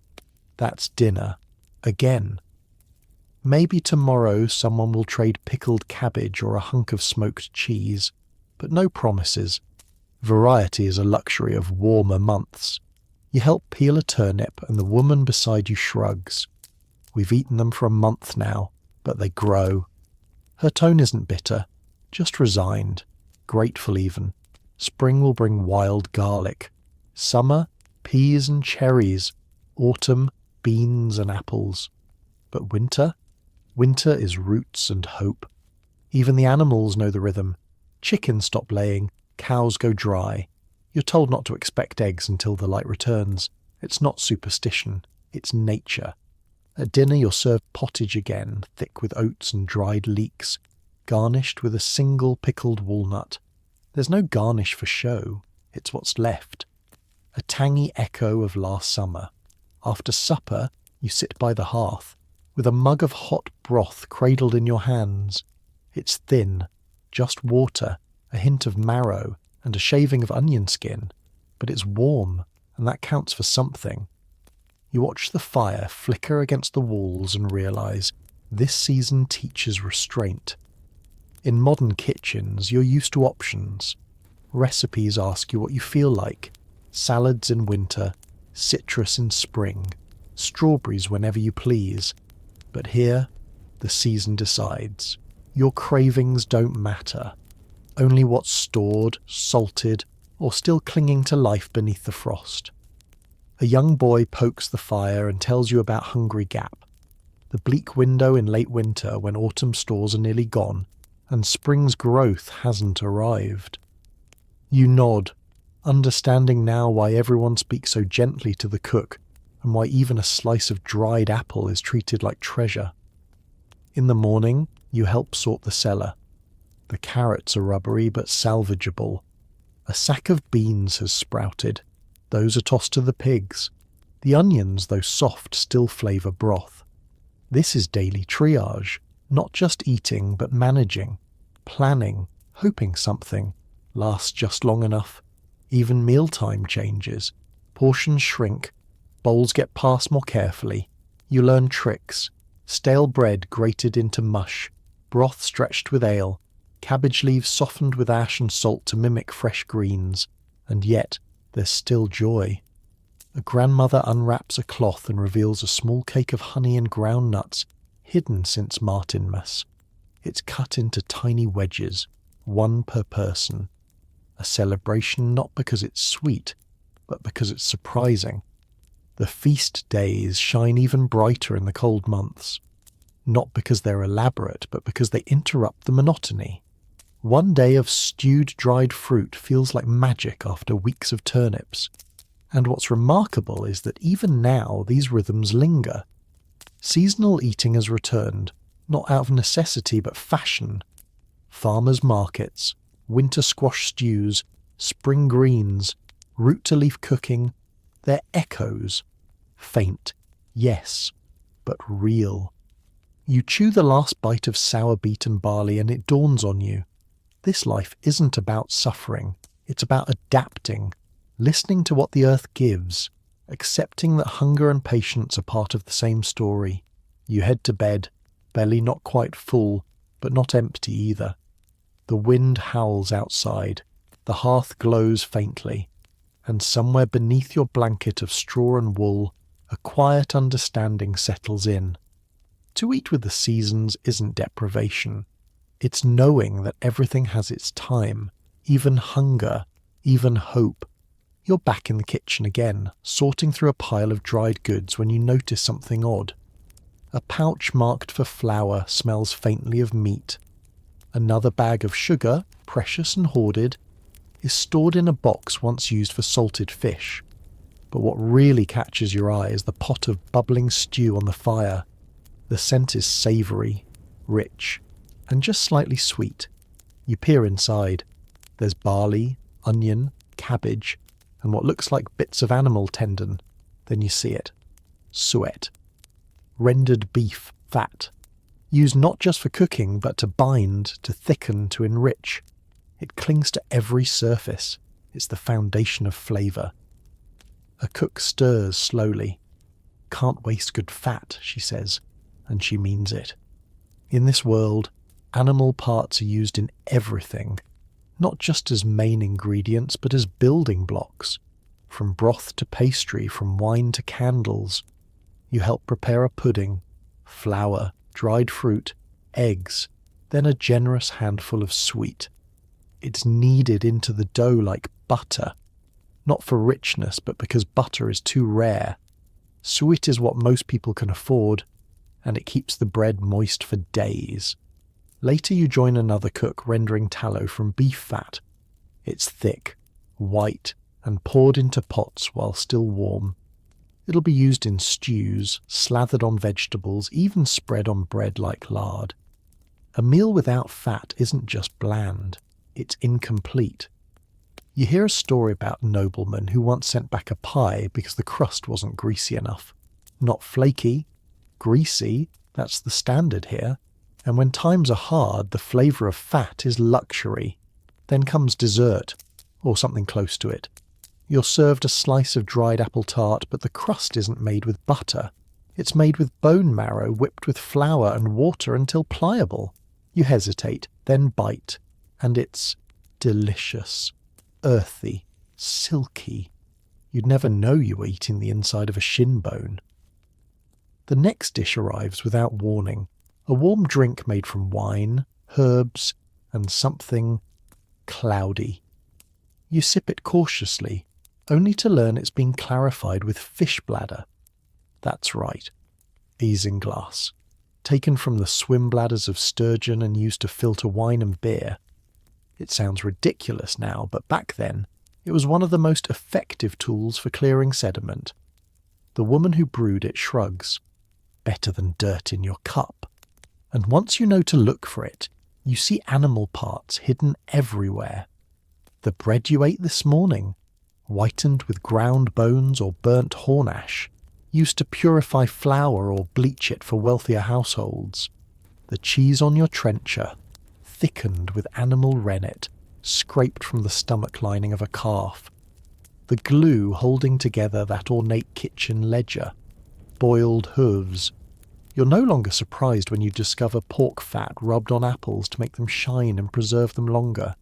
That's dinner. Again. Maybe tomorrow someone will trade pickled cabbage or a hunk of smoked cheese, but no promises. Variety is a luxury of warmer months. You help peel a turnip and the woman beside you shrugs. We've eaten them for a month now, but they grow. Her tone isn't bitter, just resigned, grateful even. Spring will bring wild garlic. Summer, peas and cherries. Autumn, beans and apples. But winter? Winter is roots and hope. Even the animals know the rhythm. Chickens stop laying, cows go dry. You're told not to expect eggs until the light returns. It's not superstition, it's nature. At dinner you're served pottage again, thick with oats and dried leeks, garnished with a single pickled walnut. There's no garnish for show, it's what's left. A tangy echo of last summer. After supper, you sit by the hearth, with a mug of hot broth cradled in your hands. It's thin, just water, a hint of marrow, and a shaving of onion skin, but it's warm, and that counts for something. You watch the fire flicker against the walls and realise this season teaches restraint. In modern kitchens, you're used to options. Recipes ask you what you feel like. Salads in winter, citrus in spring, strawberries whenever you please. But here, the season decides. Your cravings don't matter. Only what's stored, salted, or still clinging to life beneath the frost. A young boy pokes the fire and tells you about Hungry Gap, the bleak window in late winter when autumn stores are nearly gone and spring's growth hasn't arrived. You nod, understanding now why everyone speaks so gently to the cook and why even a slice of dried apple is treated like treasure. In the morning, you help sort the cellar. The carrots are rubbery but salvageable. A sack of beans has sprouted. Those are tossed to the pigs. The onions, though soft, still flavour broth. This is daily triage, not just eating but managing, planning, hoping something lasts just long enough. Even mealtime changes. Portions shrink. Bowls get passed more carefully. You learn tricks. Stale bread grated into mush. Broth stretched with ale. Cabbage leaves softened with ash and salt to mimic fresh greens. And yet, there's still joy. A grandmother unwraps a cloth and reveals a small cake of honey and ground nuts, hidden since Martinmas. It's cut into tiny wedges, one per person. A celebration not because it's sweet, but because it's surprising. The feast days shine even brighter in the cold months. Not because they're elaborate, but because they interrupt the monotony. One day of stewed dried fruit feels like magic after weeks of turnips. And what's remarkable is that even now these rhythms linger. Seasonal eating has returned, not out of necessity but fashion. Farmers' markets, winter squash stews, spring greens, root-to-leaf cooking, they're echoes. Faint, yes, but real. You chew the last bite of sour beet and barley and it dawns on you. This life isn't about suffering, it's about adapting, listening to what the earth gives, accepting that hunger and patience are part of the same story. You head to bed, belly not quite full, but not empty either. The wind howls outside, the hearth glows faintly, and somewhere beneath your blanket of straw and wool, a quiet understanding settles in. To eat with the seasons isn't deprivation. It's knowing that everything has its time, even hunger, even hope. You're back in the kitchen again, sorting through a pile of dried goods when you notice something odd. A pouch marked for flour smells faintly of meat. Another bag of sugar, precious and hoarded, is stored in a box once used for salted fish. But what really catches your eye is the pot of bubbling stew on the fire. The scent is savoury, rich, and just slightly sweet. You peer inside. There's barley, onion, cabbage, and what looks like bits of animal tendon. Then you see it. Suet. Rendered beef fat. Used not just for cooking, but to bind, to thicken, to enrich. It clings to every surface. It's the foundation of flavour. A cook stirs slowly. Can't waste good fat, she says, and she means it. In this world, animal parts are used in everything, not just as main ingredients, but as building blocks. From broth to pastry, from wine to candles. You help prepare a pudding, flour, dried fruit, eggs, then a generous handful of sweet. It's kneaded into the dough like butter, not for richness, but because butter is too rare. Sweet is what most people can afford, and it keeps the bread moist for days. Later you join another cook rendering tallow from beef fat. It's thick, white, and poured into pots while still warm. It'll be used in stews, slathered on vegetables, even spread on bread like lard. A meal without fat isn't just bland, it's incomplete. You hear a story about a nobleman who once sent back a pie because the crust wasn't greasy enough. Not flaky, greasy, that's the standard here. And when times are hard, the flavour of fat is luxury. Then comes dessert, or something close to it. You're served a slice of dried apple tart, but the crust isn't made with butter. It's made with bone marrow whipped with flour and water until pliable. You hesitate, then bite, and it's delicious, earthy, silky. You'd never know you were eating the inside of a shin bone. The next dish arrives without warning. A warm drink made from wine, herbs, and something cloudy. You sip it cautiously, only to learn it's been clarified with fish bladder. That's right, isinglass, taken from the swim bladders of sturgeon and used to filter wine and beer. It sounds ridiculous now, but back then, it was one of the most effective tools for clearing sediment. The woman who brewed it shrugs. Better than dirt in your cup. And once you know to look for it, you see animal parts hidden everywhere. The bread you ate this morning, whitened with ground bones or burnt horn ash, used to purify flour or bleach it for wealthier households. The cheese on your trencher, thickened with animal rennet, scraped from the stomach lining of a calf. The glue holding together that ornate kitchen ledger, boiled hooves. You're no longer surprised when you discover pork fat rubbed on apples to make them shine and preserve them longer,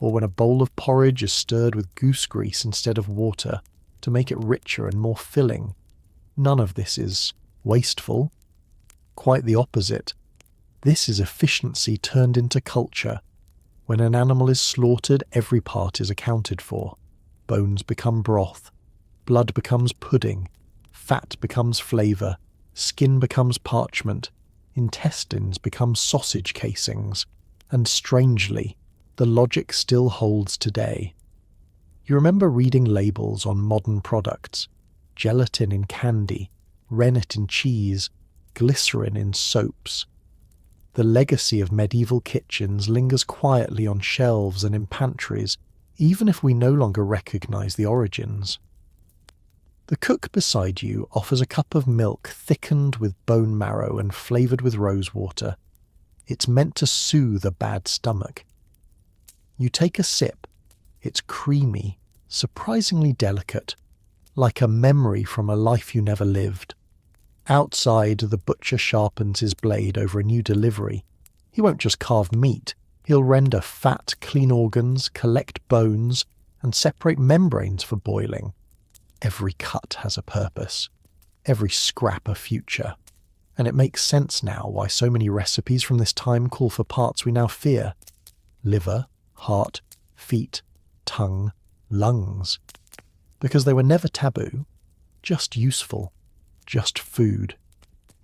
or when a bowl of porridge is stirred with goose grease instead of water to make it richer and more filling. None of this is wasteful. Quite the opposite. This is efficiency turned into culture. When an animal is slaughtered, every part is accounted for. Bones become broth. Blood becomes pudding. Fat becomes flavour. Skin becomes parchment, intestines become sausage casings, and strangely, the logic still holds today. You remember reading labels on modern products, gelatin in candy, rennet in cheese, glycerin in soaps. The legacy of medieval kitchens lingers quietly on shelves and in pantries, even if we no longer recognise the origins. The cook beside you offers a cup of milk thickened with bone marrow and flavoured with rosewater. It's meant to soothe a bad stomach. You take a sip. It's creamy, surprisingly delicate, like a memory from a life you never lived. Outside, the butcher sharpens his blade over a new delivery. He won't just carve meat. He'll render fat, clean organs, collect bones, and separate membranes for boiling. Every cut has a purpose, every scrap a future, and it makes sense now why so many recipes from this time call for parts we now fear. Liver, heart, feet, tongue, lungs. because they were never taboo, just useful, just food.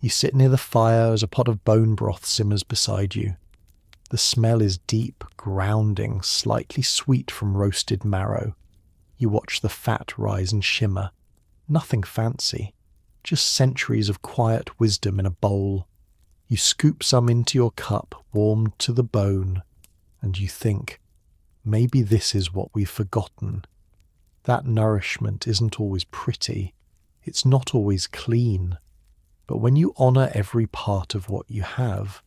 You sit near the fire as a pot of bone broth simmers beside you. The smell is deep, grounding, slightly sweet from roasted marrow. You watch the fat rise and shimmer. Nothing fancy, just centuries of quiet wisdom in a bowl. You scoop some into your cup, warmed to the bone, and you think, maybe this is what we've forgotten. That nourishment isn't always pretty, it's not always clean, but when you honour every part of what you have,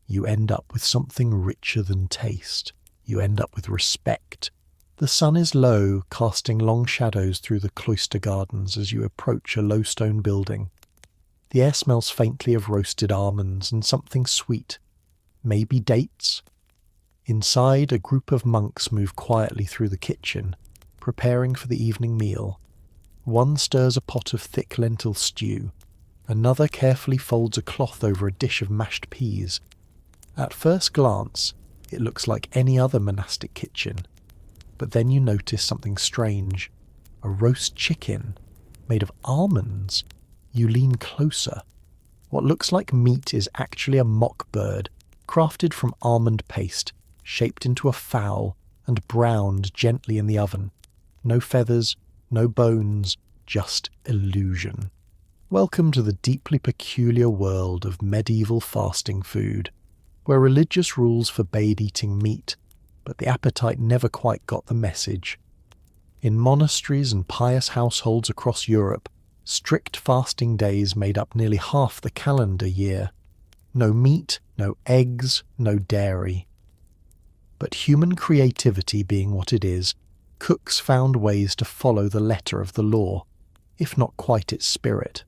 you end up with something richer than taste. You end up with respect. The sun is low, casting long shadows through the cloister gardens as you approach a low stone building. The air smells faintly of roasted almonds and something sweet, maybe dates. Inside, a group of monks move quietly through the kitchen, preparing for the evening meal. One stirs a pot of thick lentil stew. Another carefully folds a cloth over a dish of mashed peas. At first glance, it looks like any other monastic kitchen. But then you notice something strange. A roast chicken, made of almonds. You lean closer. What looks like meat is actually a mock bird, crafted from almond paste, shaped into a fowl, and browned gently in the oven. No feathers, no bones, just illusion. Welcome to the deeply peculiar world of medieval fasting food, where religious rules forbade eating meat, but the appetite never quite got the message. In monasteries and pious households across Europe, strict fasting days made up nearly half the calendar year. No meat, no eggs, no dairy. But human creativity being what it is, cooks found ways to follow the letter of the law, if not quite its spirit.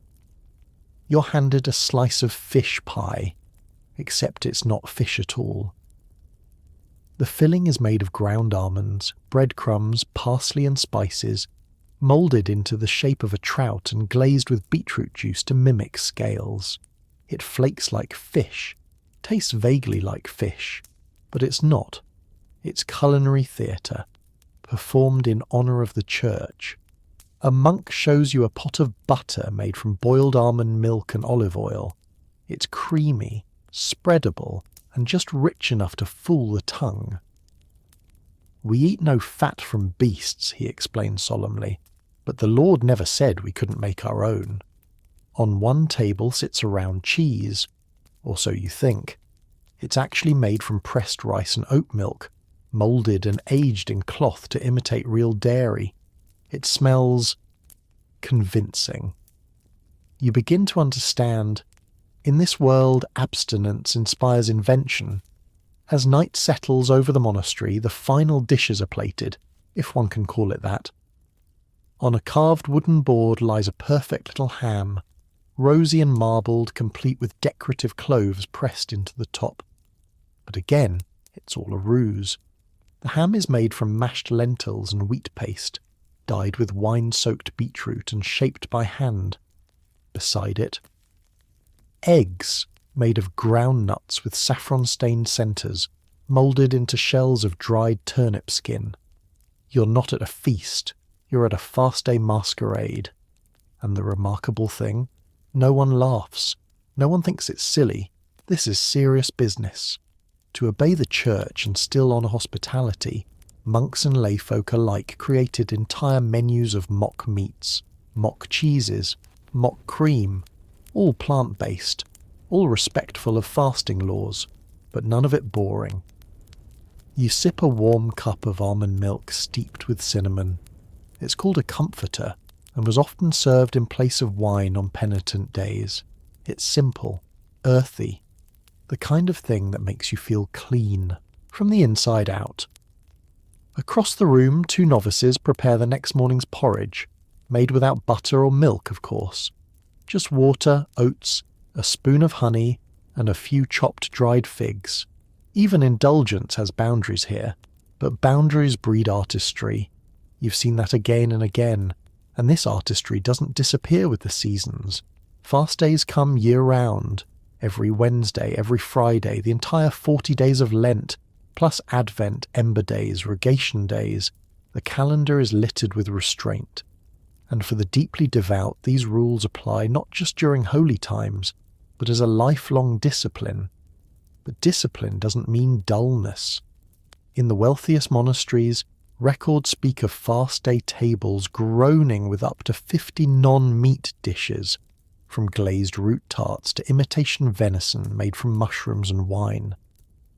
You're handed a slice of fish pie, except it's not fish at all. The filling is made of ground almonds, breadcrumbs, parsley and spices, moulded into the shape of a trout and glazed with beetroot juice to mimic scales. It flakes like fish, tastes vaguely like fish, but it's not. It's culinary theatre, performed in honour of the church. A monk shows you a pot of butter made from boiled almond milk and olive oil. It's creamy, spreadable, and just rich enough to fool the tongue. We eat no fat from beasts, he explained solemnly, but the Lord never said we couldn't make our own. On one table sits a round cheese, or so you think. It's actually made from pressed rice and oat milk, moulded and aged in cloth to imitate real dairy. It smells convincing. You begin to understand, in this world abstinence inspires invention. As night settles over the monastery, the final dishes are plated, if one can call it that. On a carved wooden board lies a perfect little ham, rosy and marbled, complete with decorative cloves pressed into the top. But again, it's all a ruse. The ham is made from mashed lentils and wheat paste, dyed with wine-soaked beetroot and shaped by hand. Beside it, eggs made of ground nuts with saffron-stained centres, moulded into shells of dried turnip skin. You're not at a feast, you're at a fast-day masquerade. And the remarkable thing, no one laughs, no one thinks it's silly. This is serious business. To obey the church and still honour hospitality, monks and layfolk alike created entire menus of mock meats, mock cheeses, mock cream, all plant-based, all respectful of fasting laws, but none of it boring. You sip a warm cup of almond milk steeped with cinnamon. It's called a comforter, and was often served in place of wine on penitent days. It's simple, earthy, the kind of thing that makes you feel clean, from the inside out. Across the room, two novices prepare the next morning's porridge, made without butter or milk, of course. Just water, oats, a spoon of honey, and a few chopped dried figs. Even indulgence has boundaries here, but boundaries breed artistry. You've seen that again and again, and this artistry doesn't disappear with the seasons. Fast days come year-round, every Wednesday, every Friday, the entire 40 days of Lent, plus Advent, Ember Days, Rogation Days, The calendar is littered with restraint, and for the deeply devout these rules apply not just during holy times, but as a lifelong discipline. But discipline doesn't mean dullness. In the wealthiest monasteries, records speak of fast-day tables groaning with up to 50 non-meat dishes, from glazed root tarts to imitation venison made from mushrooms and wine.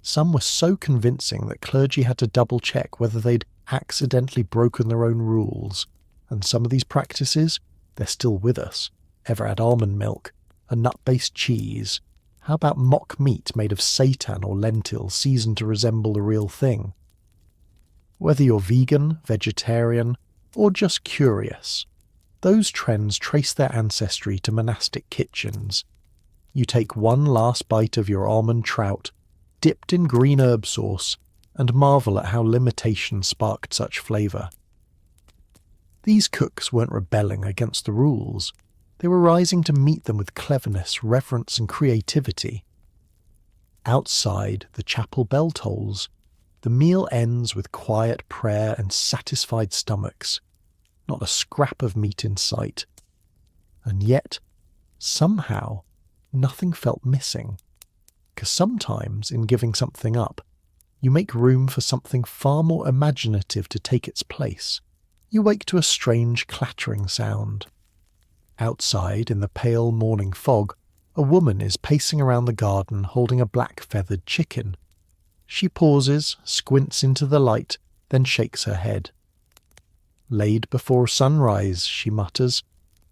Some were so convincing that clergy had to double-check whether they'd accidentally broken their own rules, and some of these practices, they're still with us. Ever had almond milk, a nut-based cheese? How about mock meat made of seitan or lentils seasoned to resemble the real thing? Whether you're vegan, vegetarian, or just curious, those trends trace their ancestry to monastic kitchens. You take one last bite of your almond trout, dipped in green herb sauce, and marvel at how limitation sparked such flavour. These cooks weren't rebelling against the rules. They were rising to meet them with cleverness, reverence, and creativity. Outside, the chapel bell tolls. The meal ends with quiet prayer and satisfied stomachs. Not a scrap of meat in sight. And yet, somehow, nothing felt missing. 'Cause sometimes, in giving something up, you make room for something far more imaginative to take its place. You wake to a strange clattering sound. Outside, in the pale morning fog, a woman is pacing around the garden holding a black-feathered chicken. She pauses, squints into the light, then shakes her head. "Laid before sunrise," she mutters.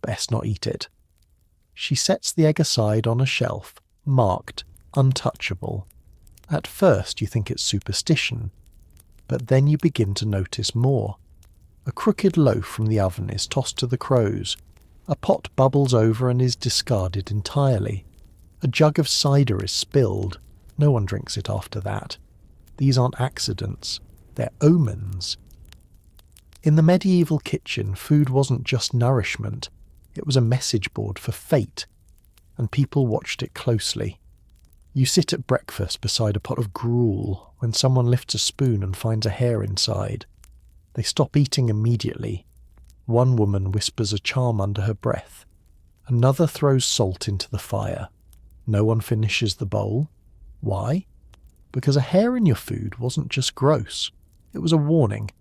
"Best not eat it." She sets the egg aside on a shelf, marked untouchable. At first you think it's superstition, but then you begin to notice more. A crooked loaf from the oven is tossed to the crows. A pot bubbles over and is discarded entirely. A jug of cider is spilled. No one drinks it after that. These aren't accidents. They're omens. In the medieval kitchen, food wasn't just nourishment. It was a message board for fate, and people watched it closely. You sit at breakfast beside a pot of gruel when someone lifts a spoon and finds a hair inside. They stop eating immediately. One woman whispers a charm under her breath. Another throws salt into the fire. No one finishes the bowl. Why? Because a hair in your food wasn't just gross. It was a warning,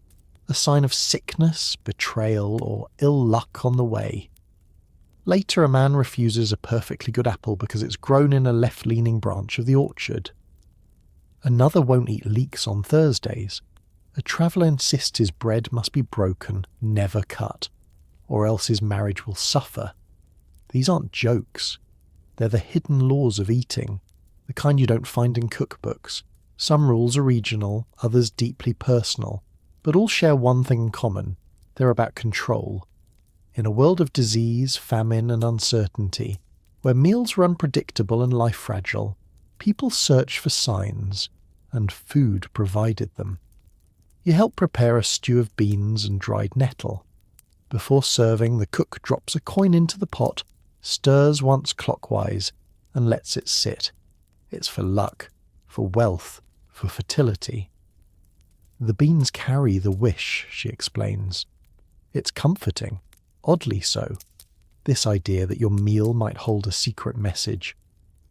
a sign of sickness, betrayal, or ill luck on the way. Later, a man refuses a perfectly good apple because it's grown in a left-leaning branch of the orchard. Another won't eat leeks on Thursdays. A traveller insists his bread must be broken, never cut, or else his marriage will suffer. These aren't jokes. They're the hidden laws of eating, the kind you don't find in cookbooks. Some rules are regional, others deeply personal, but all share one thing in common. They're about control. In a world of disease, famine, and uncertainty, where meals are unpredictable and life fragile, people search for signs, and food provided them. You help prepare a stew of beans and dried nettle. Before serving, the cook drops a coin into the pot, stirs once clockwise, and lets it sit. It's for luck, for wealth, for fertility. The beans carry the wish, she explains. It's comforting, oddly so. This idea that your meal might hold a secret message,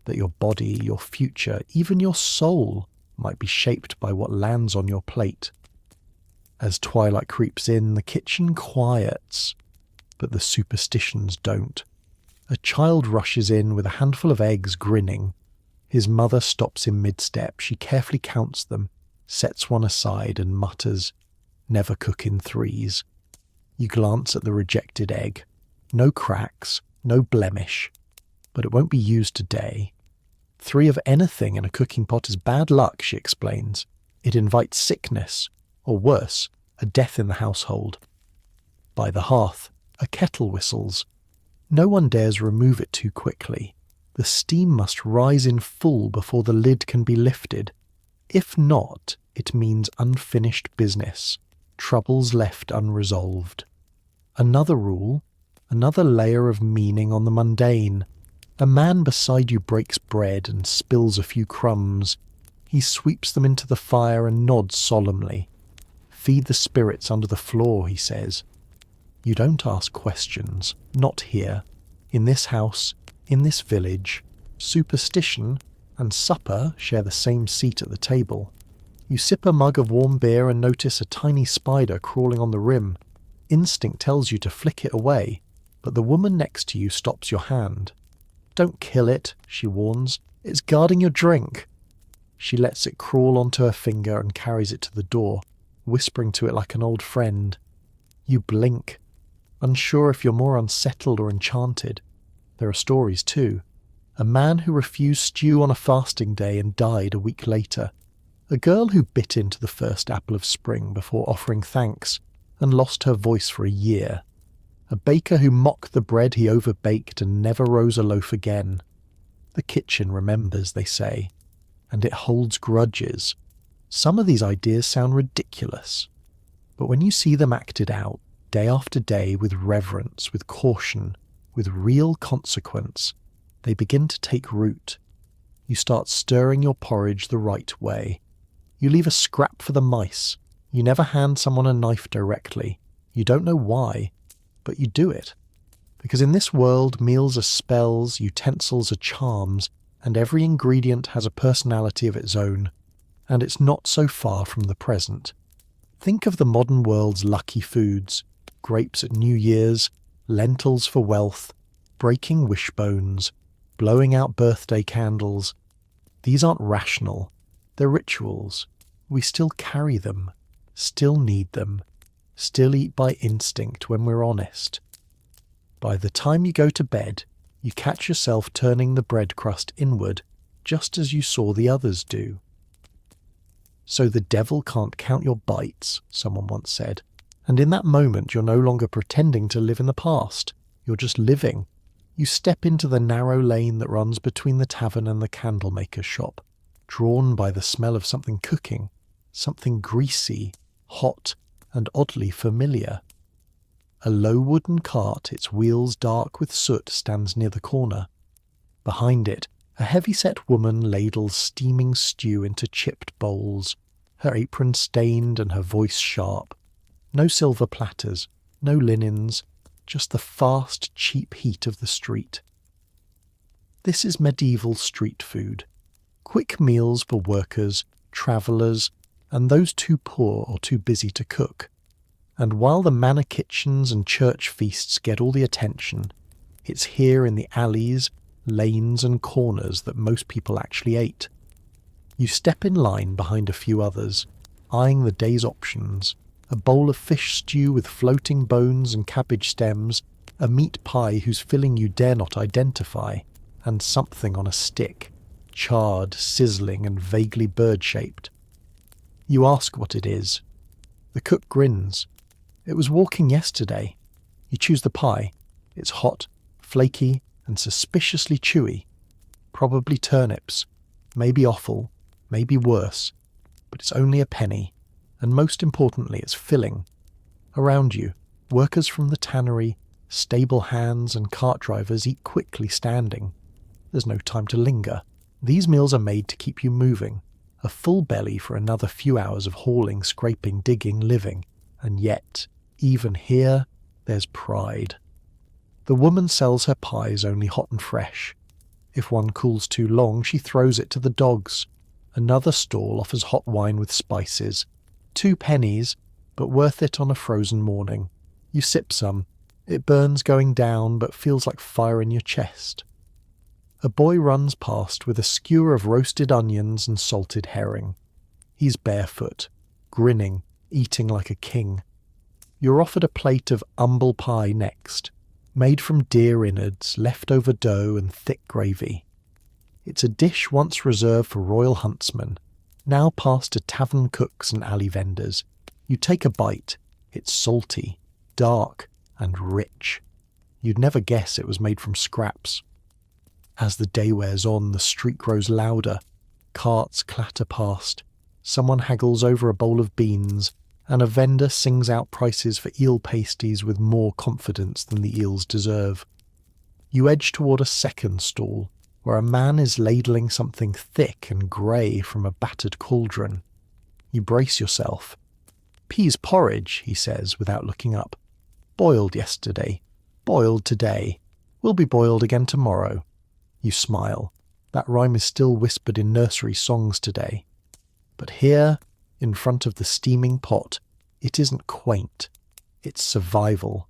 that your body, your future, even your soul might be shaped by what lands on your plate. As twilight creeps in, the kitchen quiets, but the superstitions don't. A child rushes in with a handful of eggs, grinning. His mother stops in mid-step. She carefully counts them, sets one aside and mutters, "Never cook in threes." You glance at the rejected egg. No cracks, no blemish. But it won't be used today. 3 of anything in a cooking pot is bad luck, she explains. It invites sickness, or worse, a death in the household. By the hearth, a kettle whistles. No one dares remove it too quickly. The steam must rise in full before the lid can be lifted. If not, it means unfinished business, troubles left unresolved. Another rule, another layer of meaning on the mundane. A man beside you breaks bread and spills a few crumbs. He sweeps them into the fire and nods solemnly. Feed the spirits under the floor, he says. You don't ask questions, not here. In this house, in this village, superstition and supper share the same seat at the table. You sip a mug of warm beer and notice a tiny spider crawling on the rim. Instinct tells you to flick it away, but the woman next to you stops your hand. Don't kill it, she warns. It's guarding your drink. She lets it crawl onto her finger and carries it to the door, whispering to it like an old friend. You blink, unsure if you're more unsettled or enchanted. There are stories too. A man who refused stew on a fasting day and died a week later. A girl who bit into the first apple of spring before offering thanks and lost her voice for a year. A baker who mocked the bread he overbaked and never rose a loaf again. The kitchen remembers, they say, and it holds grudges. Some of these ideas sound ridiculous, but when you see them acted out, day after day, with reverence, with caution, with real consequence, they begin to take root. You start stirring your porridge the right way. You leave a scrap for the mice. You never hand someone a knife directly. You don't know why, but you do it. Because in this world, meals are spells, utensils are charms, and every ingredient has a personality of its own. And it's not so far from the present. Think of the modern world's lucky foods. Grapes at New Year's, lentils for wealth, breaking wishbones, blowing out birthday candles. These aren't rational. They're rituals. We still carry them, still need them, still eat by instinct when we're honest. By the time you go to bed, you catch yourself turning the bread crust inward, just as you saw the others do. So the devil can't count your bites, someone once said. And in that moment, you're no longer pretending to live in the past. You're just living. You step into the narrow lane that runs between the tavern and the candlemaker's shop, drawn by the smell of something cooking, something greasy, hot, and oddly familiar. A low wooden cart, its wheels dark with soot, stands near the corner. Behind it, a heavy-set woman ladles steaming stew into chipped bowls, her apron stained and her voice sharp. No silver platters, no linens, just the fast, cheap heat of the street. This is medieval street food. Quick meals for workers, travellers, and those too poor or too busy to cook. And while the manor kitchens and church feasts get all the attention, it's here in the alleys, lanes and corners that most people actually ate. You step in line behind a few others, eyeing the day's options. A bowl of fish stew with floating bones and cabbage stems, a meat pie whose filling you dare not identify, and something on a stick, charred, sizzling and vaguely bird-shaped. You ask what it is. The cook grins. It was walking yesterday. You choose the pie. It's hot, flaky, and suspiciously chewy. Probably turnips. Maybe offal. Maybe worse. But it's only a penny. And most importantly, it's filling. Around you, workers from the tannery, stable hands and cart drivers eat quickly standing. There's no time to linger. These meals are made to keep you moving. A full belly for another few hours of hauling, scraping, digging, living. And yet, even here, there's pride. The woman sells her pies only hot and fresh. If one cools too long, she throws it to the dogs. Another stall offers hot wine with spices. 2 pennies, but worth it on a frozen morning. You sip some. It burns going down, but feels like fire in your chest. A boy runs past with a skewer of roasted onions and salted herring. He's barefoot, grinning, eating like a king. You're offered a plate of humble pie next, made from deer innards, leftover dough and thick gravy. It's a dish once reserved for royal huntsmen, now passed to tavern cooks and alley vendors. You take a bite. It's salty, dark, and rich. You'd never guess it was made from scraps. As the day wears on, the street grows louder. Carts clatter past. Someone haggles over a bowl of beans, and a vendor sings out prices for eel pasties with more confidence than the eels deserve. You edge toward a second stall, where a man is ladling something thick and grey from a battered cauldron. You brace yourself. Peas porridge, he says without looking up. Boiled yesterday. Boiled today. Will be boiled again tomorrow. You smile. That rhyme is still whispered in nursery songs today. But here, in front of the steaming pot, it isn't quaint. It's survival.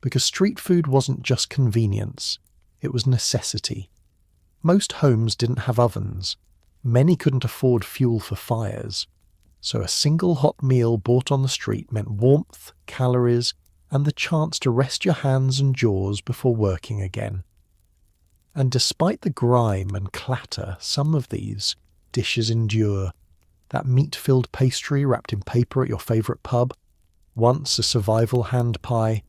Because street food wasn't just convenience. It was necessity. Most homes didn't have ovens. Many couldn't afford fuel for fires. So a single hot meal bought on the street meant warmth, calories, and the chance to rest your hands and jaws before working again. And despite the grime and clatter, some of these dishes endure. That meat-filled pastry wrapped in paper at your favourite pub, once a survival hand pie,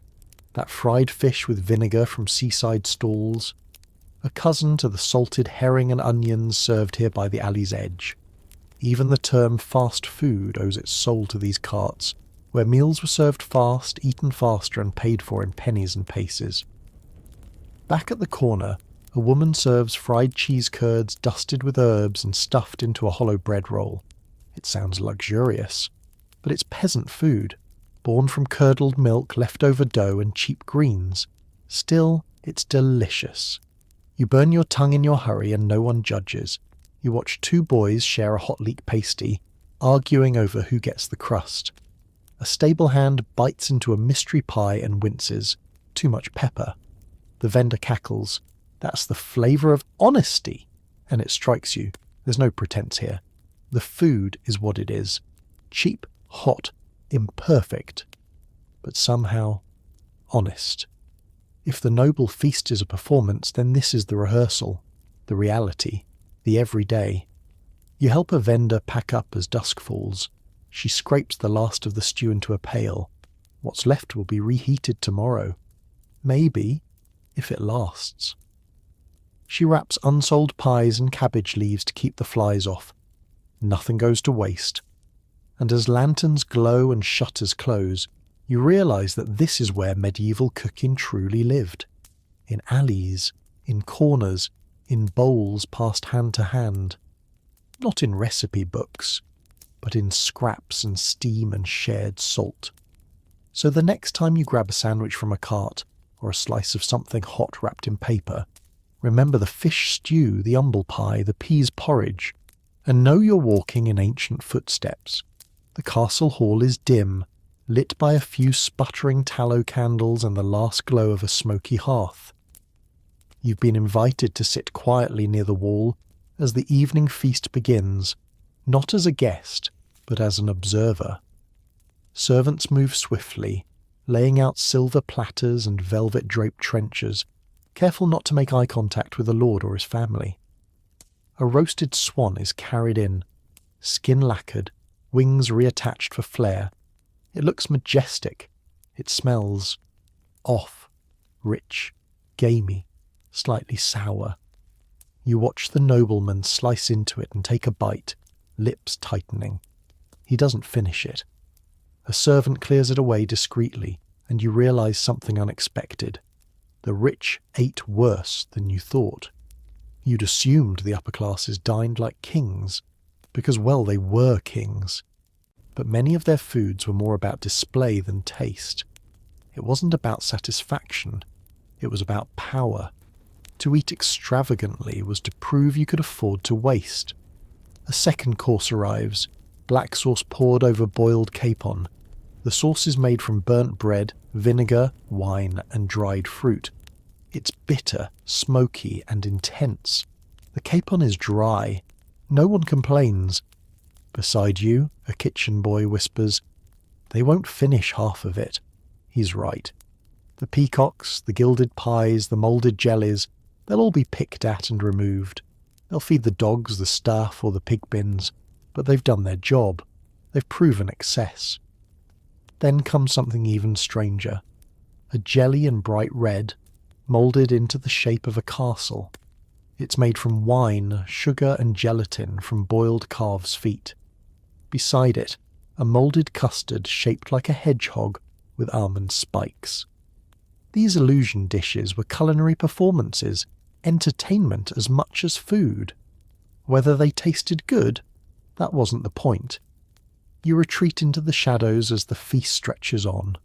that fried fish with vinegar from seaside stalls, a cousin to the salted herring and onions served here by the alley's edge. Even the term fast food owes its soul to these carts, where meals were served fast, eaten faster, and paid for in pennies and paces. Back at the corner, a woman serves fried cheese curds dusted with herbs and stuffed into a hollow bread roll. It sounds luxurious, but it's peasant food, born from curdled milk, leftover dough, and cheap greens. Still, it's delicious. You burn your tongue in your hurry and no one judges. You watch two boys share a hot leek pasty, arguing over who gets the crust. A stable hand bites into a mystery pie and winces. Too much pepper. The vendor cackles. That's the flavour of honesty. And it strikes you. There's no pretense here. The food is what it is. Cheap, hot, imperfect. But somehow, honest. If the noble feast is a performance, then this is the rehearsal, the reality, the everyday. You help a vendor pack up as dusk falls. She scrapes the last of the stew into a pail. What's left will be reheated tomorrow. Maybe, if it lasts. She wraps unsold pies and cabbage leaves to keep the flies off. Nothing goes to waste. And as lanterns glow and shutters close, you realise that this is where medieval cooking truly lived. In alleys, in corners, in bowls passed hand to hand. Not in recipe books, but in scraps and steam and shared salt. So the next time you grab a sandwich from a cart, or a slice of something hot wrapped in paper, remember the fish stew, the umble pie, the peas porridge, and know you're walking in ancient footsteps. The castle hall is dim, lit by a few sputtering tallow candles and the last glow of a smoky hearth. You've been invited to sit quietly near the wall as the evening feast begins, not as a guest, but as an observer. Servants move swiftly, laying out silver platters and velvet-draped trenchers, careful not to make eye contact with the lord or his family. A roasted swan is carried in, skin lacquered, wings reattached for flair. It looks majestic. It smells off, rich, gamey, slightly sour. You watch the nobleman slice into it and take a bite, lips tightening. He doesn't finish it. A servant clears it away discreetly, and you realise something unexpected. The rich ate worse than you thought. You'd assumed the upper classes dined like kings, because, well, they were kings. But many of their foods were more about display than taste. It wasn't about satisfaction. It was about power. To eat extravagantly was to prove you could afford to waste. A second course arrives, black sauce poured over boiled capon. The sauce is made from burnt bread, vinegar, wine, and dried fruit. It's bitter, smoky, and intense. The capon is dry. No one complains. Beside you, a kitchen boy whispers, "They won't finish half of it." He's right. The peacocks, the gilded pies, the moulded jellies, they'll all be picked at and removed. They'll feed the dogs, the staff, or the pig bins, but they've done their job. They've proven excess. Then comes something even stranger. A jelly in bright red, moulded into the shape of a castle. It's made from wine, sugar, and gelatin from boiled calves' feet. Beside it, a moulded custard shaped like a hedgehog with almond spikes. These illusion dishes were culinary performances, entertainment as much as food. Whether they tasted good, that wasn't the point. You retreat into the shadows as the feast stretches on.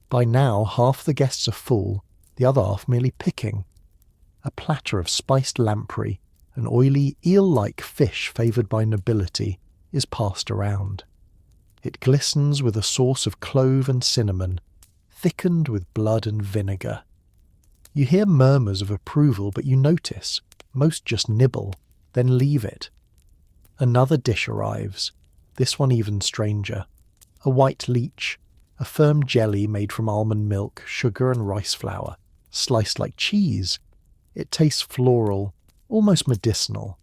By now, half the guests are full, the other half merely picking. A platter of spiced lamprey, an oily, eel-like fish favoured by nobility, is passed around. It glistens with a sauce of clove and cinnamon, thickened with blood and vinegar. You hear murmurs of approval, but you notice, most just nibble, then leave it. Another dish arrives, this one even stranger. A white leech, a firm jelly made from almond milk, sugar and rice flour, sliced like cheese. It tastes floral, almost medicinal.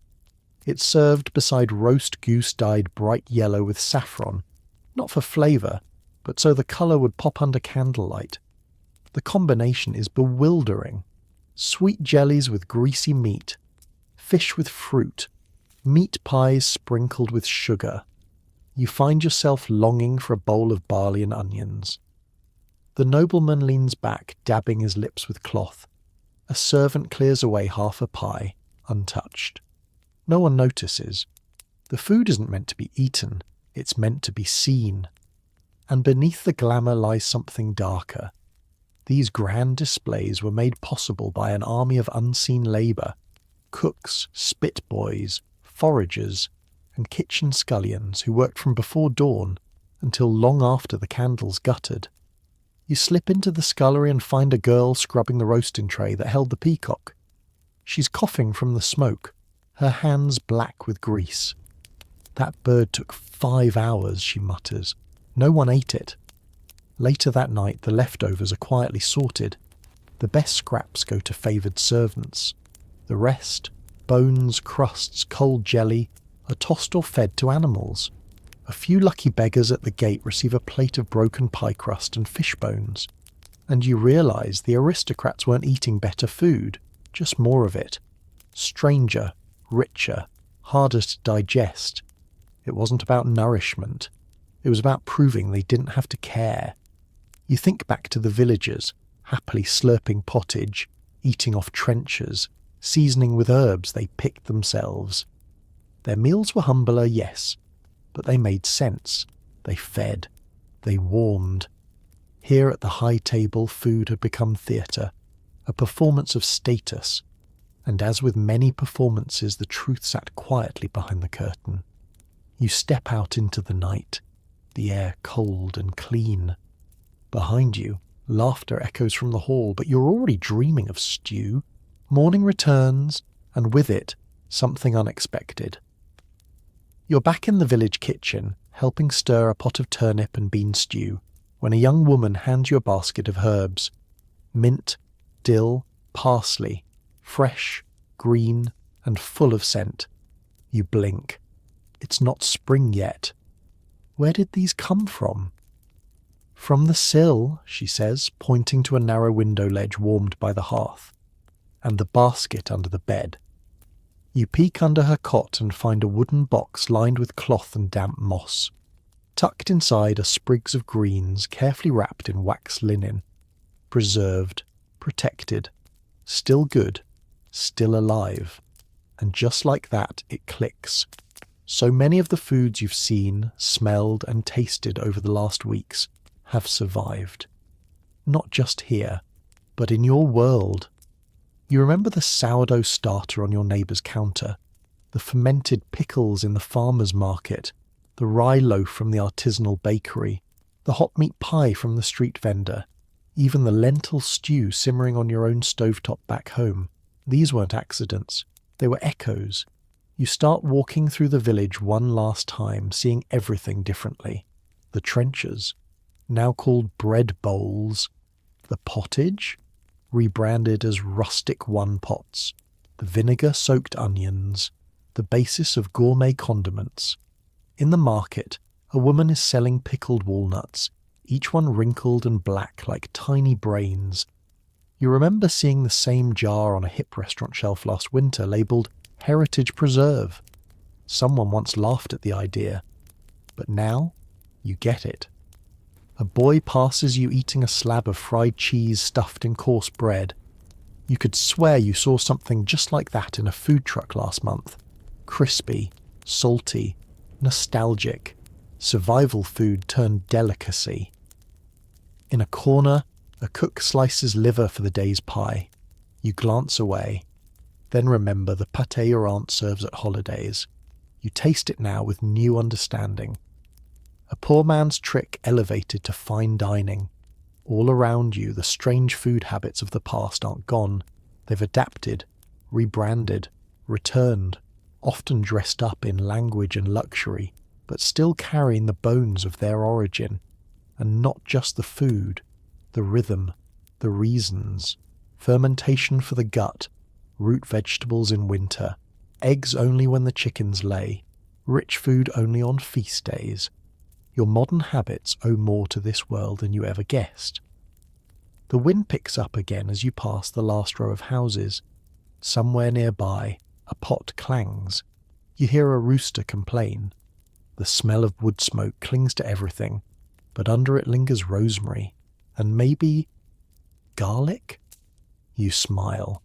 It's served beside roast goose dyed bright yellow with saffron, not for flavour, but so the colour would pop under candlelight. The combination is bewildering. Sweet jellies with greasy meat, fish with fruit, meat pies sprinkled with sugar. You find yourself longing for a bowl of barley and onions. The nobleman leans back, dabbing his lips with cloth. A servant clears away half a pie, untouched. No one notices. The food isn't meant to be eaten, it's meant to be seen. And beneath the glamour lies something darker. These grand displays were made possible by an army of unseen labour, cooks, spit boys, foragers, and kitchen scullions who worked from before dawn until long after the candles guttered. You slip into the scullery and find a girl scrubbing the roasting tray that held the peacock. She's coughing from the smoke, her hands black with grease. "That bird took 5 hours," she mutters. "No one ate it." Later that night, the leftovers are quietly sorted. The best scraps go to favoured servants. The rest, bones, crusts, cold jelly, are tossed or fed to animals. A few lucky beggars at the gate receive a plate of broken pie crust and fish bones. And you realise the aristocrats weren't eating better food, just more of it. Stranger, richer, harder to digest. It wasn't about nourishment. It was about proving they didn't have to care. You think back to the villagers, happily slurping pottage, eating off trenchers, seasoning with herbs they picked themselves. Their meals were humbler, yes, but they made sense. They fed. They warmed. Here at the high table, food had become theatre, a performance of status, and as with many performances, the truth sat quietly behind the curtain. You step out into the night, the air cold and clean. Behind you, laughter echoes from the hall, but you're already dreaming of stew. Morning returns, and with it, something unexpected. You're back in the village kitchen, helping stir a pot of turnip and bean stew, when a young woman hands you a basket of herbs. Mint, dill, parsley, fresh, green, and full of scent. You blink. It's not spring yet. Where did these come from? From the sill, she says, pointing to a narrow window ledge warmed by the hearth, and the basket under the bed. You peek under her cot and find a wooden box lined with cloth and damp moss. Tucked inside are sprigs of greens carefully wrapped in wax linen. Preserved, protected, still good, still alive. And just like that, it clicks. So many of the foods you've seen, smelled and tasted over the last weeks have survived. Not just here, but in your world. You remember the sourdough starter on your neighbour's counter, the fermented pickles in the farmer's market, the rye loaf from the artisanal bakery, the hot meat pie from the street vendor, even the lentil stew simmering on your own stovetop back home. These weren't accidents. They were echoes. You start walking through the village one last time, seeing everything differently. The trenchers, now called bread bowls, the pottage, rebranded as rustic one-pots, the vinegar-soaked onions, the basis of gourmet condiments. In the market, a woman is selling pickled walnuts, each one wrinkled and black like tiny brains. You remember seeing the same jar on a hip restaurant shelf last winter labelled Heritage Preserve. Someone once laughed at the idea, but now you get it. A boy passes you eating a slab of fried cheese stuffed in coarse bread. You could swear you saw something just like that in a food truck last month. Crispy, salty, nostalgic, survival food turned delicacy. In a corner, a cook slices liver for the day's pie. You glance away, then remember the pâté your aunt serves at holidays. You taste it now with new understanding. A poor man's trick elevated to fine dining. All around you, the strange food habits of the past aren't gone. They've adapted, rebranded, returned, often dressed up in language and luxury, but still carrying the bones of their origin. And not just the food, the rhythm, the reasons. Fermentation for the gut, root vegetables in winter, eggs only when the chickens lay, rich food only on feast days. Your modern habits owe more to this world than you ever guessed. The wind picks up again as you pass the last row of houses. Somewhere nearby, a pot clangs. You hear a rooster complain. The smell of wood smoke clings to everything, but under it lingers rosemary, and maybe garlic? You smile.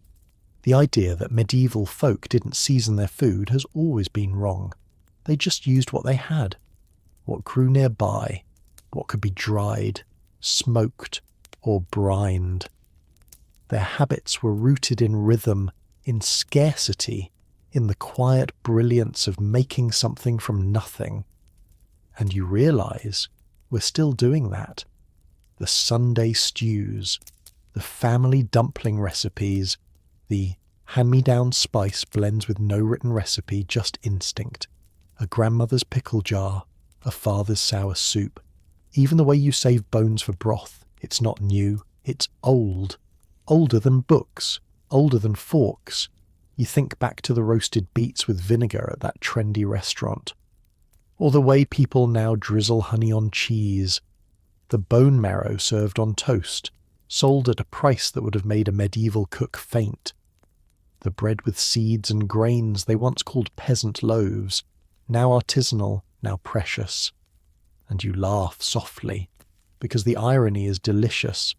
The idea that medieval folk didn't season their food has always been wrong. They just used what they had, what grew nearby, what could be dried, smoked, or brined. Their habits were rooted in rhythm, in scarcity, in the quiet brilliance of making something from nothing. And you realize we're still doing that. The Sunday stews, the family dumpling recipes, the hand-me-down spice blends with no written recipe, just instinct. A grandmother's pickle jar, a father's sour soup. Even the way you save bones for broth, it's not new, it's old. Older than books, older than forks. You think back to the roasted beets with vinegar at that trendy restaurant. Or the way people now drizzle honey on cheese. The bone marrow served on toast, sold at a price that would have made a medieval cook faint. The bread with seeds and grains they once called peasant loaves, now artisanal, now precious. And you laugh softly, because the irony is delicious.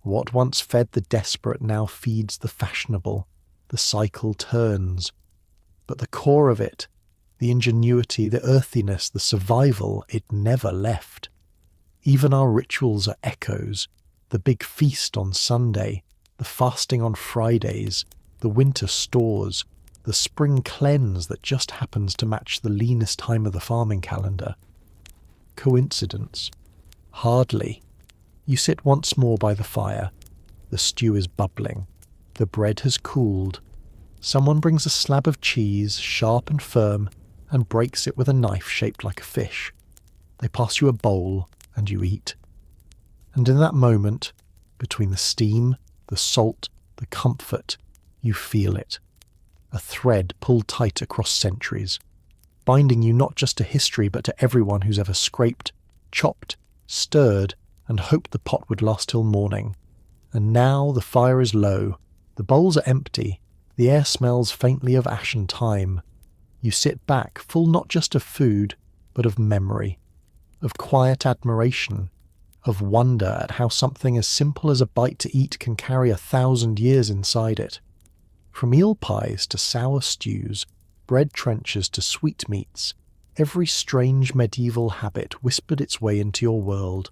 What once fed the desperate now feeds the fashionable. The cycle turns. But the core of it, the ingenuity, the earthiness, the survival, it never left. Even our rituals are echoes. The big feast on Sunday, the fasting on Fridays, the winter stores, the spring cleanse that just happens to match the leanest time of the farming calendar. Coincidence? Hardly. You sit once more by the fire. The stew is bubbling. The bread has cooled. Someone brings a slab of cheese, sharp and firm, and breaks it with a knife shaped like a fish. They pass you a bowl, and you eat. And in that moment, between the steam, the salt, the comfort, you feel it. A thread pulled tight across centuries, binding you not just to history but to everyone who's ever scraped, chopped, stirred, and hoped the pot would last till morning. And now the fire is low, the bowls are empty, the air smells faintly of ash and time. You sit back, full not just of food, but of memory, of quiet admiration, of wonder at how something as simple as a bite to eat can carry 1,000 years inside it. From eel pies to sour stews, bread trenchers to sweetmeats, every strange medieval habit whispered its way into your world,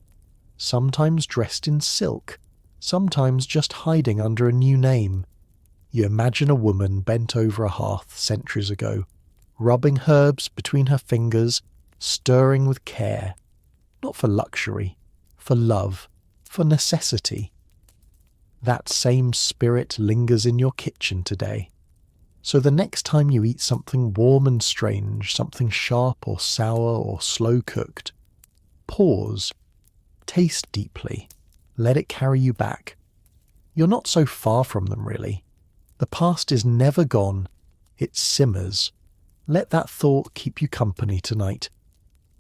sometimes dressed in silk, sometimes just hiding under a new name. You imagine a woman bent over a hearth centuries ago, rubbing herbs between her fingers, stirring with care, not for luxury, for love, for necessity. That same spirit lingers in your kitchen today. So the next time you eat something warm and strange, something sharp or sour or slow cooked, pause, taste deeply, let it carry you back. You're not so far from them, really. The past is never gone, it simmers. Let that thought keep you company tonight.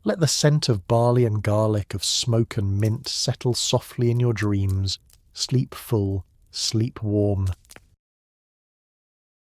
Let the scent of barley and garlic, of smoke and mint settle softly in your dreams. Sleep full, sleep warm,